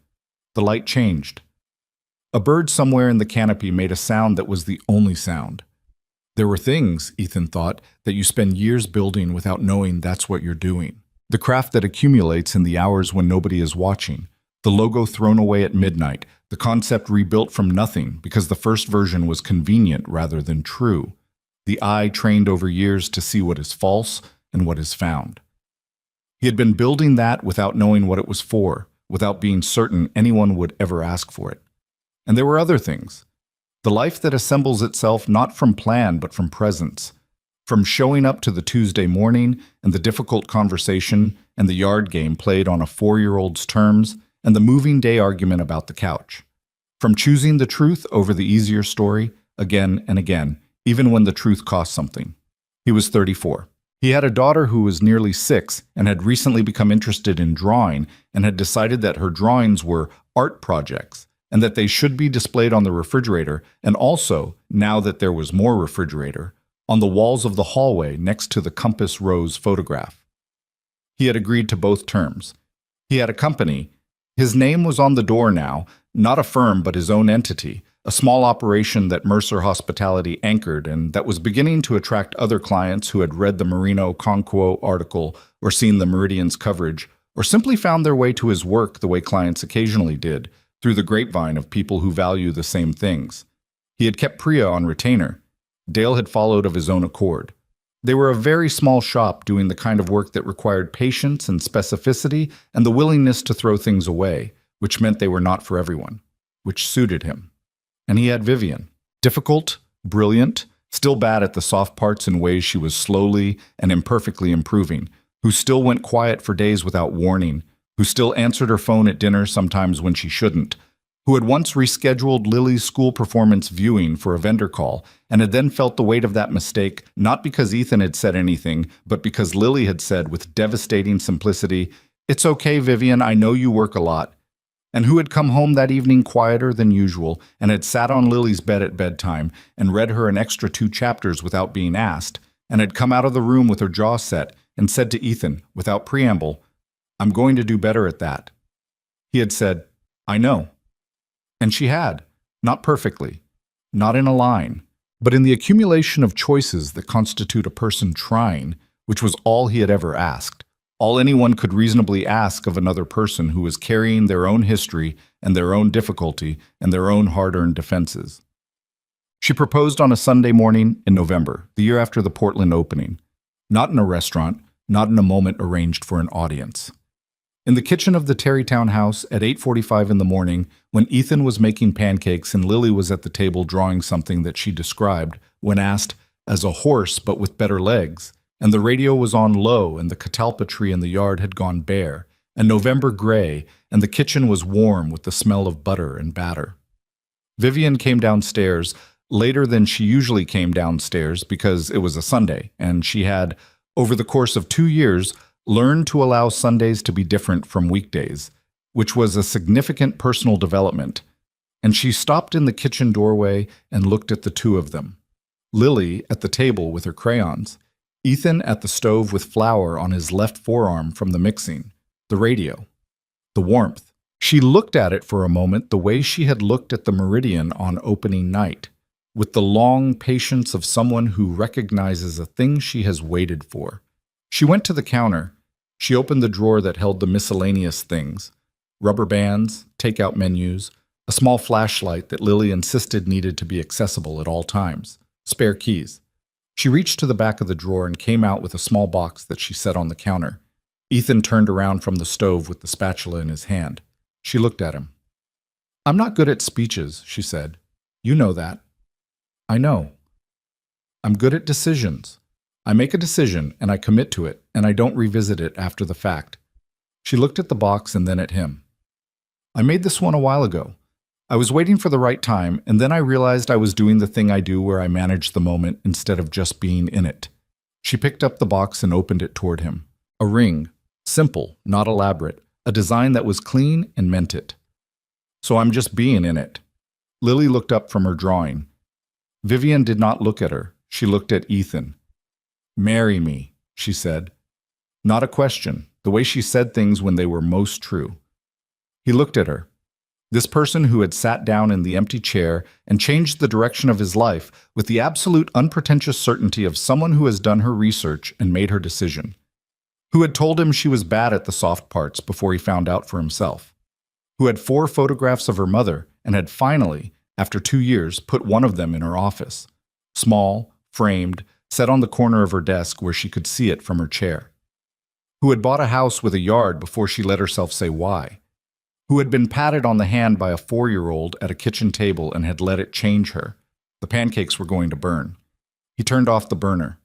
The light changed. A bird somewhere in the canopy made a sound that was the only sound. There were things, Ethan thought, that you spend years building without knowing that's what you're doing. The craft that accumulates in the hours when nobody is watching. The logo thrown away at midnight, the concept rebuilt from nothing because the first version was convenient rather than true. The eye trained over years to see what is false and what is found. He had been building that without knowing what it was for, without being certain anyone would ever ask for it. And there were other things. The life that assembles itself not from plan but from presence, from showing up to the Tuesday morning and the difficult conversation and the yard game played on a 4-year-old's terms, and the moving day argument about the couch. From choosing the truth over the easier story, again and again, even when the truth cost something. He was 34. He had a daughter who was nearly 6 and had recently become interested in drawing and had decided that her drawings were art projects and that they should be displayed on the refrigerator, and also, now that there was more refrigerator, on the walls of the hallway next to the Compass Rose photograph. He had agreed to both terms. He had a company. His name was on the door now, not a firm but his own entity, a small operation that Mercer Hospitality anchored and that was beginning to attract other clients who had read the Marino Conquo article or seen the Meridian's coverage, or simply found their way to his work the way clients occasionally did, through the grapevine of people who value the same things. He had kept Priya on retainer. Dale had followed of his own accord. They were a very small shop doing the kind of work that required patience and specificity and the willingness to throw things away, which meant they were not for everyone, which suited him. And he had Vivian. Difficult, brilliant, still bad at the soft parts in ways she was slowly and imperfectly improving, who still went quiet for days without warning, who still answered her phone at dinner sometimes when she shouldn't, who had once rescheduled Lily's school performance viewing for a vendor call and had then felt the weight of that mistake, not because Ethan had said anything, but because Lily had said with devastating simplicity, "It's okay, Vivian, I know you work a lot," and who had come home that evening quieter than usual and had sat on Lily's bed at bedtime and read her an extra 2 chapters without being asked, and had come out of the room with her jaw set and said to Ethan, without preamble, "I'm going to do better at that." He had said, "I know." And she had, not perfectly, not in a line, but in the accumulation of choices that constitute a person trying, which was all he had ever asked, all anyone could reasonably ask of another person who was carrying their own history and their own difficulty and their own hard-earned defenses. She proposed on a Sunday morning in November, the year after the Portland opening, not in a restaurant, not in a moment arranged for an audience. In the kitchen of the Terrytown house at 8:45 in the morning, when Ethan was making pancakes and Lily was at the table drawing something that she described, when asked, as a horse but with better legs, and the radio was on low and the catalpa tree in the yard had gone bare, and November gray, and the kitchen was warm with the smell of butter and batter. Vivian came downstairs later than she usually came downstairs because it was a Sunday, and she had, over the course of 2 years, learned to allow Sundays to be different from weekdays, which was a significant personal development, and she stopped in the kitchen doorway and looked at the two of them. Lily at the table with her crayons, Ethan at the stove with flour on his left forearm from the mixing, the radio, the warmth. She looked at it for a moment the way she had looked at the Meridian on opening night, with the long patience of someone who recognizes a thing she has waited for. She went to the counter. She opened the drawer that held the miscellaneous things, rubber bands, takeout menus, a small flashlight that Lily insisted needed to be accessible at all times, spare keys. She reached to the back of the drawer and came out with a small box that she set on the counter. Ethan turned around from the stove with the spatula in his hand. She looked at him. "I'm not good at speeches," she said. "You know that." "I know." "I'm good at decisions. I make a decision, and I commit to it, and I don't revisit it after the fact." She looked at the box and then at him. "I made this one a while ago. I was waiting for the right time, and then I realized I was doing the thing I do where I manage the moment instead of just being in it." She picked up the box and opened it toward him. A ring, simple, not elaborate, a design that was clean and meant it. "So I'm just being in it." Lily looked up from her drawing. Vivian did not look at her. She looked at Ethan. "Marry me," she said. Not a question, the way she said things when they were most true. He looked at her. This person who had sat down in the empty chair and changed the direction of his life with the absolute unpretentious certainty of someone who has done her research and made her decision. Who had told him she was bad at the soft parts before he found out for himself. Who had 4 photographs of her mother and had finally, after 2 years, put one of them in her office. Small, framed, set on the corner of her desk where she could see it from her chair. Who had bought a house with a yard before she let herself say why. Who had been patted on the hand by a 4-year-old at a kitchen table and had let it change her. The pancakes were going to burn. He turned off the burner.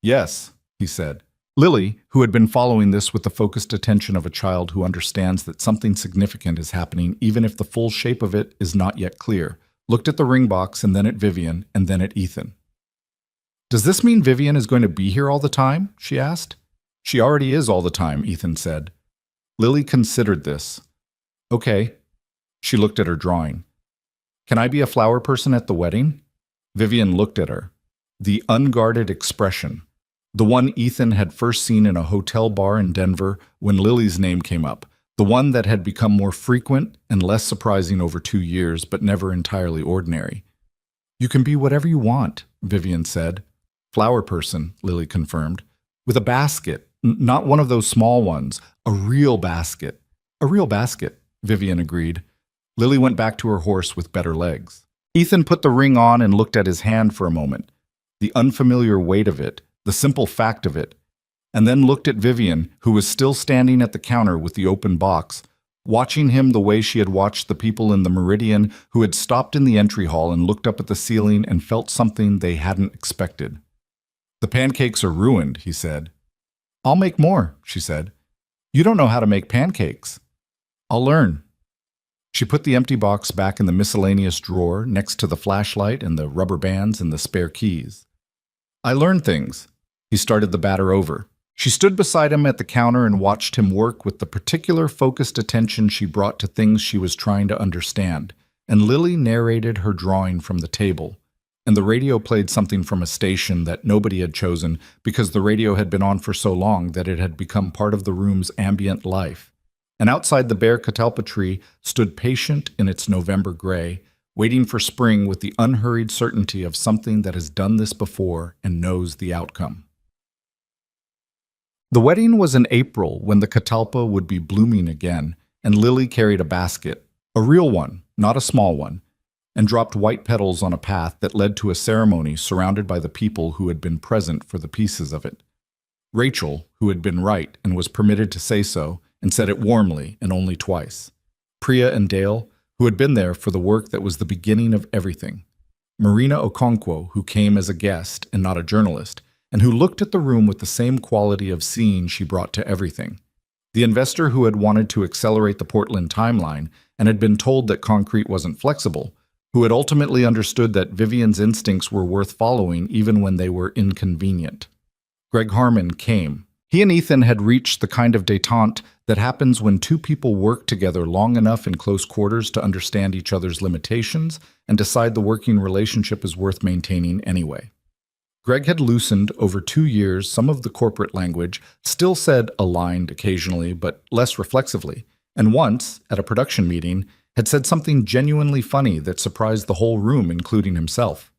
"Yes," he said. Lily, who had been following this with the focused attention of a child who understands that something significant is happening even if the full shape of it is not yet clear, looked at the ring box and then at Vivian and then at Ethan. "Does this mean Vivian is going to be here all the time?" she asked. "She already is all the time," Ethan said. Lily considered this. "Okay." She looked at her drawing. Can I be a flower person at the wedding? Vivian looked at her. The unguarded expression, the one Ethan had first seen in a hotel bar in Denver when Lily's name came up, the one that had become more frequent and less surprising over 2 years, but never entirely ordinary. You can be whatever you want, Vivian said. Flower person, Lily confirmed. With a basket, not one of those small ones, a real basket. A real basket, Vivian agreed. Lily went back to her horse with better legs. Ethan put the ring on and looked at his hand for a moment. The unfamiliar weight of it, the simple fact of it, and then looked at Vivian, who was still standing at the counter with the open box, watching him the way she had watched the people in the Meridian who had stopped in the entry hall and looked up at the ceiling and felt something they hadn't expected. The pancakes are ruined, he said. I'll make more, she said. You don't know how to make pancakes. I'll learn. She put the empty box back in the miscellaneous drawer next to the flashlight and the rubber bands and the spare keys. I learned things. He started the batter over. She stood beside him at the counter and watched him work with the particular focused attention she brought to things she was trying to understand, and Lily narrated her drawing from the table, and the radio played something from a station that nobody had chosen because the radio had been on for so long that it had become part of the room's ambient life. And outside the bare catalpa tree stood patient in its November gray, waiting for spring with the unhurried certainty of something that has done this before and knows the outcome. The wedding was in April when the catalpa would be blooming again, and Lily carried a basket, a real one, not a small one, and dropped white petals on a path that led to a ceremony surrounded by the people who had been present for the pieces of it. Rachel, who had been right and was permitted to say so, and said it warmly and only twice. Priya and Dale, who had been there for the work that was the beginning of everything. Marina Okonkwo, who came as a guest and not a journalist, and who looked at the room with the same quality of seeing she brought to everything. The investor who had wanted to accelerate the Portland timeline and had been told that concrete wasn't flexible, who had ultimately understood that Vivian's instincts were worth following even when they were inconvenient. Greg Harmon came. He and Ethan had reached the kind of détente that happens when two people work together long enough in close quarters to understand each other's limitations and decide the working relationship is worth maintaining anyway. Greg had loosened over 2 years some of the corporate language, still said aligned occasionally, but less reflexively, and once, at a production meeting, had said something genuinely funny that surprised the whole room, including himself.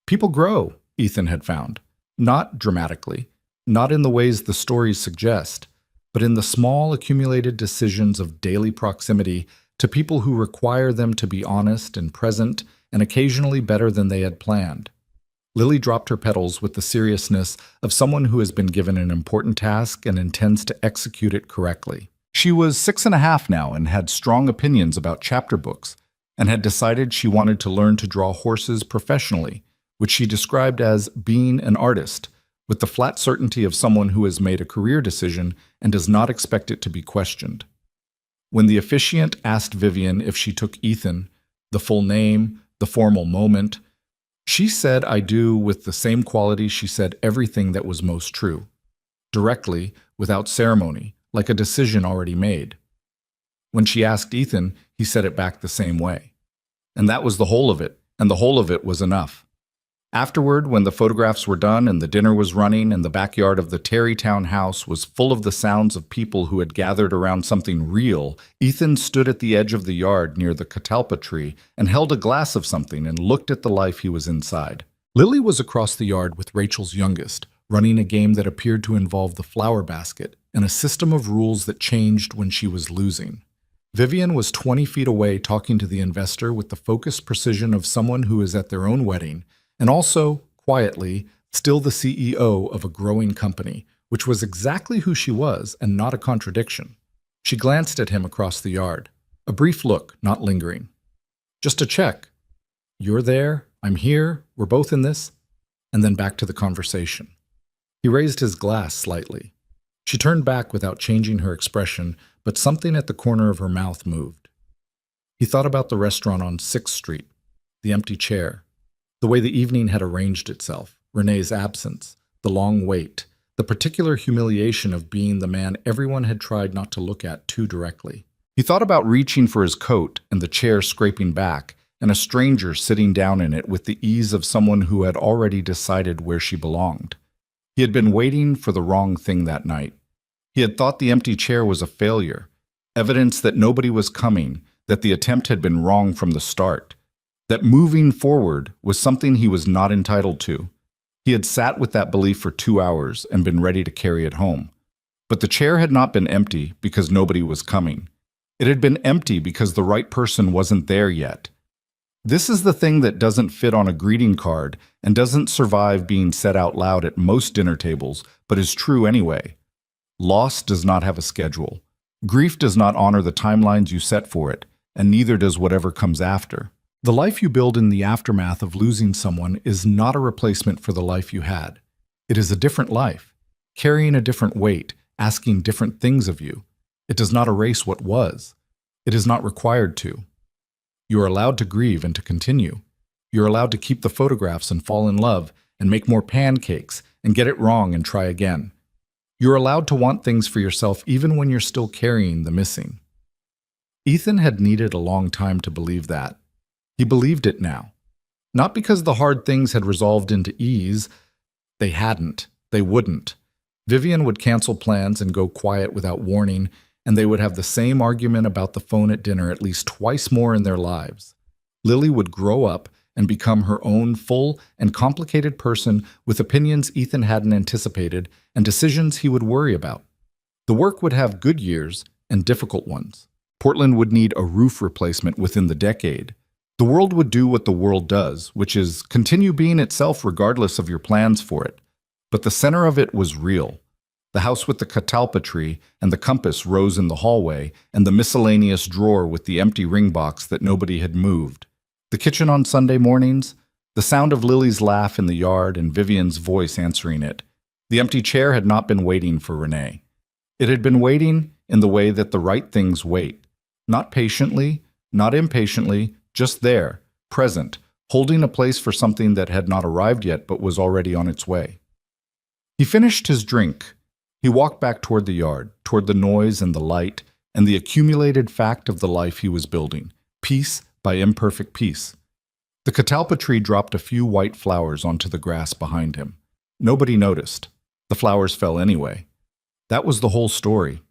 People grow, Ethan had found. Not dramatically, not in the ways the stories suggest, but in the small accumulated decisions of daily proximity to people who require them to be honest and present and occasionally better than they had planned. Lily dropped her petals with the seriousness of someone who has been given an important task and intends to execute it correctly. She was 6.5 now and had strong opinions about chapter books and had decided she wanted to learn to draw horses professionally, which she described as being an artist, with the flat certainty of someone who has made a career decision and does not expect it to be questioned. When the officiant asked Vivian if she took Ethan, the full name, the formal moment, she said I do with the same quality she said everything that was most true, directly, without ceremony, like a decision already made. When she asked Ethan, he said it back the same way. And that was the whole of it, and the whole of it was enough. Afterward, when the photographs were done and the dinner was running and the backyard of the Terrytown house was full of the sounds of people who had gathered around something real, Ethan stood at the edge of the yard near the catalpa tree and held a glass of something and looked at the life he was inside. Lily was across the yard with Rachel's youngest, running a game that appeared to involve the flower basket and a system of rules that changed when she was losing. Vivian was 20 feet away talking to the investor with the focused precision of someone who is at their own wedding, and also, quietly, still the CEO of a growing company, which was exactly who she was and not a contradiction. She glanced at him across the yard. A brief look, not lingering. Just a check. You're there, I'm here, we're both in this. And then back to the conversation. He raised his glass slightly. She turned back without changing her expression, but something at the corner of her mouth moved. He thought about the restaurant on 6th Street, the empty chair, the way the evening had arranged itself, Renee's absence, the long wait, the particular humiliation of being the man everyone had tried not to look at too directly. He thought about reaching for his coat and the chair scraping back, and a stranger sitting down in it with the ease of someone who had already decided where she belonged. He had been waiting for the wrong thing that night. He had thought the empty chair was a failure, evidence that nobody was coming, that the attempt had been wrong from the start, that moving forward was something he was not entitled to. He had sat with that belief for 2 hours and been ready to carry it home. But the chair had not been empty because nobody was coming. It had been empty because the right person wasn't there yet. This is the thing that doesn't fit on a greeting card and doesn't survive being said out loud at most dinner tables, but is true anyway. Loss does not have a schedule. Grief does not honor the timelines you set for it, and neither does whatever comes after. The life you build in the aftermath of losing someone is not a replacement for the life you had. It is a different life, carrying a different weight, asking different things of you. It does not erase what was. It is not required to. You are allowed to grieve and to continue. You're allowed to keep the photographs and fall in love and make more pancakes and get it wrong and try again. You're allowed to want things for yourself even when you're still carrying the missing. Ethan had needed a long time to believe that. He believed it now. Not because the hard things had resolved into ease. They hadn't. They wouldn't. Vivian would cancel plans and go quiet without warning, and they would have the same argument about the phone at dinner at least twice more in their lives. Lily would grow up and become her own full and complicated person with opinions Ethan hadn't anticipated and decisions he would worry about. The work would have good years and difficult ones. Portland would need a roof replacement within the decade. The world would do what the world does, which is continue being itself regardless of your plans for it. But the center of it was real. The house with the catalpa tree and the compass rose in the hallway and the miscellaneous drawer with the empty ring box that nobody had moved. The kitchen on Sunday mornings, the sound of Lily's laugh in the yard and Vivian's voice answering it. The empty chair had not been waiting for Renee. It had been waiting in the way that the right things wait. Not patiently, not impatiently, just there, present, holding a place for something that had not arrived yet but was already on its way. He finished his drink. He walked back toward the yard, toward the noise and the light, and the accumulated fact of the life he was building, piece by imperfect piece. The catalpa tree dropped a few white flowers onto the grass behind him. Nobody noticed. The flowers fell anyway. That was the whole story.